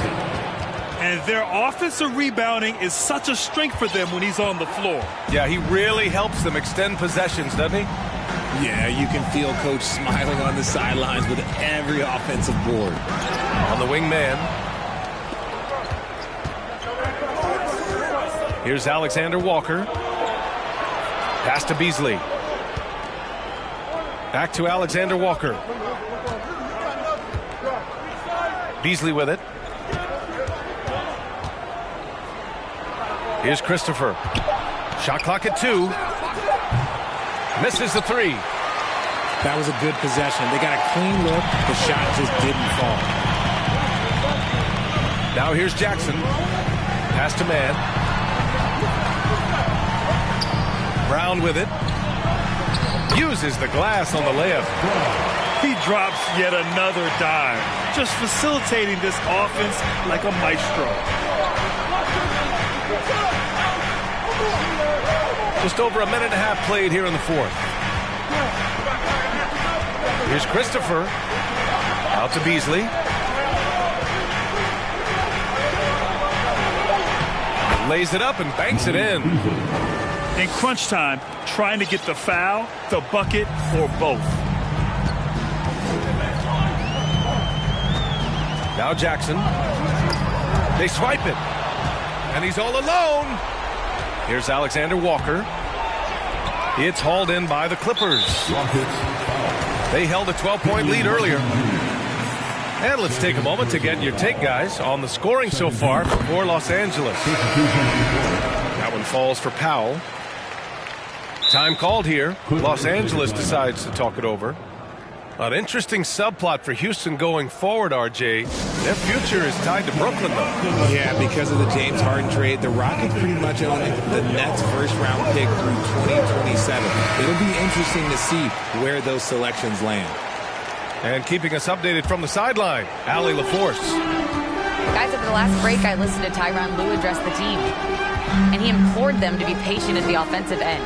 And their offensive rebounding is such a strength for them when he's on the floor. Yeah, he really helps them extend possessions, doesn't he? Yeah, you can feel Coach smiling on the sidelines with every offensive board. On the wing man. Here's Alexander Walker. Pass to Beasley. Back to Alexander Walker. Beasley with it. Here's Christopher. Shot clock at 2. Misses the 3. That was a good possession. They got a clean look. The shot just didn't fall. Now here's Jackson. Pass to Mann. Brown with it. Uses the glass on the layup. He drops yet another dime. Just facilitating this offense like a maestro. Just over a minute and a half played here in the fourth. Here's Christopher. Out to Beasley. Lays it up and banks it in. In crunch time, trying to get the foul, the bucket, or both. Now Jackson. They swipe it. And he's all alone. Here's Alexander Walker. It's hauled in by the Clippers. They held a 12-point lead earlier. And let's take a moment to get your take, guys, on the scoring so far for Los Angeles. That one falls for Powell. Time called here. Los Angeles decides to talk it over. An interesting subplot for Houston going forward, RJ. Their future is tied to Brooklyn, though. Yeah, because of the James Harden trade, the Rockets pretty much own the Nets' first-round pick through 2027. It'll be interesting to see where those selections land. And keeping us updated from the sideline, Allie LaForce. Guys, over the last break, I listened to Tyronn Lue address the team. And he implored them to be patient at the offensive end.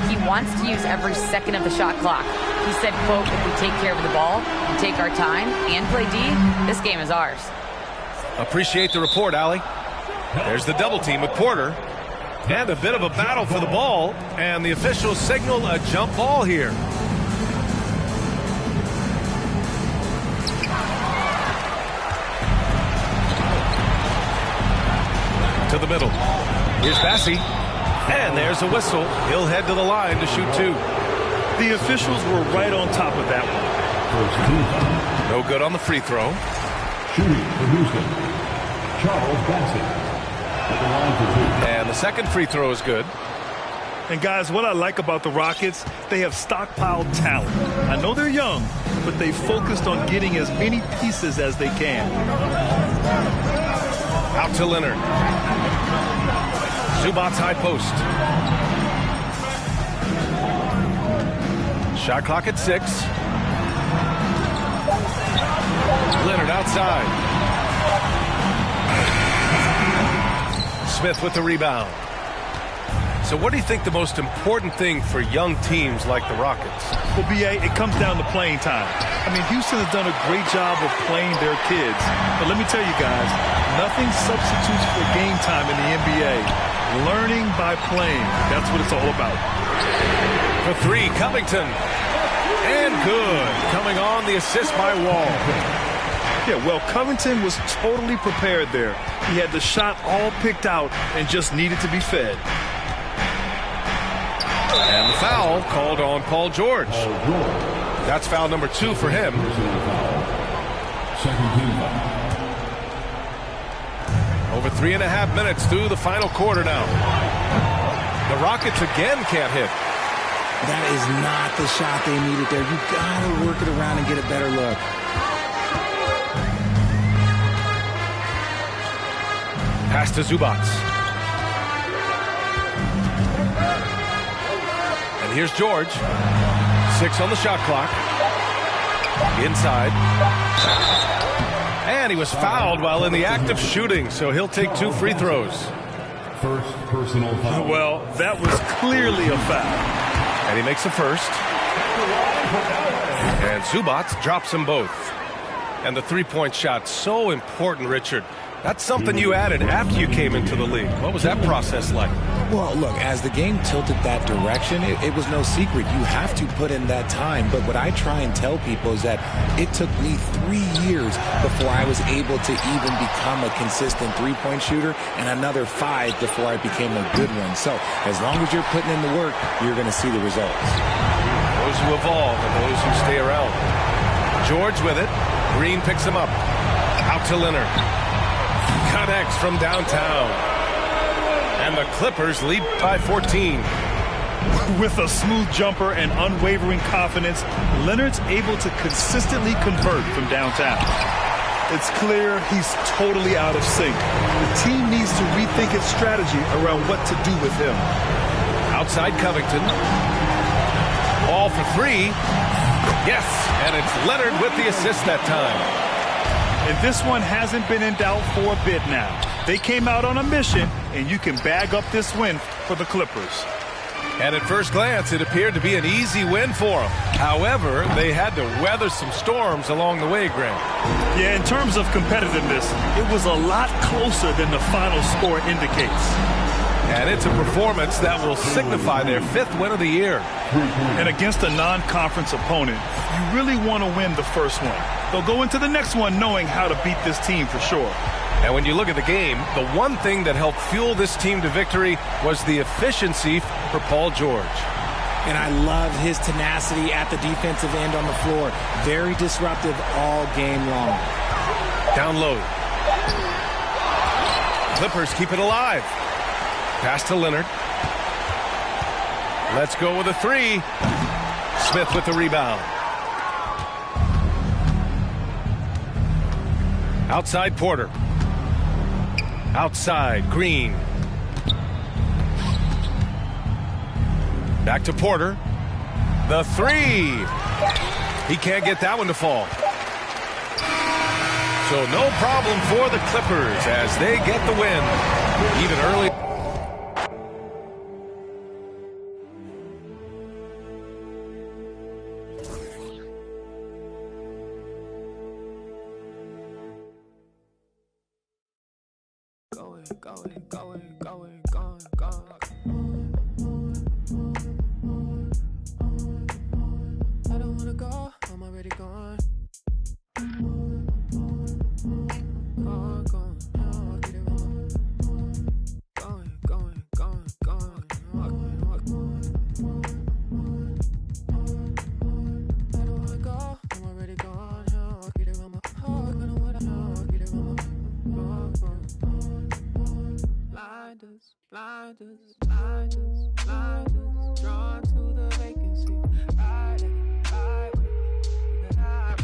He wants to use every second of the shot clock. He said, quote, if we take care of the ball, and take our time, and play D, this game is ours. Appreciate the report, Allie. There's the double team with Porter. And a bit of a battle for the ball. And the officials signal a jump ball here. To the middle. Here's Bassey. And there's a whistle. He'll head to the line to shoot 2. The officials were right on top of that one. No good on the free throw. Shooting for Houston, Charles Bassey. At the line for 2. And the second free throw is good. And guys, what I like about the Rockets, they have stockpiled talent. I know they're young, but they focused on getting as many pieces as they can. Out to Leonard. Zubac's high post. Shot clock at 6. Leonard outside. Smith with the rebound. So what do you think the most important thing for young teams like the Rockets? Well, B.A., it comes down to playing time. I mean, Houston has done a great job of playing their kids. But let me tell you guys, nothing substitutes for game time in the NBA. Learning by playing. That's what it's all about. For 3, Covington. And good. Coming on the assist by Wall. Yeah, well, Covington was totally prepared there. He had the shot all picked out and just needed to be fed. And the foul called on Paul George. That's foul number 2 for him. Second team foul. Over 3.5 minutes through the final quarter now. The Rockets again can't hit. That is not the shot they needed there. You gotta work it around and get a better look. Pass to Zubac. And here's George. 6 on the shot clock. Inside. And he was fouled while in the act of shooting, so he'll take 2 free throws. First personal foul. Well, that was clearly a foul. And he makes the first. And Zubac drops them both. And the three-point shot, so important, Richard. That's something you added after you came into the league. What was that process like? Well, look, as the game tilted that direction, it was no secret. You have to put in that time. But what I try and tell people is that it took me 3 years before I was able to even become a consistent three-point shooter, and another 5 before I became a good one. So as long as you're putting in the work, you're going to see the results. Those who evolve and those who stay around. George with it. Green picks him up. Out to Leonard. Connects from downtown. And the Clippers lead by 14. With a smooth jumper and unwavering confidence, Leonard's able to consistently convert from downtown. It's clear he's totally out of sync. The team needs to rethink its strategy around what to do with him. Outside Covington. Ball for three. Yes, and it's Leonard with the assist that time. And this one hasn't been in doubt for a bit now. They came out on a mission, and you can bag up this win for the Clippers. And at first glance, it appeared to be an easy win for them. However, they had to weather some storms along the way, Grant. Yeah, in terms of competitiveness, it was a lot closer than the final score indicates. And it's a performance that will signify their 5th win of the year. And against a non-conference opponent, you really want to win the first one. They'll go into the next one knowing how to beat this team for sure. And when you look at the game, the one thing that helped fuel this team to victory was the efficiency for Paul George. And I loved his tenacity at the defensive end on the floor. Very disruptive all game long. Down low. Clippers keep it alive. Pass to Leonard. Let's go with a three. Smith with the rebound. Outside Porter. Outside Green. Back to Porter. The three. He can't get that one to fall. So no problem for the Clippers as they get the win. Even early. I don't wanna go, I'm already gone. Blinders, drawn to the vacancy. Ride with high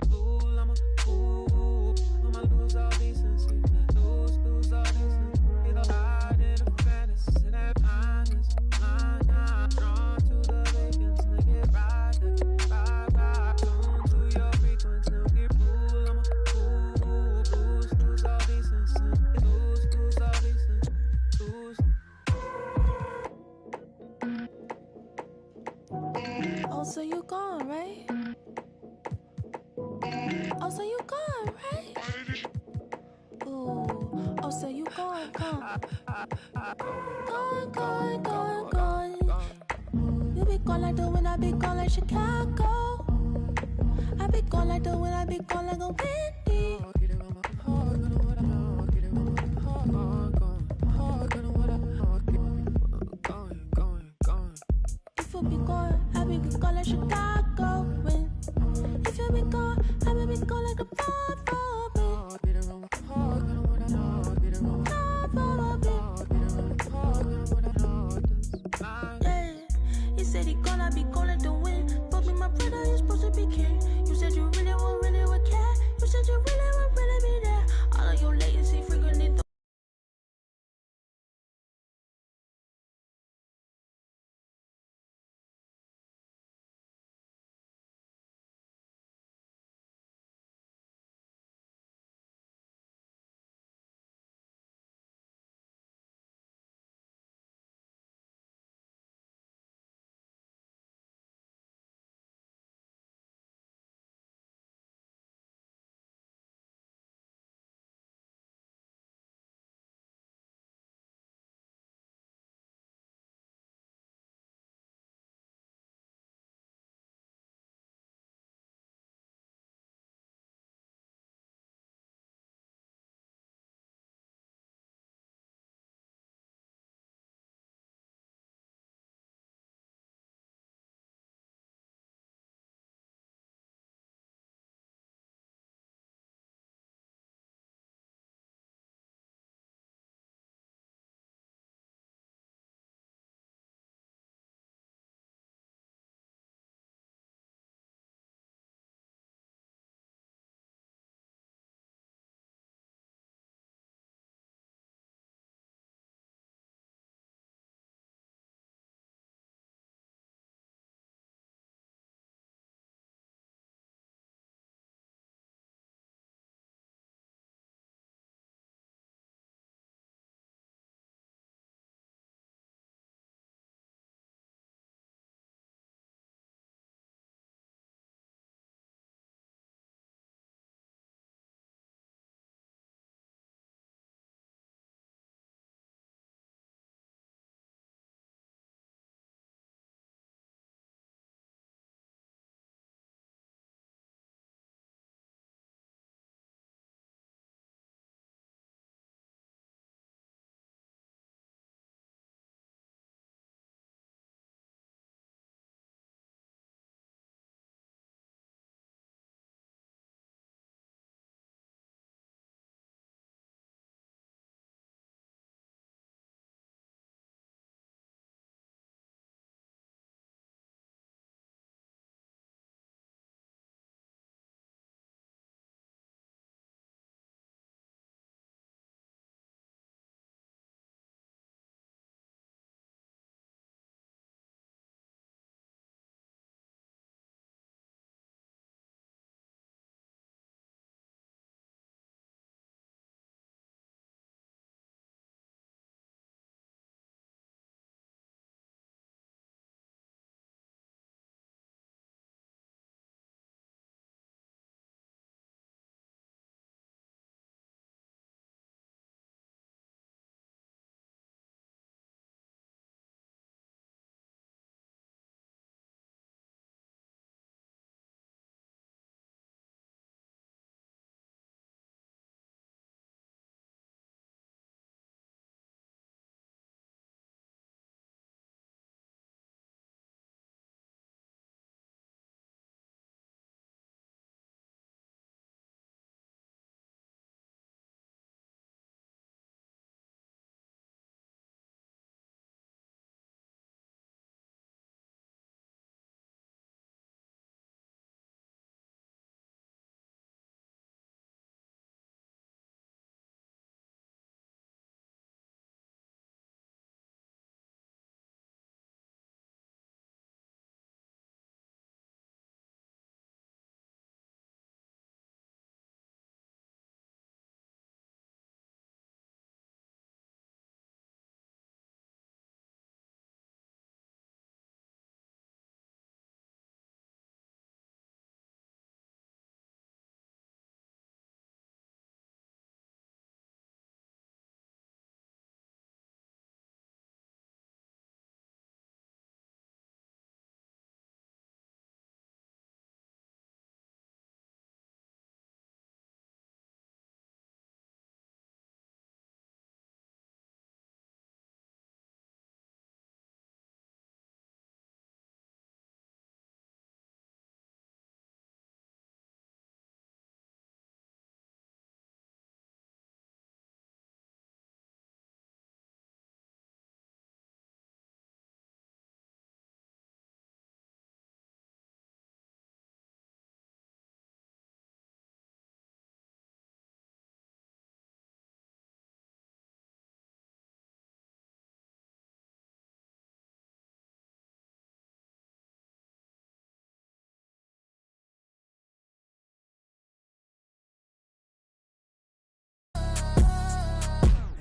fool, I'm a fool. I'ma lose all decency. Lose all decency. Ride in a fantasy. That blinders, drawn to the vacancy. Get ride. Tune to your frequency. Get fool, I'm a fool. Lose all decency. Lose all decency. Oh, so you gone, right? Oh, so you gone, right? Ooh, oh, so you gone. Gone. You be gone like the wind, I be gone like Chicago. I be gone like the wind, I be gone like a windy. If you be gone, I be gone like Chicago. If you be gone, I be gone like the yeah. You said he gone, I be gone like the wind. But me, my brother, you supposed to be king. You said you really would care. You said you really would be there.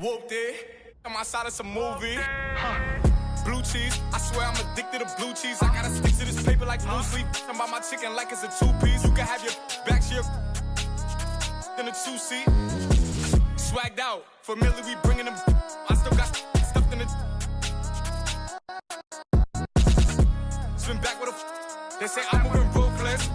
Whooped it. I'm outside of some movie. Blue cheese. I swear I'm addicted to blue cheese. I gotta stick to this paper like blue sleep. I'm about my chicken like it's a two-piece. You can have your back to your in a two-seat. Swagged out. Familiar, we bringing them. I still got stuffed in the. Swim back with a. They say I'm moving ruthless.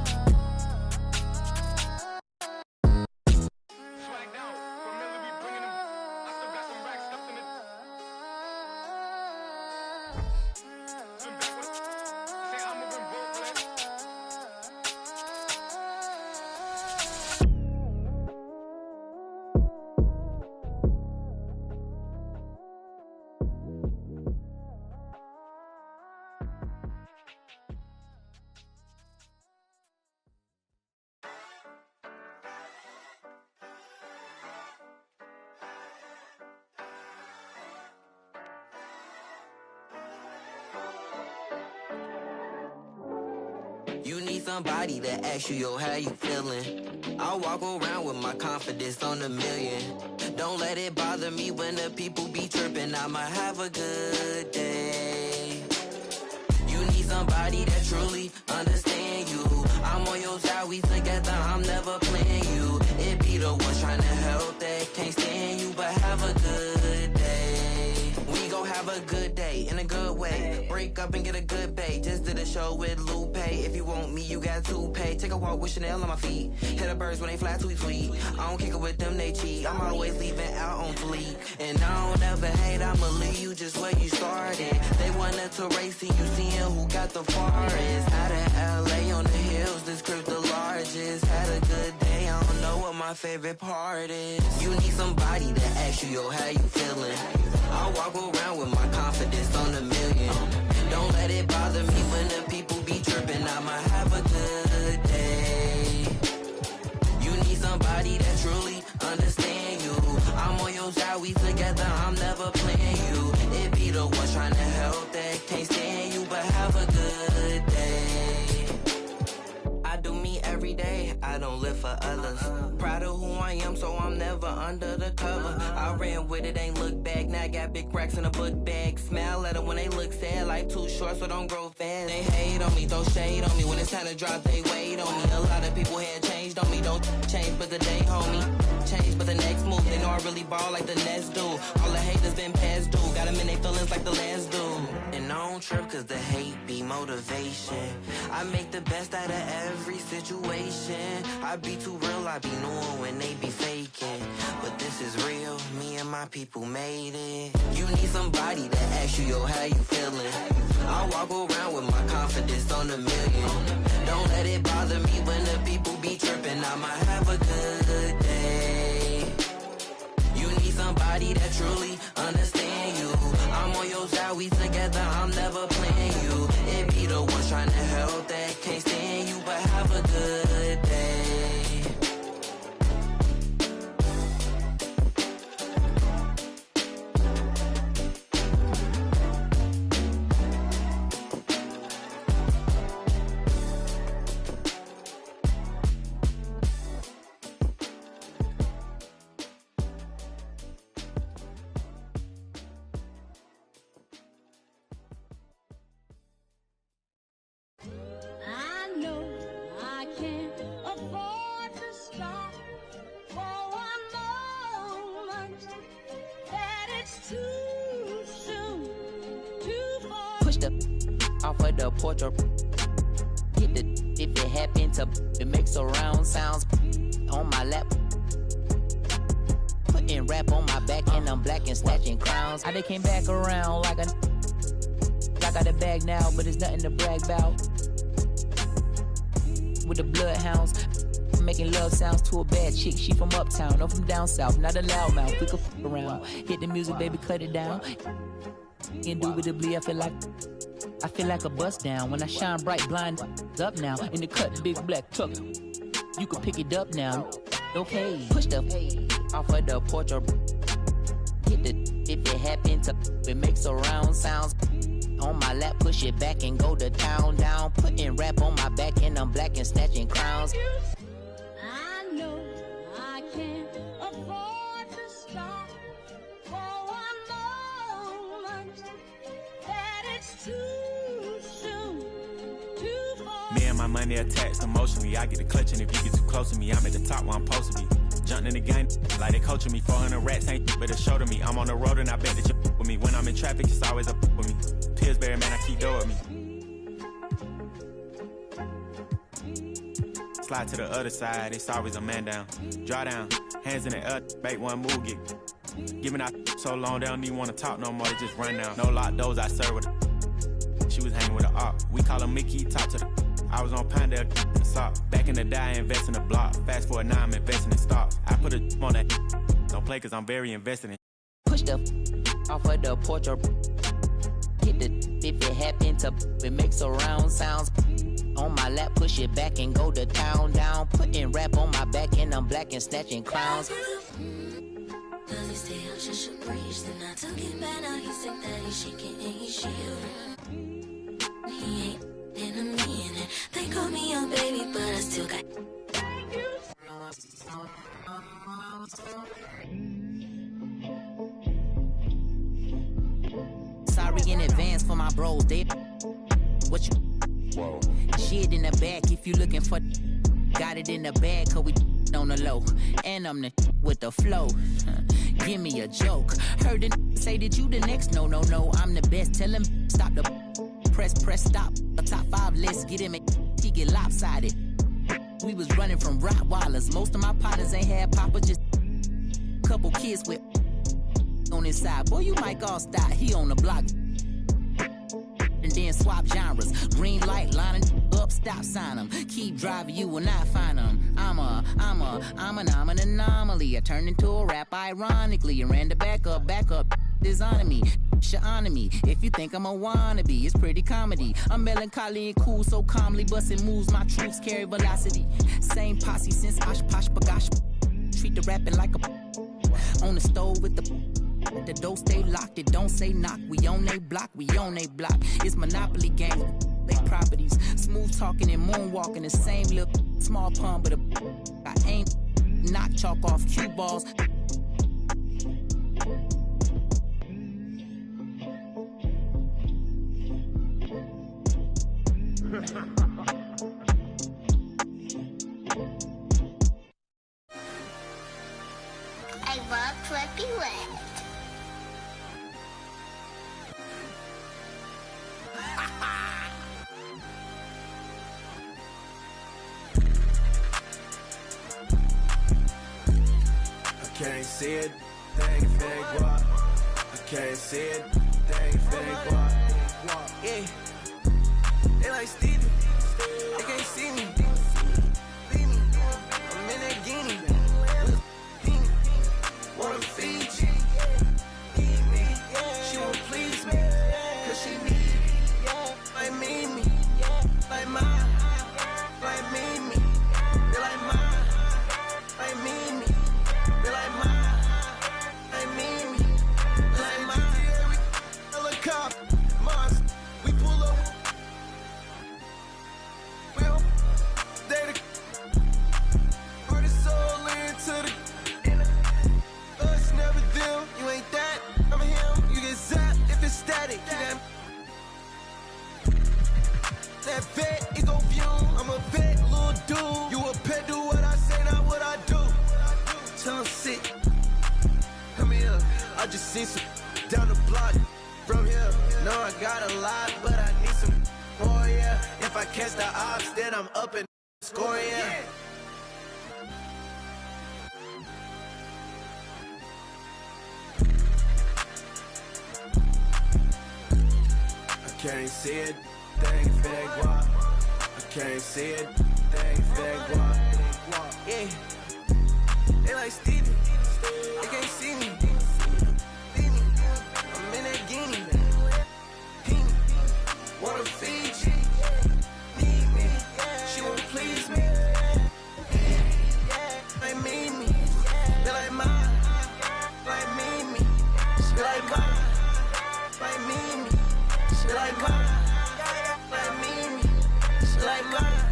You need somebody to ask you, yo, how you feeling? I walk around with my confidence on a million. Don't let it bother me when the people be tripping. I'ma have a good day. You need somebody that truly understand you. I'm on your side, we together, I'm never playing you. It be the ones trying to help that can't stand you, but have a good day. We gon' have a good day in a good way. Break up and get a good pay. Just did a show with Lupe. If you want me, you got to pay. Take a walk with Chanel on my feet. Hit the birds when they fly tweet tweet. I don't kick it with them, they cheat. I'm always leaving out on fleek. And I don't ever hate, I'ma leave you just where you started. They wanted to race to you, seeing who got the farthest. Out of LA on the hills, this crib the largest. Had a good day, I don't know what my favorite part is. You need somebody to ask you, yo, how you feeling? I walk around with my confidence on a million. Don't let it bother me when the people be tripping. I'ma have a good day. You need somebody that truly understand you. I'm on your side, we together, I'm never playing you. It be the ones trying to help that can't stand you, but have a good day. I do me every day, I don't live for others. Proud of who I am, so I'm never under the cover. I ran with it, ain't look back. Now I got big racks in a book bag. Smile at them when they look sad. Life too short, so don't grow fast. They hate on me, throw shade on me. When it's time to drop, they wait on me. A lot of people had changed on me. Don't change, but the day, homie. Change, but the next move. They know I really ball like the Nets do. All the haters been past due. Got them in their feelings like the last dude. And I don't trip cause the hate be motivation. I make the best out of every situation. I be too real, I be knowing when they be faking. But this is real, me and my people made it. You need somebody to ask you, yo, how you feeling? I walk around with my confidence on a million. Don't let it bother me when the people be tripping. I'ma have a good day. You need somebody that truly understand you. I'm on your side, we together, I'm never playing you. It be the ones trying to help that can't stand you, but have a good day. Off of the porch or hit the if it happen to it makes surround sounds on my lap. Putting rap on my back and I'm black and snatching crowns. I came back around like a I got a bag now, but it's nothing to brag about. With the bloodhounds, making love sounds to a bad chick. She from uptown, I'm from down south, not a loudmouth. We could f around. Hit the music, baby, cut it down. Indubitably, I feel like a bust down. When I shine bright, blind up now. In the cut, big black truck. You can pick it up now. Okay, push the off of the porch or hit the if it happen to it makes surround sounds. On my lap, push it back and go to town down. Putting rap on my back and I'm black and snatching crowns. I know I can't afford to stop for my money attached emotionally. I get the clutching if you get too close to me. I'm at the top where I'm supposed to be. Jumping in the game like they coaching me. 400 rats ain't but a show to me. I'm on the road and I bet that you with me. When I'm in traffic, it's always up with me. Pillsbury, man, I keep dough with me. Slide to the other side, it's always a man down. Draw down, hands in the air, bait one move, get giving out so long they don't even want to talk no more, they just run down. No lock doors, I serve with her. She was hanging with her op. We call her Mickey, talk to the I was on Pinedale, sock. Back in the day, I invest in the block. Fast forward now, I'm investing in stocks. I put a on that. Don't play cause I'm very invested in. Push the off of the porch or hit the if it happen to it makes a round sounds. On my lap, push it back and go to town down. Putting rap on my back and I'm black and snatching clowns. Does he stay up just a breeze? Then I took it back, now he said that he's shaking and he's shivering. He ain't enemy in it. They call me your baby, but I still got. Sorry in advance for my bros. They what you whoa. Shit in the back if you looking for. Got it in the bag cause we on the low. And I'm the with the flow. Give me a joke. Heard it say that you the next. No, I'm the best. Tell him stop the press, stop. A top 5 list, get him he get lopsided. We was running from Rottweilers. Most of my partners ain't had papa, just couple kids with on his side. Boy, you might all stop. He on the block. And then swap genres. Green light, lining up, stop sign them. Keep driving, you will not find them. I'm an anomaly. I turned into a rap ironically. And ran the back up, designing me. Honor me. If you think I'm a wannabe, it's pretty comedy. I'm melancholy and cool, so calmly busting moves. My troops carry velocity. Same posse since Osh Posh Bagash. Treat the rapping like a on the stove with the door stay locked. It don't say knock. We on they block. It's Monopoly game. They properties. Smooth talking and moonwalking. The same little small pun, but I ain't knock chalk off cue balls. I love Flippy Wet. I can't see it, thing fake walk. I can't see it, thing fake walk. Yeah, they like Stevie, they can't see me. I'm in that guinea. Wanna feed you, eat me. She won't please me, cause she need me. Like me, like mine, like me. They like mine, like me. They like mine, like me. They like mine. Helicopter, Mars, we pull up. Will, they the put his soul into the. Us never them, you ain't that. I'm him, you get zapped if it's static. That vet, it go fume. I'm a vet, little dude. You a pet, do what I say, not what I do. Tell him sit. Come here, I just seen some down the block from here. No, I got a lot, but I need some more, yeah. If I catch the ops, then I'm up and score, yeah. I can't see it, thing fake walk. I can't see it, thing fake walk. Yeah, they like Stevie, they can't see me. I'm in that guinea. Wanna feed you, need me. She won't please me. Like me, they like mine, like me. They like mine, like me. She like mine, like me, she like mine.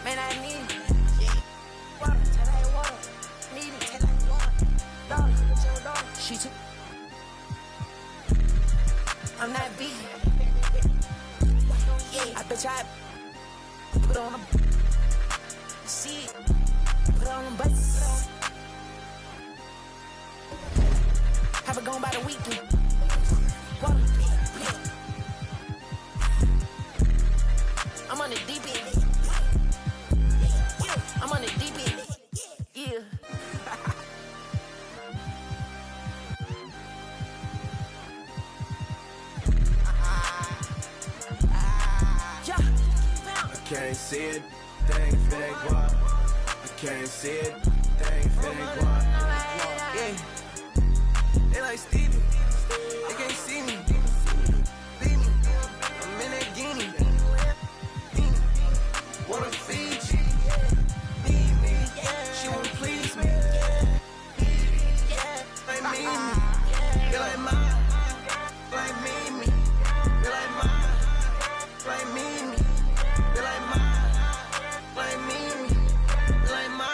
Man, I need water, tonight water. touch hot. Put on a see, put on a bus. Have it gone by the weekend. I'm on the deep end. I'm on the deep end. Yeah. I can't see it, thing fake what? I can't see it, thing fake what? Yeah. They like Stevie, they can't see me. Leave me, I'm in that guinea. Wanna feed you, need me. She wanna please me. Like me, they like mine. Like me, they like mine. Like me, they like mine. Like me, they like mine.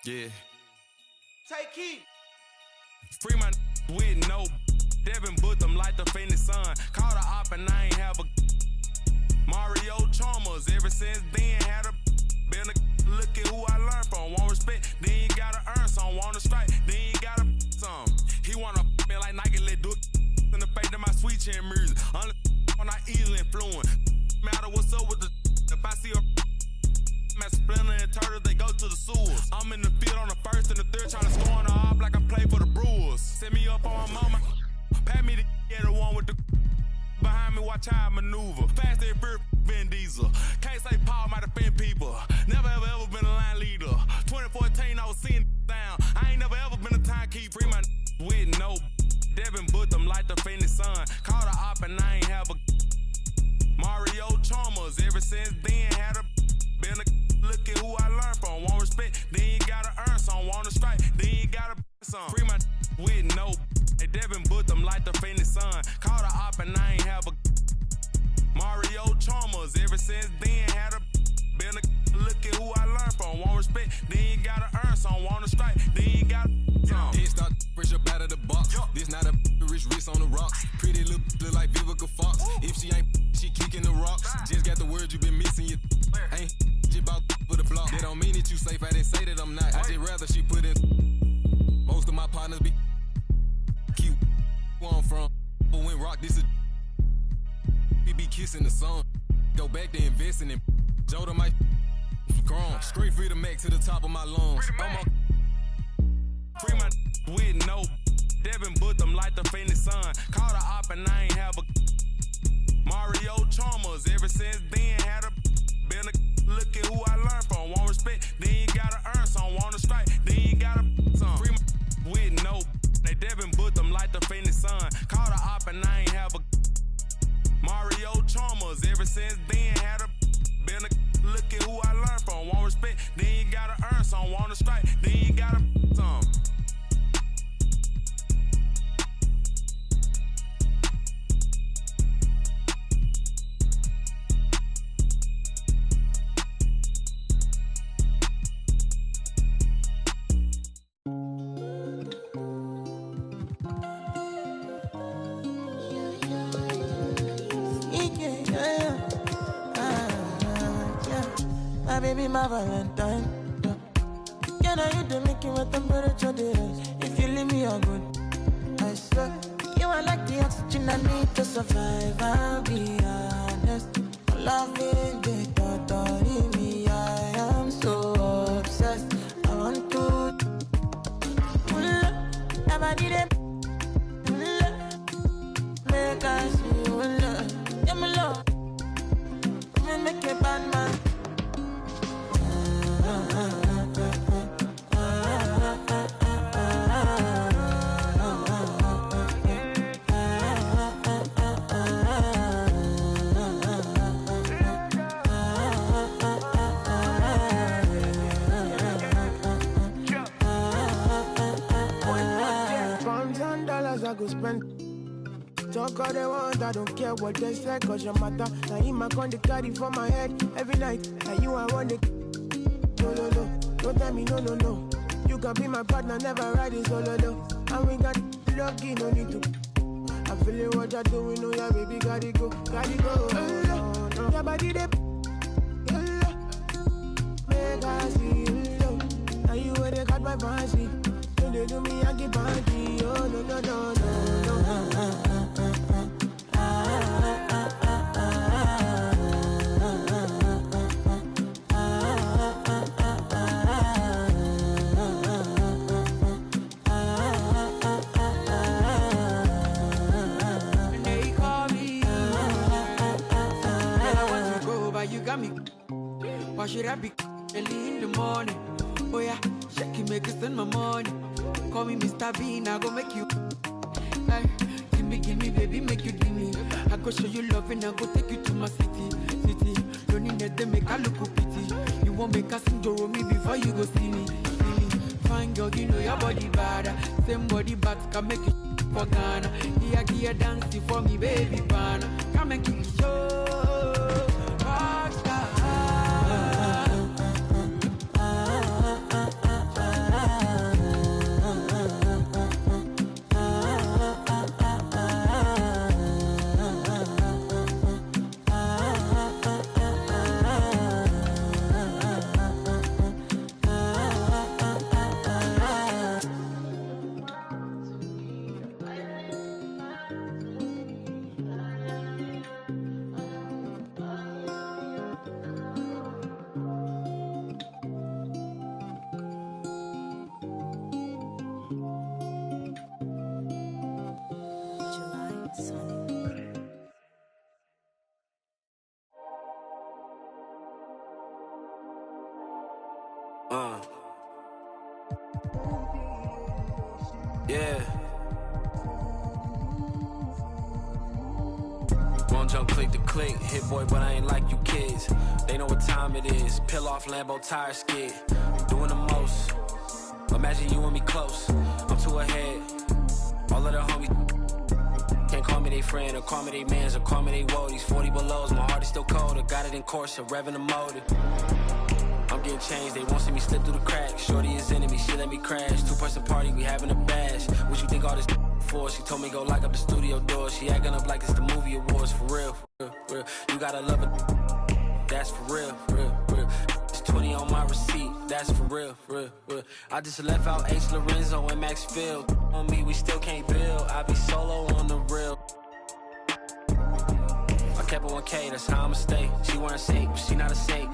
Yeah. Take heat. Free my with no Devin put them like the Phoenix Sun. Caught a op and I ain't have a Mario Chalmers. Ever since then had a been a look at who I learned from. Want respect, then you gotta earn some. Want to strike, then you gotta some. He wanna me like Nike, let do it in the face of my sweet chin music. When I easily influence. Matter what's up with the if I see a Splinter and Turtle, they go to the sewers. I'm in the field on the first and the third, trying to score on the op like I play for the Brewers. Set me up on my mama, pat me the one with the behind me, watch how I maneuver. Fast and fear, Vin Diesel. Can't say Paul might offend people. Never ever been a line leader. 2014, I was seeing down. I ain't never ever been a timekeeper. Free my with no Devin put them like the Phoenix Sun. Caught a op and I ain't have a Mario Chalmers. Ever since then had a been a look at who I learned from. Want respect, then you gotta earn some. Want to strike, then you gotta some. Free my with no. Hey, Devin put them like the Phoenix Sun. Caught a op and I ain't have a Mario Chalmers. Ever since then had a been a look at who I learned from. Want respect, then you gotta earn some. Want to strike, then you gotta some. Head start fresh up out of the box. This not a rich wrist on the rocks. Pretty look like Vivica Fox. If she ain't, she kicking the rocks. Just got the word you been missing. You ain't about for the block. They don't mean it you safe. I didn't say that I'm not. I just rather she put in. Most of my partners be cute. Where I'm from, but when rock this is we be kissing the sun. Go back to investing in Joda my grown. Straight free to Mac to the top of my lungs. Free my with no Devin put them like the Phoenix Sun. Caught a op and I ain't have a Mario Chalmers. Ever since then had a been a look at who I learned from. Want respect, then you gotta earn some. Want to strike, then you gotta some. Free my with no they Devin put them like the Phoenix Sun. Caught a op and I ain't have a Mario Chalmers. Ever since then had a been a look at who I learned from. Want respect, then you gotta earn some. Want to strike, then you gotta some. My baby, my Valentine. Yeah, now you do make it with temperature days. If you leave me, you're good. I swear, you are like the oxygen I need to survive. I'll be honest. Loving the thought of me, I am so obsessed. I want to never did it. Make us see you love. Yeah, my love. Make a bad man. go spend. Talk all they want, I don't care what they say, cause your matter. Now him I con the carry for my head every night. Now you I want it. No, no, no, don't tell me no, no, no. You can be my partner, never ride it solo, no. And we got lucky, no need to. I feel it, what you're doing, oh yeah, baby, gotta go, gotta go. No. Your body, they make I see you. Now you where they got my fancy. When they do me, I get panty. Oh, no, no, no, no, no. You got me. Why should I be early in the morning? Oh yeah, shake it, make it spend my money. Call me Mr. Bean, I go make you. Hey, give me, baby, make you give me. I go show you love and I go take you to my city. Don't need that, they make I look pity. You won't make us enjoy me before you go see me. Fine girl, you know your body bad. Same body back can make you for Ghana. Here, dancing for me, baby, pan. Come and kill show. Yeah. Won't jump click to click, hit boy, but I ain't like you kids. They know what time it is. Peel off Lambo tire skid. Doing the most. Imagine you and me close. I'm too ahead. All of the homies can't call me they friend or call me they mans or call me they woadies. 40 belows, my heart is still cold. I got it in course, revving the motor. I'm getting changed, they won't see me slip through the cracks. Shorty is enemy, she let me crash. Two-person party, we having a bash. What you think all this for? She told me go lock up the studio door. She acting up like it's the movie awards, for real, for real. You gotta love it, that's for real, for real, for real. It's 20 on my receipt, that's for real, for real, for real. I just left out H. Lorenzo and Max Field. On me, we still can't build. I be solo on the real. I kept it 1K, that's how I'ma stay. She wearing safe, she not a safe.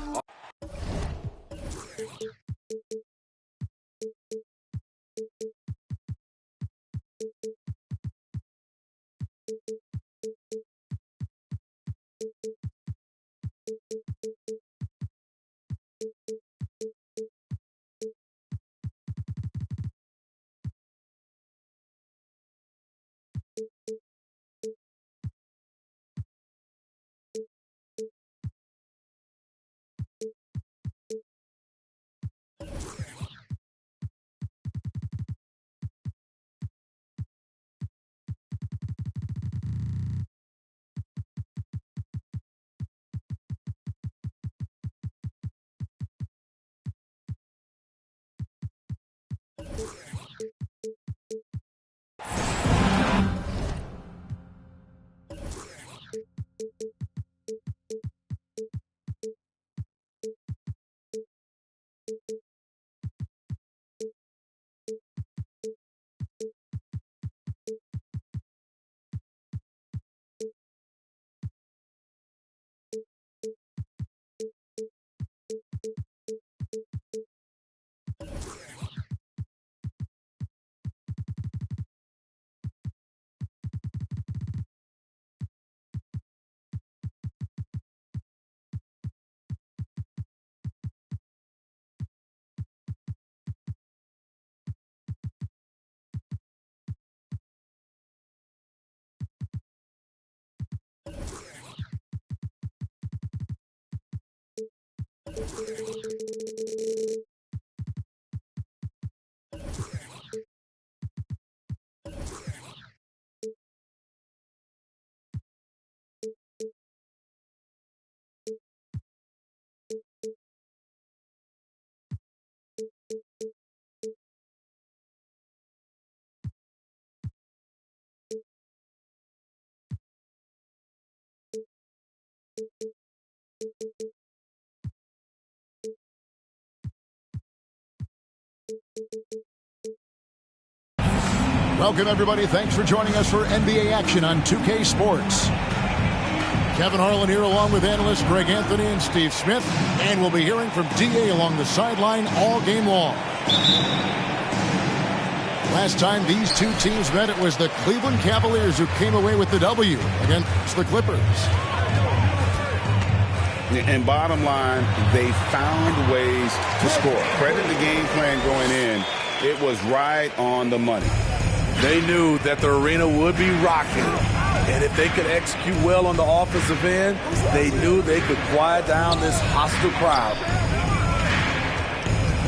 Welcome, everybody. Thanks for joining us for NBA action on 2K Sports. Kevin Harlan here along with analysts Greg Anthony and Steve Smith. And we'll be hearing from D.A. along the sideline all game long. Last time these two teams met, it was the Cleveland Cavaliers who came away with the W against the Clippers. And bottom line, they found ways to score. Credit the game plan going in. It was right on the money. They knew that the arena would be rocking. And if they could execute well on the offensive end, they knew they could quiet down this hostile crowd.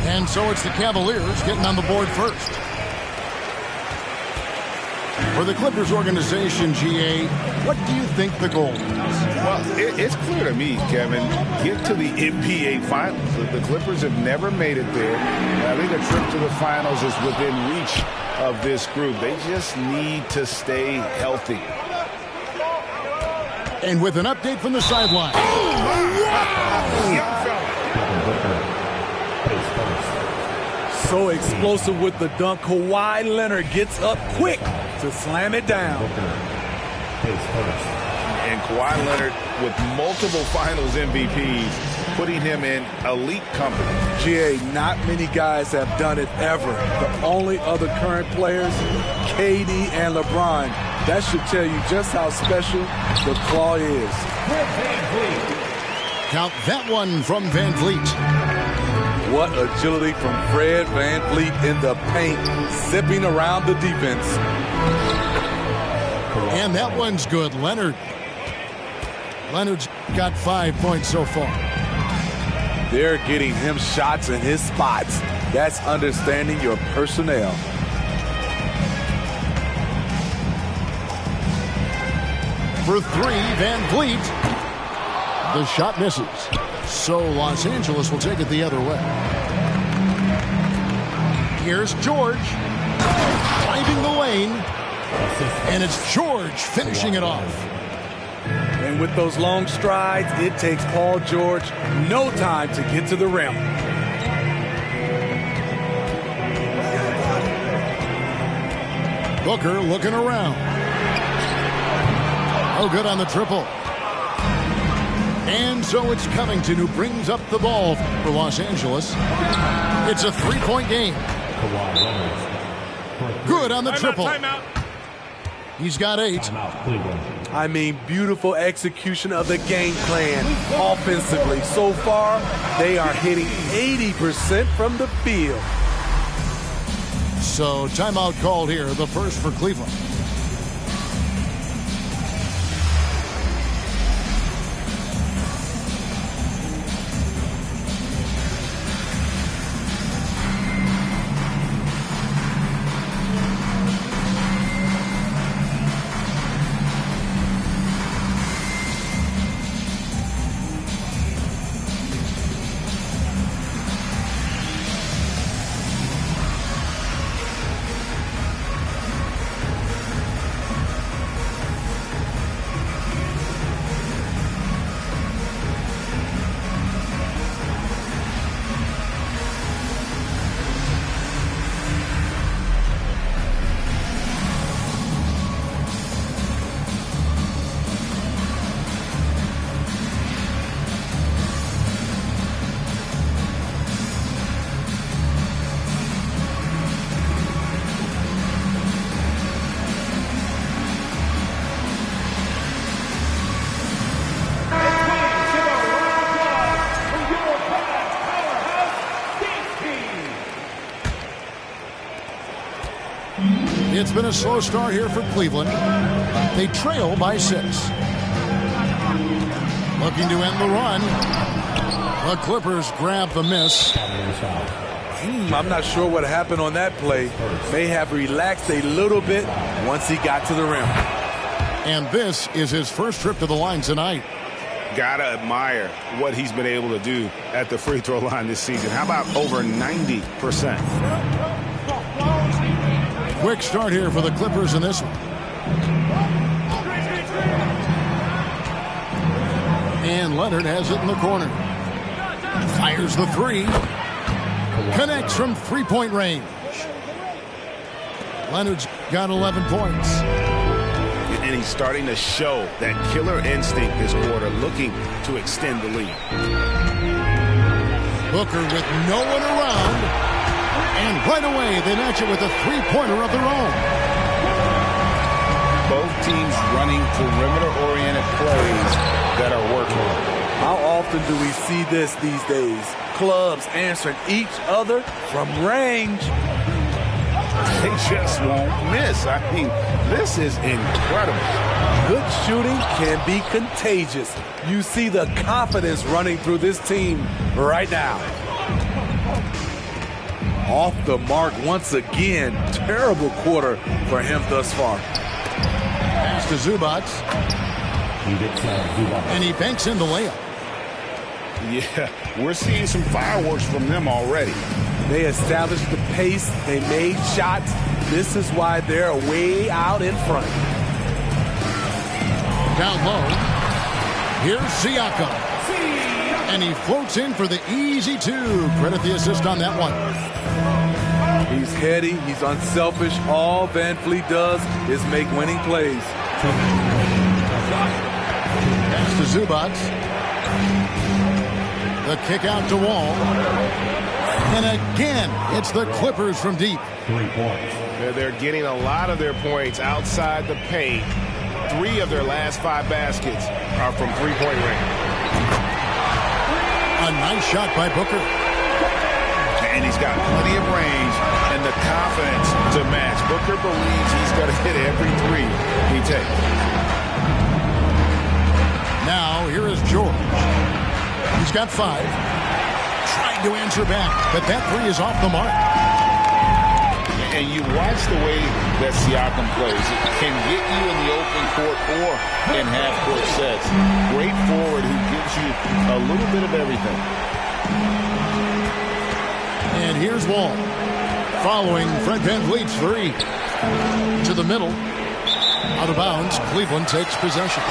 And so it's the Cavaliers getting on the board first. For the Clippers organization, G.A., what do you think the goal is? Well, it's clear to me, Kevin. Get to the NBA Finals. The Clippers have never made it there. I think a trip to the Finals is within reach of this group. They just need to stay healthy. And with an update from the sideline. So explosive with the dunk. Kawhi Leonard gets up quick to slam it down. And Kawhi Leonard with multiple Finals MVPs, putting him in elite company. GA, not many guys have done it ever. The only other current players, KD and LeBron. That should tell you just how special the Claw is. Count that one from Van Vliet. What agility from Fred Van Vliet in the paint, zipping around the defense. And that one's good. Leonard's got 5 points so far. They're getting him shots in his spots. That's understanding your personnel. For three, Van Vliet. The shot misses. So Los Angeles will take it the other way. Here's George. Finding the lane. And it's George finishing it off. And with those long strides, it takes Paul George no time to get to the rim. Booker looking around. Oh, good on the triple. And so it's Covington who brings up the ball for Los Angeles. It's a three-point game. Good on the triple. Timeout. He's got 8. I mean, beautiful execution of the game plan offensively. So far, they are hitting 80% from the field. So timeout called here, the first for Cleveland. It's been a slow start here for Cleveland. They trail by 6. Looking to end the run. The Clippers grab the miss. I'm not sure what happened on that play. May have relaxed a little bit once he got to the rim. And this is his first trip to the line tonight. Gotta admire what he's been able to do at the free throw line this season. How about over 90%? Quick start here for the Clippers in this one. And Leonard has it in the corner. Fires the three. Connects from three-point range. Leonard's got 11 points. And he's starting to show that killer instinct this quarter, looking to extend the lead. Booker with no one around. And right away, they match it with a three-pointer of their own. Both teams running perimeter-oriented plays that are working. How often do we see this these days? Clubs answering each other from range. They just won't miss. I mean, this is incredible. Good shooting can be contagious. You see the confidence running through this team right now. Off the mark once again. Terrible quarter for him thus far. Pass to Zubac. And he banks in the layup. Yeah, we're seeing some fireworks from them already. They established the pace. They made shots. This is why they're way out in front. Down low. Here's Siakam. And he floats in for the easy two. Credit the assist on that one. He's heady. He's unselfish. All Van Fleet does is make winning plays. Pass to Zubac. The kick out to Wall. And again, it's the Clippers from deep. 3 points. They're getting a lot of their points outside the paint. 3 of their last 5 baskets are from three-point range. A nice shot by Booker. And he's got plenty of range and the confidence to match. Booker believes he's going to hit every three he takes. Now, here is George. He's got 5. Trying to answer back, but that three is off the mark. And you watch the way that Siakam plays. It can get you in the open court or in half-court sets. Great forward who gives you a little bit of everything. And here's Wall. Following Fred VanVleet's three. To the middle. Out of bounds. Cleveland takes possession.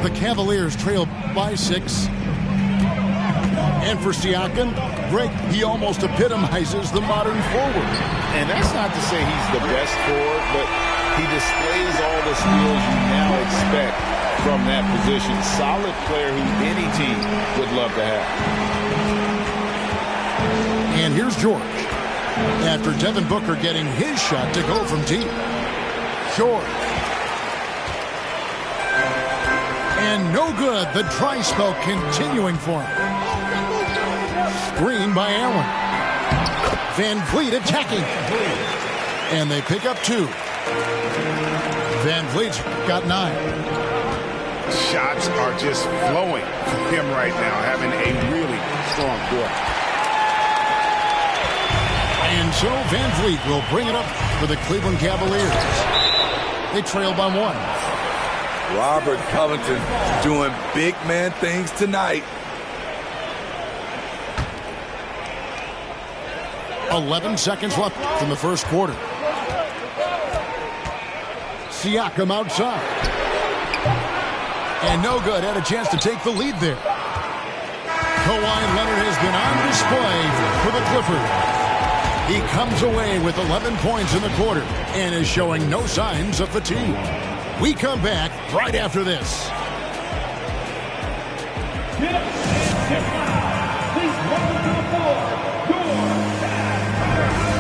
The Cavaliers trail by 6. And for Siakam, Greg, he almost epitomizes the modern forward. And that's not to say he's the best forward, but he displays all the skills you now expect from that position. Solid player who any team would love to have. And here's George. After Devin Booker getting his shot to go from deep. George. And no good. The dry spell continuing for him. Screen by Allen. VanVleet attacking. And they pick up 2. VanVleet's got 9. Shots are just flowing for him right now, having a really strong quarter. And so VanVleet will bring it up for the Cleveland Cavaliers. They trail by 1. Robert Covington doing big man things tonight. 11 seconds left in the first quarter. Siakam outside. And no good. Had a chance to take the lead there. Kawhi Leonard has been on display for the Clippers. He comes away with 11 points in the quarter and is showing no signs of fatigue. We come back right after this.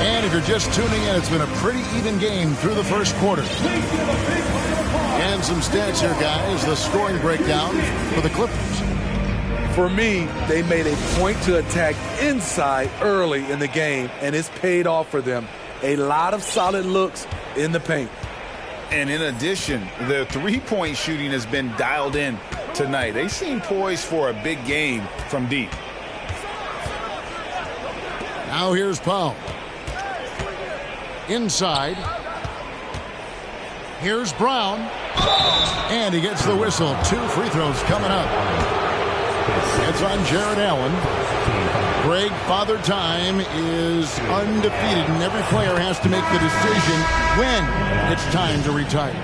And if you're just tuning in, it's been a pretty even game through the first quarter. And some stats here, guys. The scoring breakdown for the Clippers. For me, they made a point to attack inside early in the game, and it's paid off for them. A lot of solid looks in the paint. And in addition, the three-point shooting has been dialed in tonight. They seem poised for a big game from deep. Now here's Powell. Inside. Here's Brown. And he gets the whistle. 2 free throws coming up. It's on Jared Allen. Greg, Father Time is undefeated, and every player has to make the decision when it's time to retire.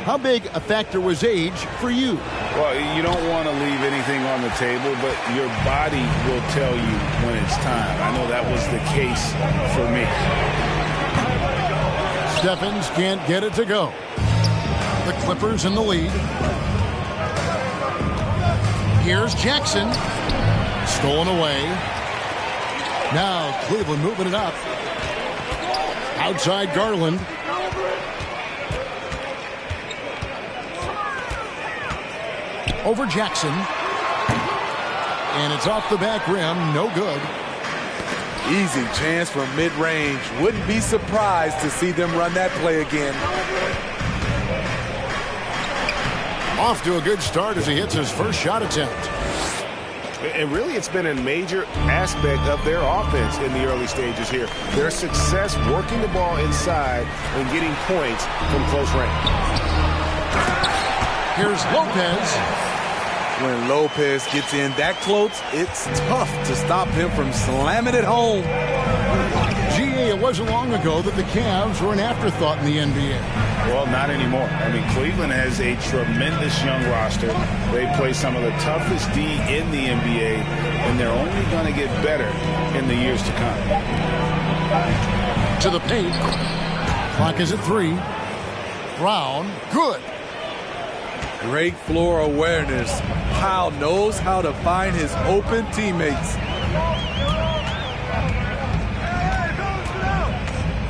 How big a factor was age for you? Well, you don't want to leave anything on the table, but your body will tell you when it's time. I know that was the case for me. Steffens can't get it to go. The Clippers in the lead. Here's Jackson. Stolen away. Now Cleveland moving it up. Outside Garland. Over Jackson. And it's off the back rim. No good. Easy chance from mid-range. Wouldn't be surprised to see them run that play again. Off to a good start as he hits his first shot attempt. And really, it's been a major aspect of their offense in the early stages here. Their success working the ball inside and getting points from close range. Here's Lopez. When Lopez gets in that close, it's tough to stop him from slamming it home. GA, it wasn't long ago that the Cavs were an afterthought in the NBA. Well, not anymore. I mean, Cleveland has a tremendous young roster. They play some of the toughest D in the NBA, and they're only going to get better in the years to come. To the paint. Clock is at 3. Brown, good. Great floor awareness. Powell knows how to find his open teammates.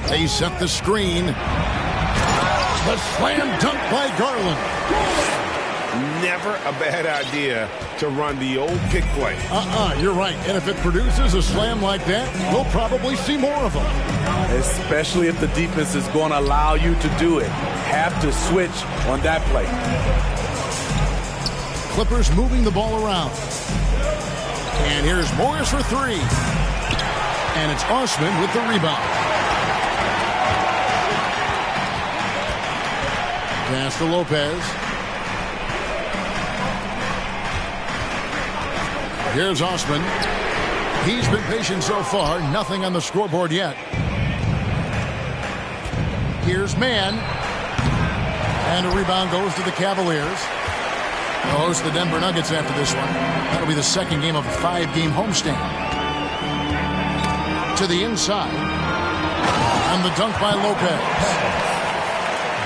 They set the screen. The slam dunk by Garland. Never a bad idea to run the old pick play. You're right. And if it produces a slam like that, we'll probably see more of them. Especially if the defense is going to allow you to do it. Have to switch on that play. Clippers moving the ball around. And here's Morris for 3. And it's Osman with the rebound. Pass to Lopez. Here's Osman. He's been patient so far. Nothing on the scoreboard yet. Here's Mann. And a rebound goes to the Cavaliers. They'll host the Denver Nuggets after this one. That'll be the second game of a 5-game homestand. To the inside. And the dunk by Lopez.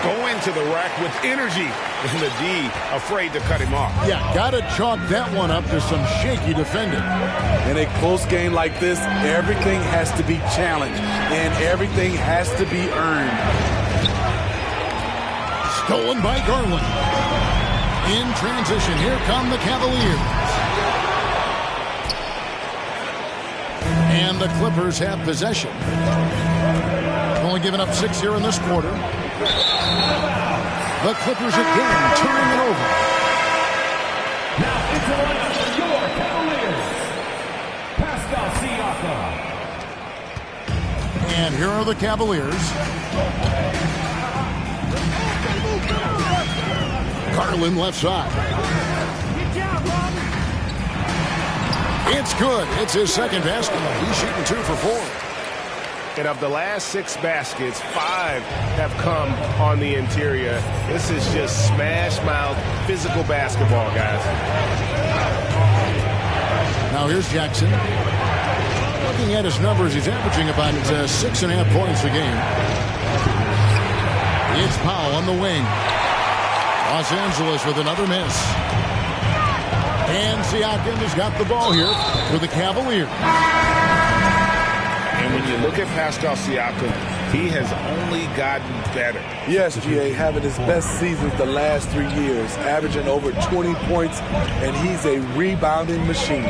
Going to the rack with energy. And the D afraid to cut him off. Yeah, got to chalk that one up to some shaky defending. In a close game like this, everything has to be challenged. And everything has to be earned. Stolen by Garland. In transition, here come the Cavaliers. And the Clippers have possession. Only giving up 6 here in this quarter. The Clippers again turning it over. Now into the lineup for your Cavaliers, Pascal Siakam. And here are the Cavaliers. Garland left side. It's good. It's his second basket. He's shooting 2 for 4. And of the last 6 baskets, 5 have come on the interior. This is just smash-mouth physical basketball, guys. Now here's Jackson. Looking at his numbers, he's averaging about 6.5 points a game. It's Powell on the wing. Los Angeles with another miss. And Siakam has got the ball here for the Cavaliers. And when you look at Pascal Siakam, he has only gotten better. Yes, GA, having his best seasons the last 3 years, averaging over 20 points, and he's a rebounding machine.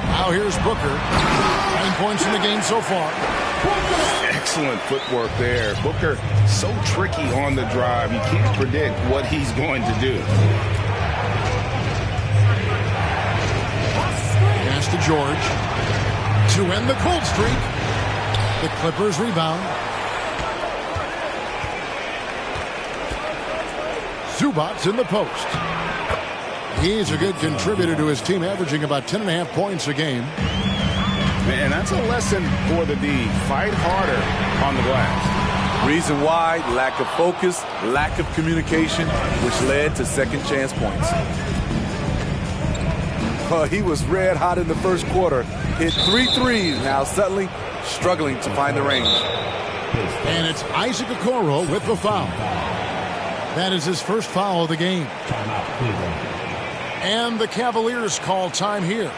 Now here's Booker. 9 points in the game so far. Excellent footwork there. Booker, so tricky on the drive. You can't predict what he's going to do. Pass to George. To end the cold streak. The Clippers rebound. Zubac's in the post. He's a good contributor to his team, averaging about 10.5 points a game. And that's a lesson for the D. Fight harder on the glass. Reason why, lack of focus, lack of communication, which led to second chance points. He was red hot in the first quarter. Hit 3 threes, now suddenly struggling to find the range. And it's Isaac Okoro with the foul. That is his first foul of the game. And the Cavaliers call time here.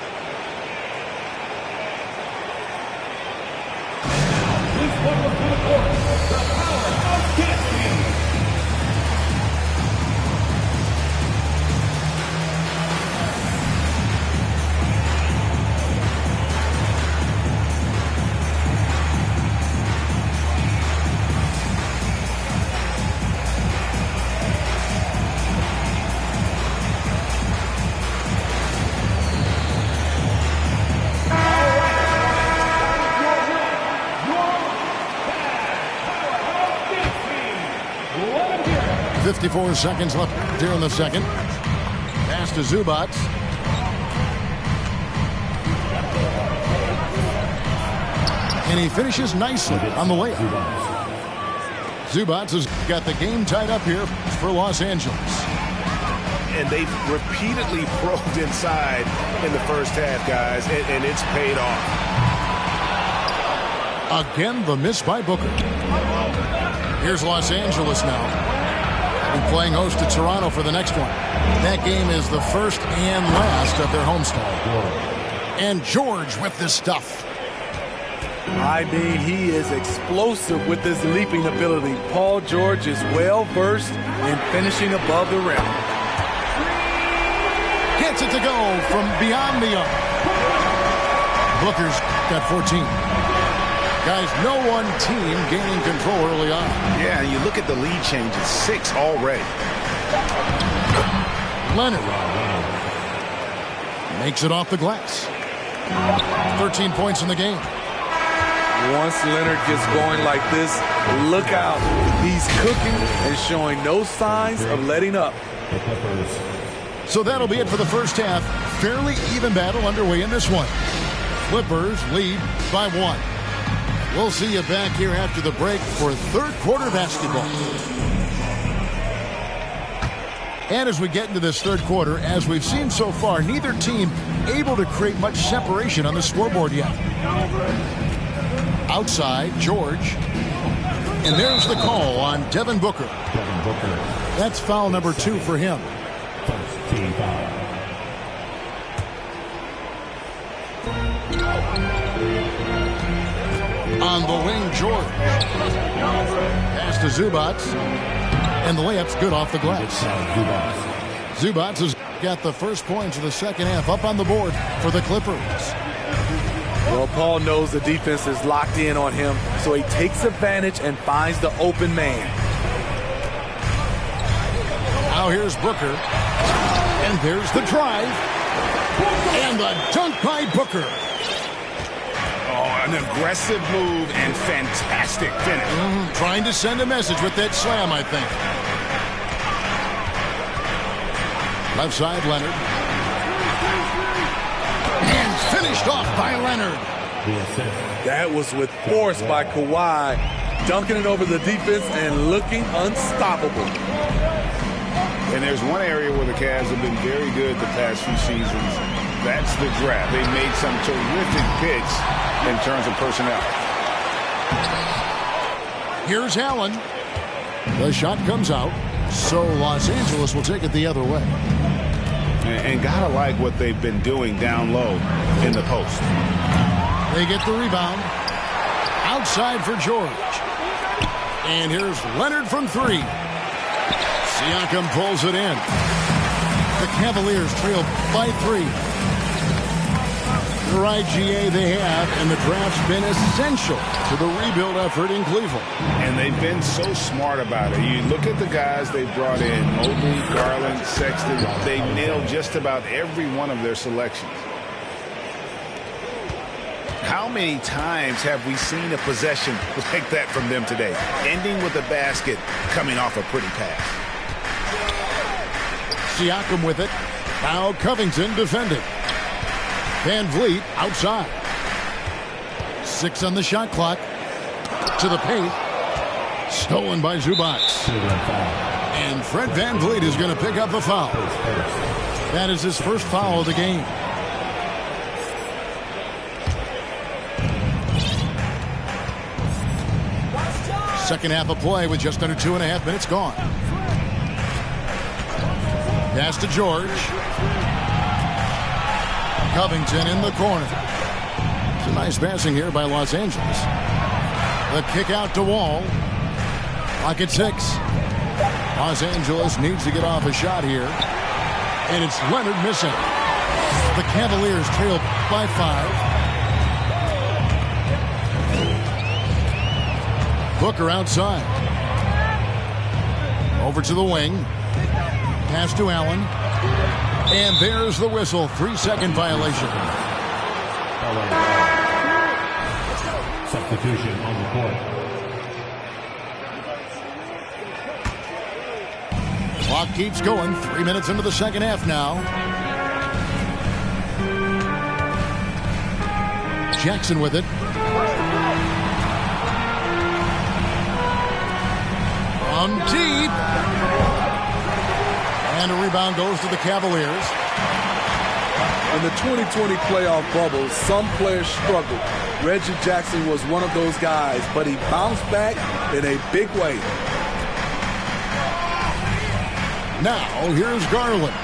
.54 seconds left here in the second. Pass to Zubac. And he finishes nicely on the layup. Zubac has got the game tied up here for Los Angeles. And they've repeatedly probed inside in the first half, guys, and it's paid off. Again, the miss by Booker. Here's Los Angeles now. And playing host to Toronto for the next one. That game is the first and last of their homestand. And George with this stuff. I mean, he is explosive with his leaping ability. Paul George is well versed in finishing above the rim. Gets it to go from beyond the arc. Booker's got 14. Guys, no one team gaining control early on. Yeah, you look at the lead changes, 6 already. Leonard makes it off the glass. 13 points in the game. Once Leonard gets going like this, look out. He's cooking and showing no signs of letting up. So that'll be it for the first half. Fairly even battle underway in this one. Clippers lead by 1. We'll see you back here after the break for third quarter basketball. And as we get into this third quarter, as we've seen so far, neither team able to create much separation on the scoreboard yet. Outside, George. And there's the call on Devin Booker. That's foul number 2 for him. First team foul. On the wing, George. Pass to Zubac. And the layup's good off the glass. Zubac has got the first points of the second half up on the board for the Clippers. Well, Paul knows the defense is locked in on him, so he takes advantage and finds the open man. Now here's Booker. And there's the drive. And the dunk by Booker. Oh, an aggressive move and fantastic finish. Trying to send a message with that slam, I think. Left side, Leonard. And finished off by Leonard. That was with force by Kawhi, dunking it over the defense and looking unstoppable. And there's one area where the Cavs have been very good the past few seasons. That's the draft. They've made some terrific picks in terms of personnel. Here's Allen. The shot comes out, so Los Angeles will take it the other way. And gotta like what they've been doing down low in the post. They get the rebound. Outside for George. And here's Leonard from 3. Siakam pulls it in. The Cavaliers trail by 3. For IGA they have, and the draft's been essential to the rebuild effort in Cleveland. And they've been so smart about it. You look at the guys they've brought in, Mobley, Garland, Sexton. They nailed just about every one of their selections. How many times have we seen a possession like that from them today? Ending with a basket, coming off a pretty pass. Siakam with it. Now Covington defending. Van Vliet outside. 6 on the shot clock. To the paint. Stolen by Zubac. And Fred Van Vliet is going to pick up the foul. That is his first foul of the game. Second half of play with just under 2.5 minutes gone. Pass to George. Covington in the corner. It's a nice passing here by Los Angeles. The kick out to Wall. Clock at 6. Los Angeles needs to get off a shot here. And it's Leonard missing. The Cavaliers trail by 5. Booker outside. Over to the wing. Pass to Allen. And there's the whistle. 3-second violation. Substitution on the court. Clock keeps going. 3 minutes into the second half now. Jackson with it. From deep. And a rebound goes to the Cavaliers. In the 2020 playoff bubble, some players struggled. Reggie Jackson was one of those guys, but he bounced back in a big way. Now, here's Garland.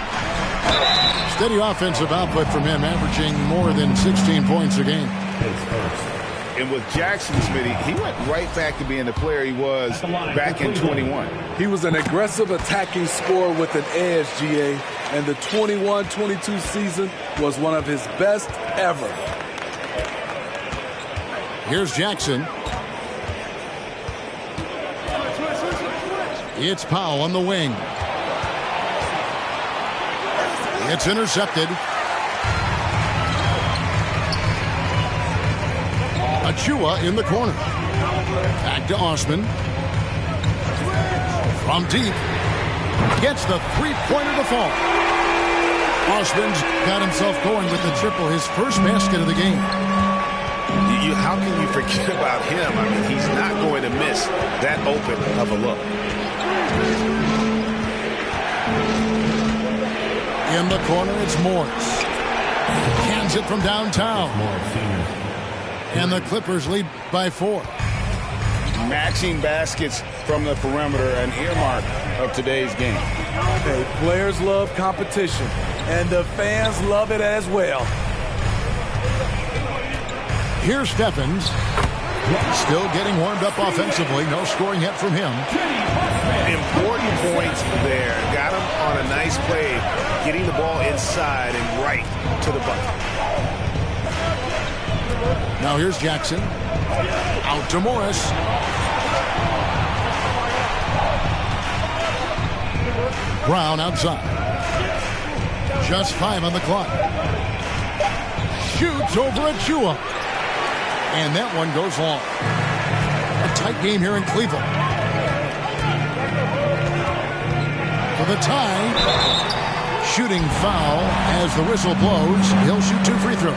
Steady offensive output from him, averaging more than 16 points a game. And with Jackson, Smitty, he went right back to being the player he was back in 21. He was an aggressive attacking scorer with an edge, GA, and the 21-22 season was one of his best ever. Here's Jackson. It's Powell on the wing. It's intercepted. Achua in the corner. Back to Osman. From deep. Gets the three-pointer to fall. Osman's got himself going with the triple, his first basket of the game. How can you forget about him? I mean, he's not going to miss that open of a look. In the corner, it's Morris. Cans it from downtown. And the Clippers lead by 4. Matching baskets from the perimeter, an earmark of today's game. Hey, players love competition, and the fans love it as well. Here's Stephens. Still getting warmed up offensively. No scoring yet from him. Important points there. Got him on a nice play, getting the ball inside and right to the bucket. Now here's Jackson. Out to Morris. Brown outside. Just 5 on the clock. Shoots over Achua. And that one goes long. A tight game here in Cleveland. For the tie. Shooting foul as the whistle blows. He'll shoot 2 free throws.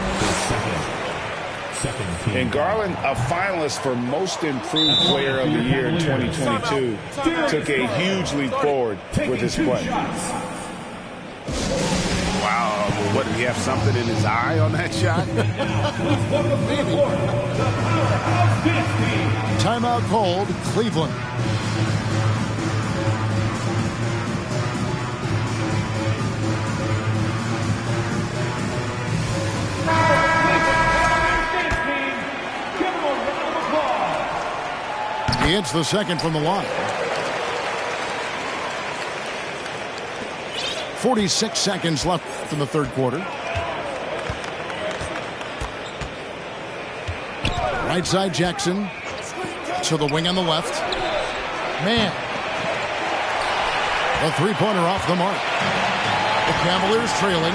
And Garland, a finalist for Most Improved Player of the Year in 2022, took a huge leap forward with his play. Wow, what, did he have something in his eye on that shot? Maybe. Timeout called, Cleveland. He hits the second from the line. 46 seconds left in the third quarter. Right side Jackson. To the wing on the left. Man. A three-pointer off the mark. The Cavaliers trailing.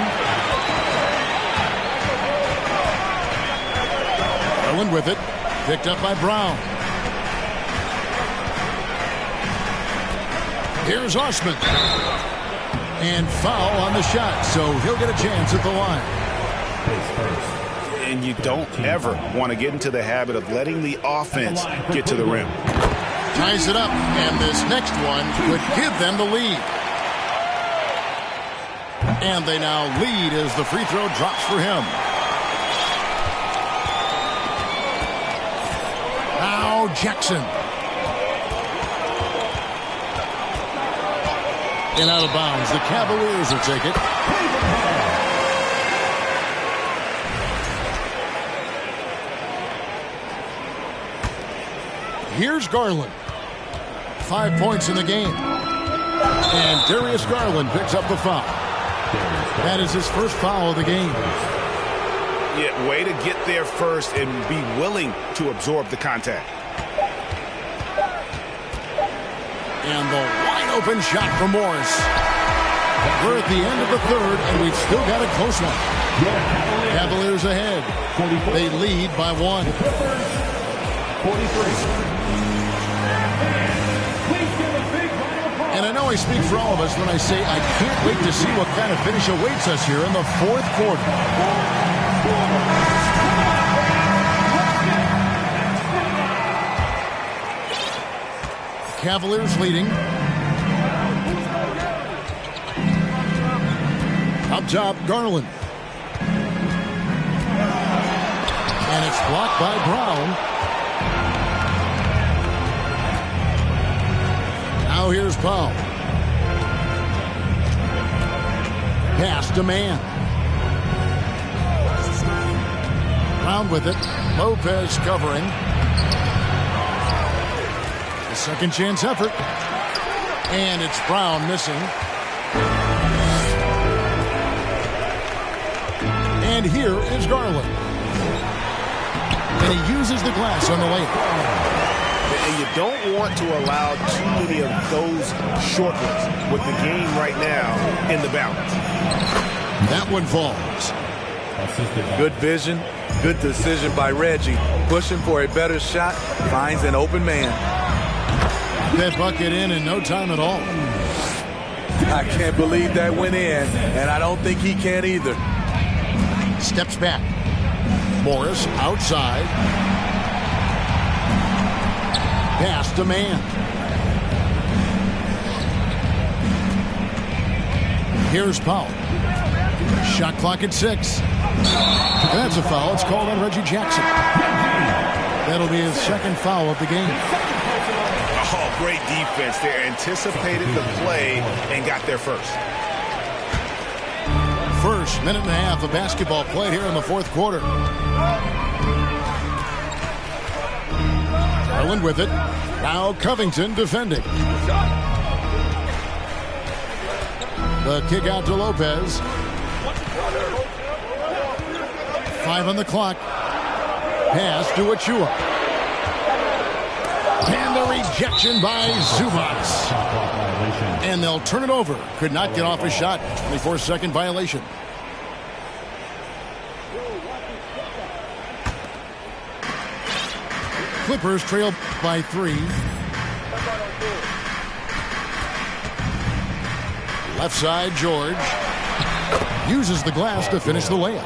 Garland with it. Picked up by Brown. Here's Osman. And foul on the shot, so he'll get a chance at the line. And you don't ever want to get into the habit of letting the offense get to the rim. Ties it up, and this next one would give them the lead. And they now lead as the free throw drops for him. Now Jackson. And out of bounds. The Cavaliers will take it. Here's Garland. 5 points in the game. And Darius Garland picks up the foul. That is his first foul of the game. Yeah, way to get there first and be willing to absorb the contact. And the wide open shot from Morris. We're at the end of the third, and we've still got a close one. Cavaliers ahead. They lead by 1. 43. And I know I speak for all of us when I say I can't wait to see what kind of finish awaits us here in the fourth quarter. Cavaliers leading. Up top, Garland. And it's blocked by Brown. Now here's Powell. Pass to man. Brown with it. Lopez covering. A second chance effort. And it's Brown missing. And here is Garland. And he uses the glass on the layup. And you don't want to allow too many of those short ones with the game right now in the balance. That one falls. Good vision, good decision by Reggie. Pushing for a better shot, finds an open man. That bucket in no time at all. I can't believe that went in, and I don't think he can either. Steps back. Morris outside. Pass to man. Here's Powell. Shot clock at 6. That's a foul. It's called on Reggie Jackson. That'll be his second foul of the game. Oh, great defense there. Anticipated the play and got there first. First minute and a half of basketball played here in the fourth quarter. Garland with it. Now Covington defending. The kick out to Lopez. 5 on the clock. Pass to Achua. And the rejection by Zubac. And they'll turn it over. Could not get off a shot. 24-second violation. Clippers trail by 3. Left side, George. Uses the glass to finish the layup.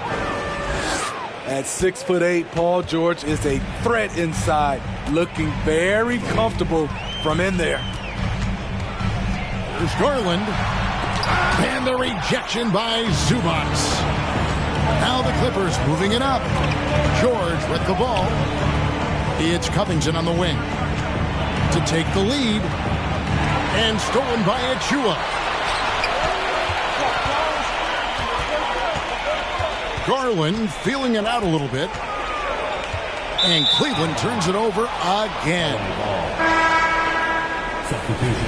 At 6'8", Paul George is a threat inside. Looking very comfortable from in there. There's Garland. And the rejection by Zubac. Now the Clippers moving it up. George with the ball. It's Covington on the wing to take the lead. And stolen by Achua. Garland feeling it out a little bit. And Cleveland turns it over again.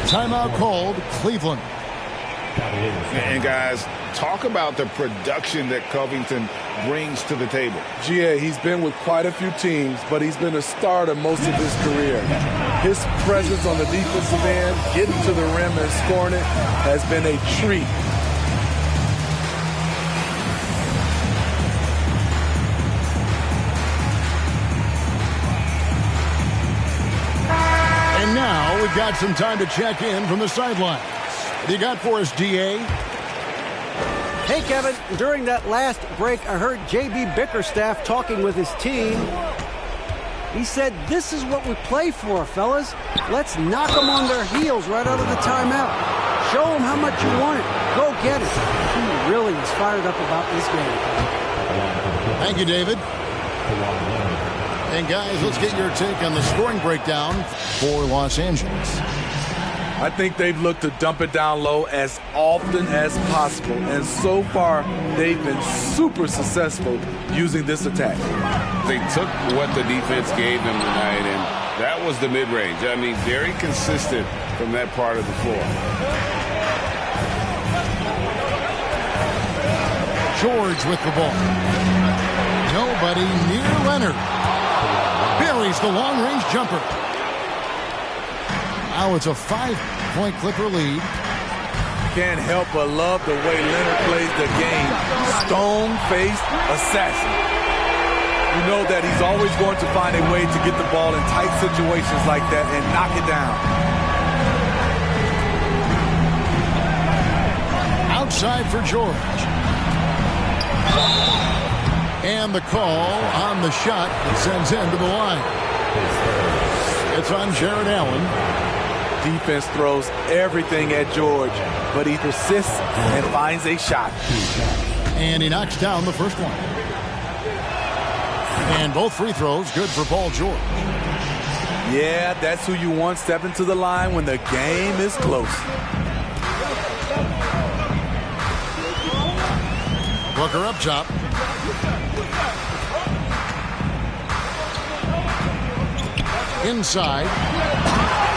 Timeout called, Cleveland. And guys, talk about the production that Covington brings to the table. GA, he's been with quite a few teams, but he's been a starter most of his career. His presence on the defensive end, getting to the rim and scoring it, has been a treat. And now we've got some time to check in from the sidelines. What do you got for us, DA? Hey, Kevin, during that last break, I heard J.B. Bickerstaff talking with his team. He said, this is what we play for, fellas. Let's knock them on their heels right out of the timeout. Show them how much you want it. Go get it. He really is fired up about this game. Thank you, David. And guys, let's get your take on the scoring breakdown for Los Angeles. I think they've looked to dump it down low as often as possible. And so far, they've been super successful using this attack. They took what the defense gave them tonight, and that was the mid-range. I mean, very consistent from that part of the floor. George with the ball. Nobody near Leonard. Buries the long-range jumper. Now it's a 5-point Clipper lead. Can't help but love the way Leonard plays the game. Stone-faced assassin. You know that he's always going to find a way to get the ball in tight situations like that and knock it down. Outside for George. And the call on the shot that sends him to the line. It's on Jared Allen. Defense throws everything at George, but he persists and finds a shot. And he knocks down the first one. And both free throws good for Paul George. Yeah, that's who you want stepping to the line when the game is close. Booker up top. Inside.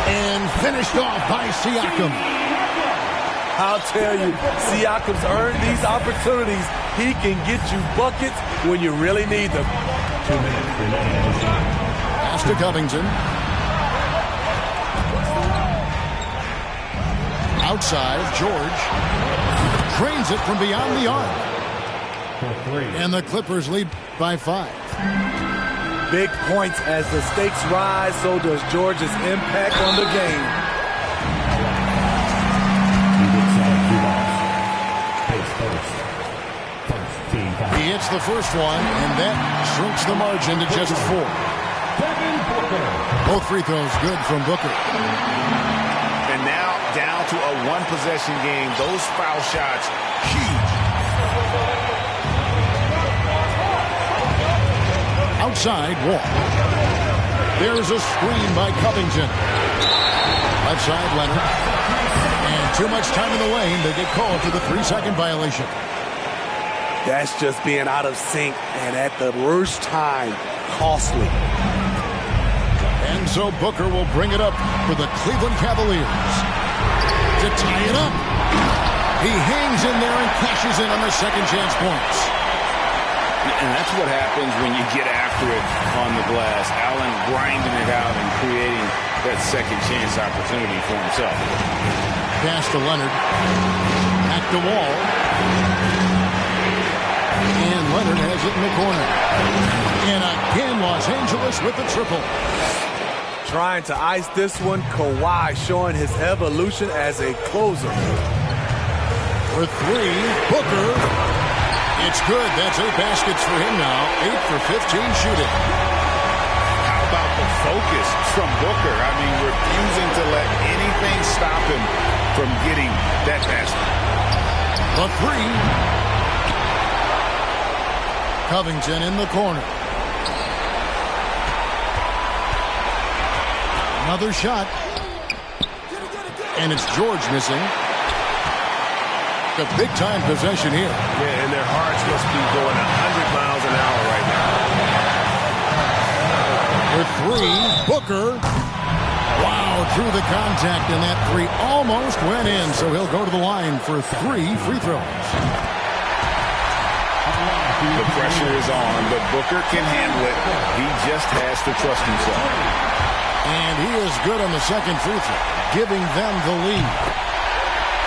And finished off by Siakam. I'll tell you, Siakam's earned these opportunities. He can get you buckets when you really need them. 2 minutes remaining. Pass to Covington. Outside, George trains it from beyond the arc. And the Clippers lead by 5. Big points as the stakes rise, so does George's impact on the game. He hits the first one, and that shrinks the margin to just 4. Both free throws good from Booker. And now down to a one-possession game. Those foul shots, huge. Outside, Wall. There's a screen by Covington. Left side, Leonard. And too much time in the lane. They get called to the 3-second violation. That's just being out of sync, and at the worst time, costly. And so Booker will bring it up for the Cleveland Cavaliers to tie it up. He hangs in there and cashes in on the second chance points. And that's what happens when you get after it on the glass. Allen grinding it out and creating that second chance opportunity for himself. Pass to Leonard. Back to Wall. And Leonard has it in the corner. And again, Los Angeles with the triple. Trying to ice this one, Kawhi showing his evolution as a closer. For 3, Booker. It's good. That's 8 baskets for him now. 8 for 15 shooting. How about the focus from Booker? I mean, refusing to let anything stop him from getting that basket. The 3. Covington in the corner. Another shot. And it's George missing. A big-time possession here. Yeah, and their hearts must be going 100 miles an hour right now. For 3, Booker. Wow, through the contact, and that 3 almost went in, so he'll go to the line for 3 free throws. The pressure is on, but Booker can handle it. He just has to trust himself. And he is good on the second free throw, giving them the lead.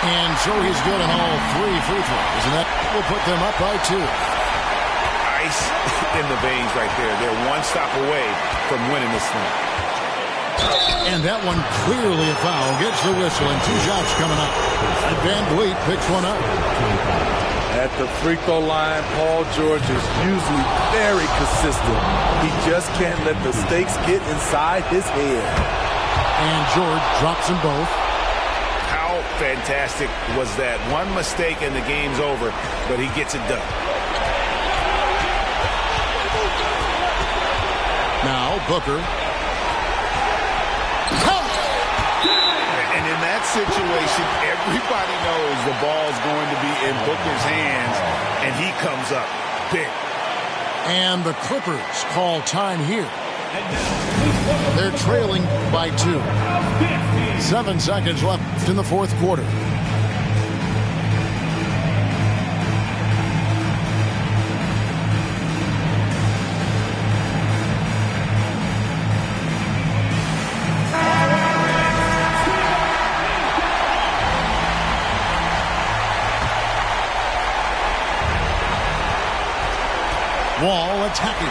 And so he's good on all 3 free throws, and that will put them up by 2. Ice in the veins right there. They're one stop away from winning this thing. And that one clearly a foul. Gets the whistle, and 2 shots coming up. And Van Vliet picks one up. At the free throw line, Paul George is usually very consistent. He just can't let the stakes get inside his head. And George drops them both. How fantastic was that? One mistake and the game's over, but he gets it done. Now Booker. And in that situation, everybody knows the ball's going to be in Booker's hands, and he comes up big. And the Clippers call time here. They're trailing by 2. 7 seconds left in the fourth quarter. Wall attacking.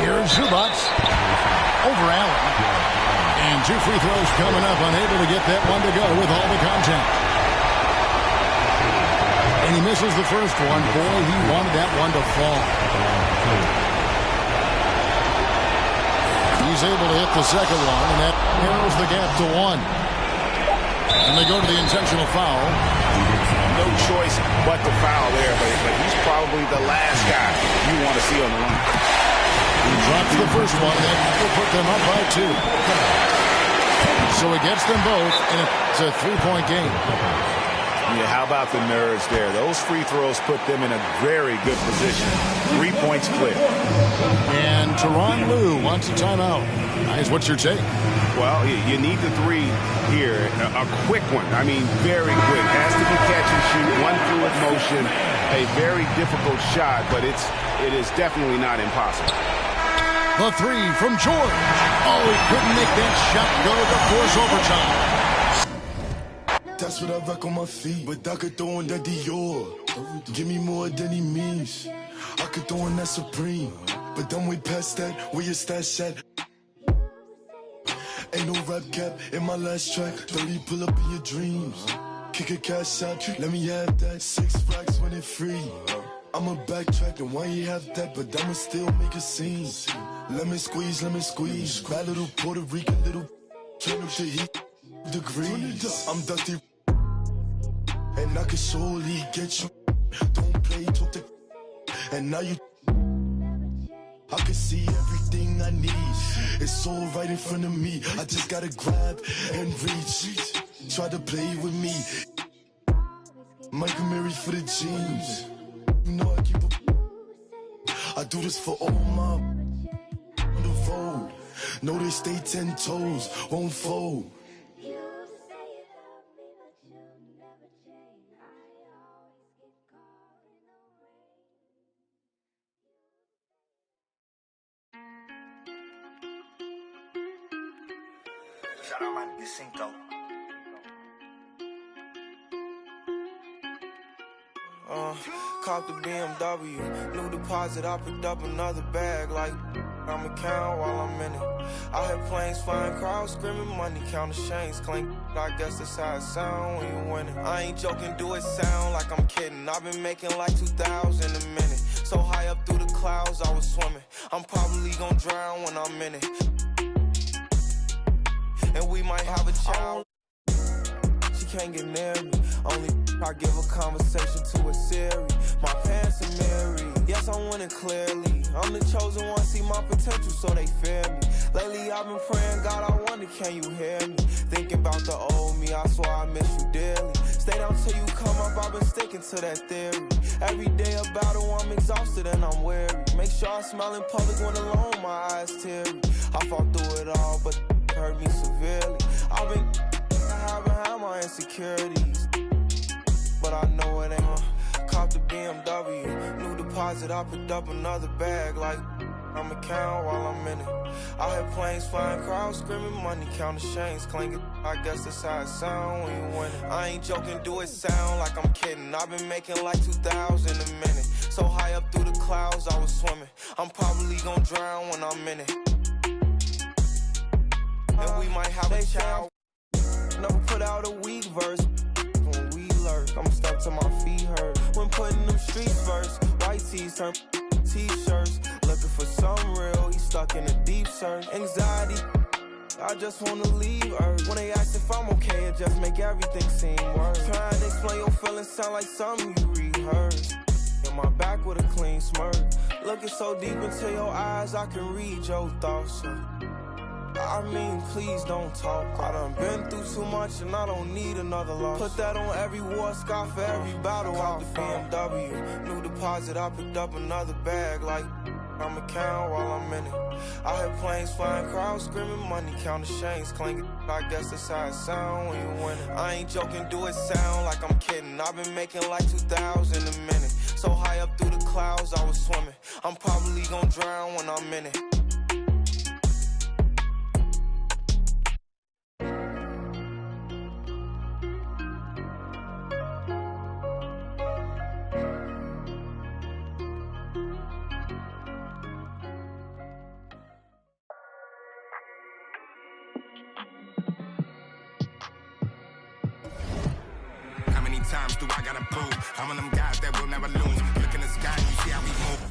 Here's Zubac over Allen. And 2 free throws coming up, unable to get that one to go with all the contact. And he misses the first one. Boy, he wanted that one to fall. He's able to hit the second one, and that narrows the gap to 1. And they go to the intentional foul. No choice but to foul there, but he's probably the last guy you want to see on the line. He drops the first one, and that will put them up by 2. So he gets them both, and it's a 3-point game. Yeah, how about the nerves there? Those free throws put them in a very good position. 3 points clear. And Tyronn Lue wants a timeout. Guys, what's your take? Well, you need the 3 here. A quick one. I mean, very quick. Has to be catch and shoot. One fluid motion. A very difficult shot, but it is definitely not impossible. The 3 from George. Oh, he couldn't make that shot go to force overtime. That's what I rock on my feet, but I could throw in that Dior. Give me more than he means. I could throw in that Supreme, but I'm way past that. Where your stash at? Ain't no rap cap in my last track. 30 pull up in your dreams. Kick a cash out, let me have that. 6 racks when it free. I'ma backtrack and why you have that, but I'ma still make a scene. Let me squeeze. Bad little Puerto Rican little turn up the heat degrees. I'm dusty. And I can surely get you. Don't play, talk to. And now you. I can see everything I need. It's all right in front of me. I just gotta grab and reach. Try to play with me. Michael Mary for the jeans. You know I keep a. I do this for all my. On the road. Know they stay 10 toes. Won't fold. Shout out my nigga Cinco. Caught the BMW, new deposit, I picked up another bag like I'ma count while I'm in it. I hear planes flying, crowds screaming, money counting chains clink. I guess that's how it sound when you winning. I ain't joking, do it sound like I'm kidding. I've been making like 2,000 a minute. So high up through the clouds, I was swimming. I'm probably gonna drown when I'm in it. And we might have a child. She can't get near me. Only I give a conversation to a Siri. My pants are married. Yes, I'm winning clearly. I'm the chosen one, see my potential, so they fear me. Lately, I've been praying, God, I wonder, can you hear me? Thinking about the old me, I swear I miss you dearly. Stay down till you come up, I've been sticking to that theory. Every day a battle, I'm exhausted and I'm weary. Make sure I smile in public when alone, my eyes teary. I fought through it all, but hurt me severely. I've been having my insecurities, but I know it ain't. Cop the BMW, new deposit, I picked up another bag like I'ma count while I'm in it. I hear planes flying, crowds screaming, money counting chains clinking. I guess that's how it sound when you winning. I ain't joking, do it sound like I'm kidding. I've been making like 2,000 a minute. So high up through the clouds, I was swimming. I'm probably gonna drown when I'm in it. And we might have a child. Never put out a weak verse when we lurk. I'm till my feet hurt. When putting them streets first, white tees turn t-shirts. Looking for some real, he stuck in a deep search. Anxiety, I just wanna leave Earth. When they ask if I'm okay, it just make everything seem worse. Trying to explain your feelings sound like something you rehearsed. In my back with a clean smirk. Looking so deep into your eyes, I can read your thoughts. I mean, please don't talk. I done been through too much and I don't need another loss. Put that on every war scar for every battle. Out the BMW, new deposit, I picked up another bag like I'ma count while I'm in it. I hear planes flying, crowds screaming, money counting chains clanking. I guess that's how it sound when you win it. I ain't joking, do it sound like I'm kidding. I've been making like 2,000 a minute. So high up through the clouds, I was swimming. I'm probably gonna drown when I'm in it. How many times do I gotta prove? I'm one of them guys that will never lose. Look in the sky and you see how we move.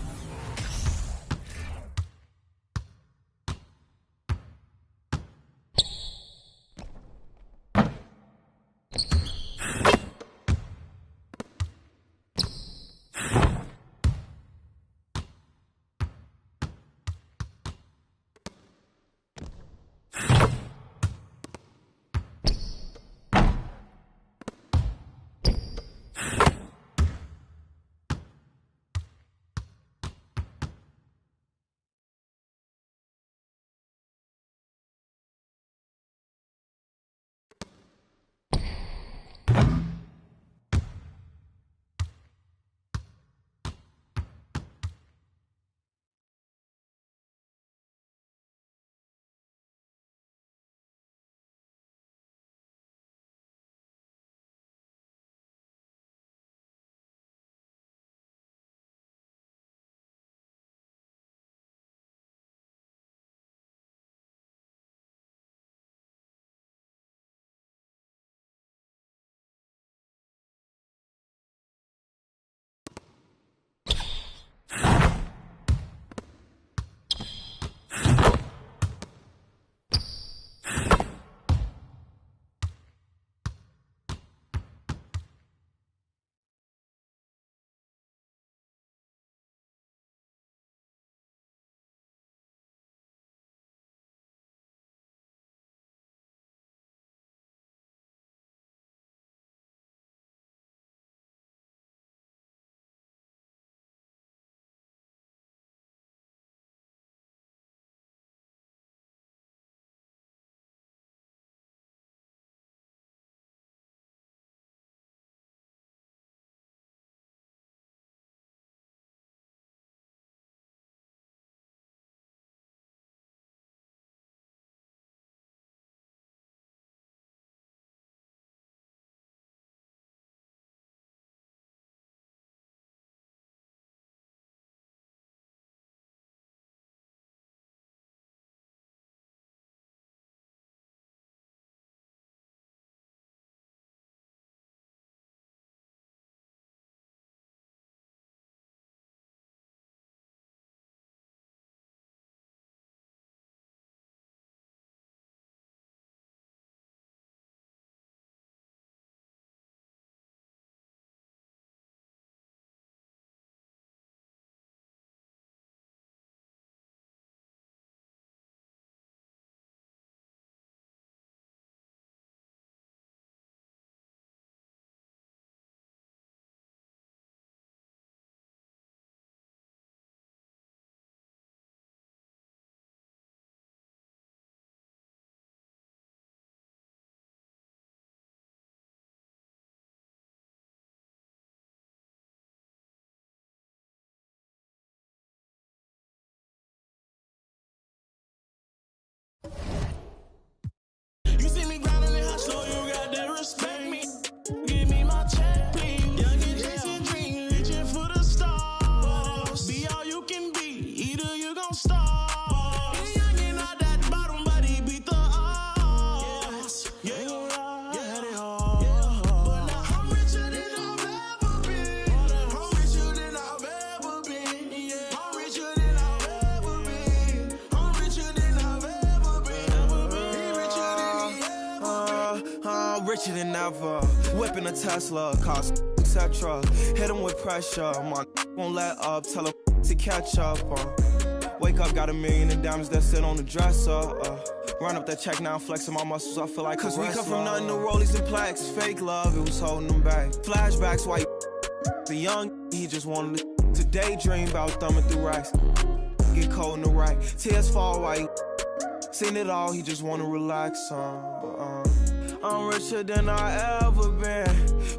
I'm richer than ever. Whipping a Tesla, cost etc. Hit him with pressure. My won't let up, tell him to catch up. Wake up, got $1 million in diamonds that sit on the dresser. Run up that check now, flexing my muscles, I feel like a wrestler. Cause we come from nothing to rollies and plaques. Fake love, it was holding them back. Flashbacks, why the young, he just wanted to daydream about thumbing through racks. Get cold in the right, tears fall white. Seen it all, he just wanna relax. I'm richer than I ever been.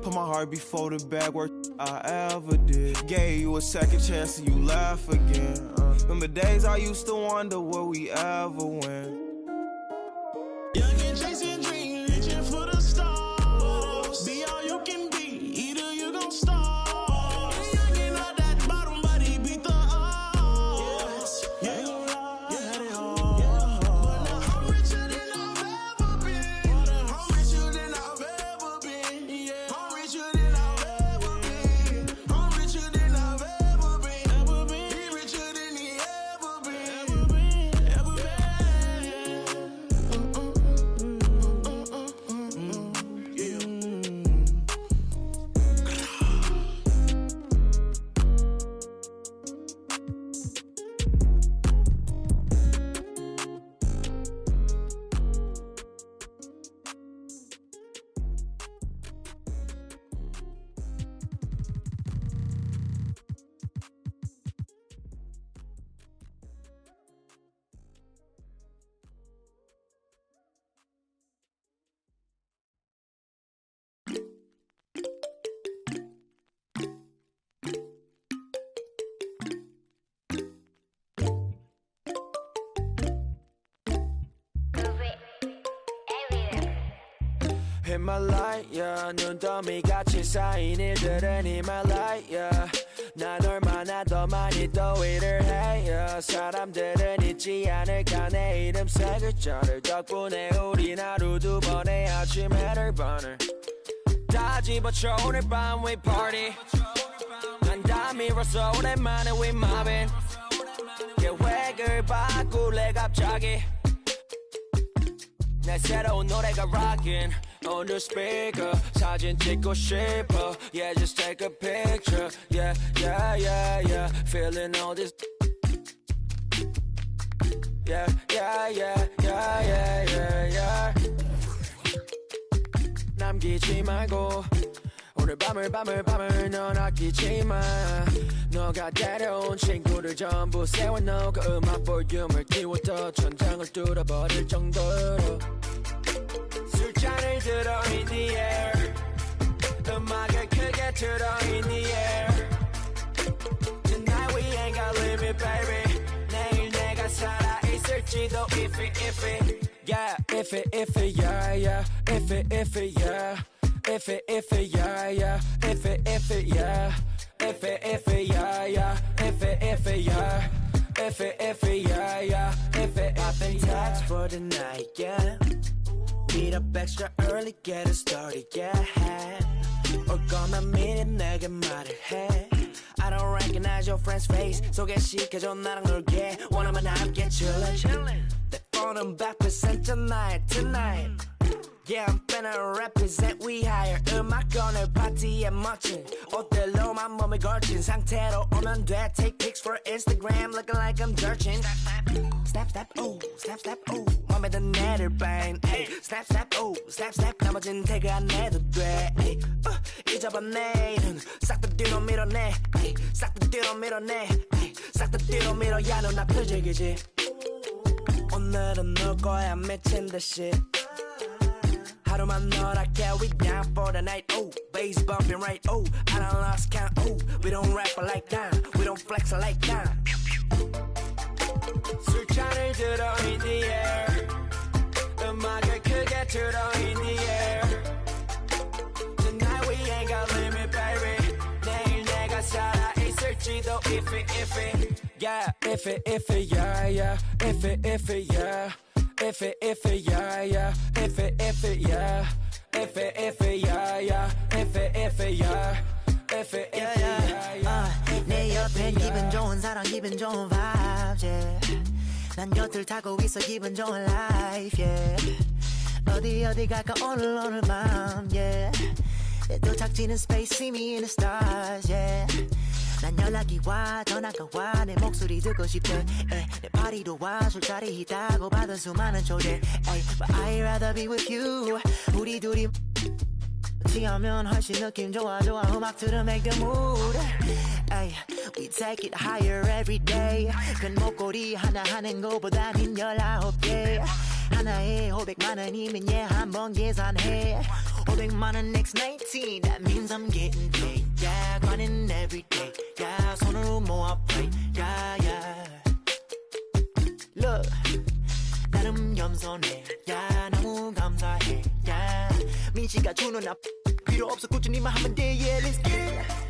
Put my heart before the bag, work I ever did. Gave you a second chance and you laugh again. Remember days I used to wonder will we ever win. Young and chasing dreams, reaching for the stars. Be all you can be, either you gon' starve. Young and at that bottom, but he beat the odds. Yeah, you had it all. But now I'm richer than I've ever been. I'm richer than I've ever been. Yeah, I'm richer than I've ever been. I'm richer than I've ever been. He richer than he ever been. Ever been. In my light, yeah. 눈더미 같이 쌓인 일들은 in my light, yeah. 난 얼마나 더 많이 더 일을 해, yeah. 사람들은 잊지 않을까 내 이름 세 글자를. 덕분에 우린 하루 두 번의 아침 해를 번을 다 집어쳐 오늘 밤 we party. 난 다 밀었어 오랜만에 we mobbing. 계획을 바꿀래 갑자기. 내 새로운 노래가 rockin' on the speaker. 사진 찍고 싶어. Yeah, just take a picture. Yeah, yeah, yeah, yeah. Feeling all this. Yeah, yeah, yeah, yeah, yeah, yeah, yeah. 남기지 말고 오늘 밤을 넌 아끼지 마. 너가 데려온 친구들 전부 세워놓고 음악 볼륨을 키워둬 천장을 뚫어버릴 정도로. 술잔을 들어 in the air. 음악을 크게 틀어 in the air. Tonight we ain't got limit baby. 내일 내가 살아있을지도 if it yeah if it yeah yeah if it yeah if it yeah yeah if it yeah if it yeah yeah if it yeah if it yeah yeah if it I've been taxed for the night, yeah. Meet up extra early, get it started, yeah. 올 거면 미리 내게 말을 해. I don't recognize your friend's face. 소개시켜줘 나랑 놀게. 원하면 함께 chillin'. 내 폰은 100% tonight. Yeah, I'm finna represent we higher. 음악 오늘 파티에 멋진 옷들로만 몸을 걸친 상태로 오면 돼. Take pics for Instagram looking like I'm searching. Snap, snap, oh, snap, snap, oh. 맘에 든 애를 bang, ay. Snap, snap, oh, snap, snap. 나머진 태그 안 해도 돼. 잊어봐 내일은 싹 다 뒤로 밀어내. 싹 다 뒤로 밀어내. 싹 다 뒤로 밀어. 야, 너 나 표적이지. 오늘은 놀 거야 미친 듯이. 하루만 너랄게 we down for the night. Oh, bass bumping right. Oh, I done lost count. Oh, we don't rap like that. We don't flex like that. 술잔을 들어 in the air. 음악을 크게 틀어 in the air. Tonight we ain't got limit baby. 내일 내가 살아있을지도 if it yeah if it yeah yeah if it yeah if it yeah yeah if it yeah if it yeah yeah if it yeah if it yeah 내 옆에 기분 좋은 사람 기분 좋은 vibes yeah. 난 곁을 타고 있어 기분 좋은 life yeah. 어디 갈까 오늘 밤 yeah. 또 작지는 space see me in the stars yeah. 난 연락이 와 전화가 와 내 목소리 듣고 싶대 내 파티도 와 술자리 있다고 받은 수많은 초대 But I'd rather be with you 우리 둘이 지하면 훨씬 느낌 좋아 음악 들어 make the mood ay, we take it higher every day 큰 목걸이 하나 하는 거보단 19개 하나에 500만 원이면 한번 계산해 500만 원 next 19 that means I'm getting paid yeah running every day yeah 손으로 모아 pray yeah yeah look 나름 겸손해 yeah 너무 감사해 yeah 민씨가 주는 필요 없어 꾸준히만 하면 돼 yeah let's get it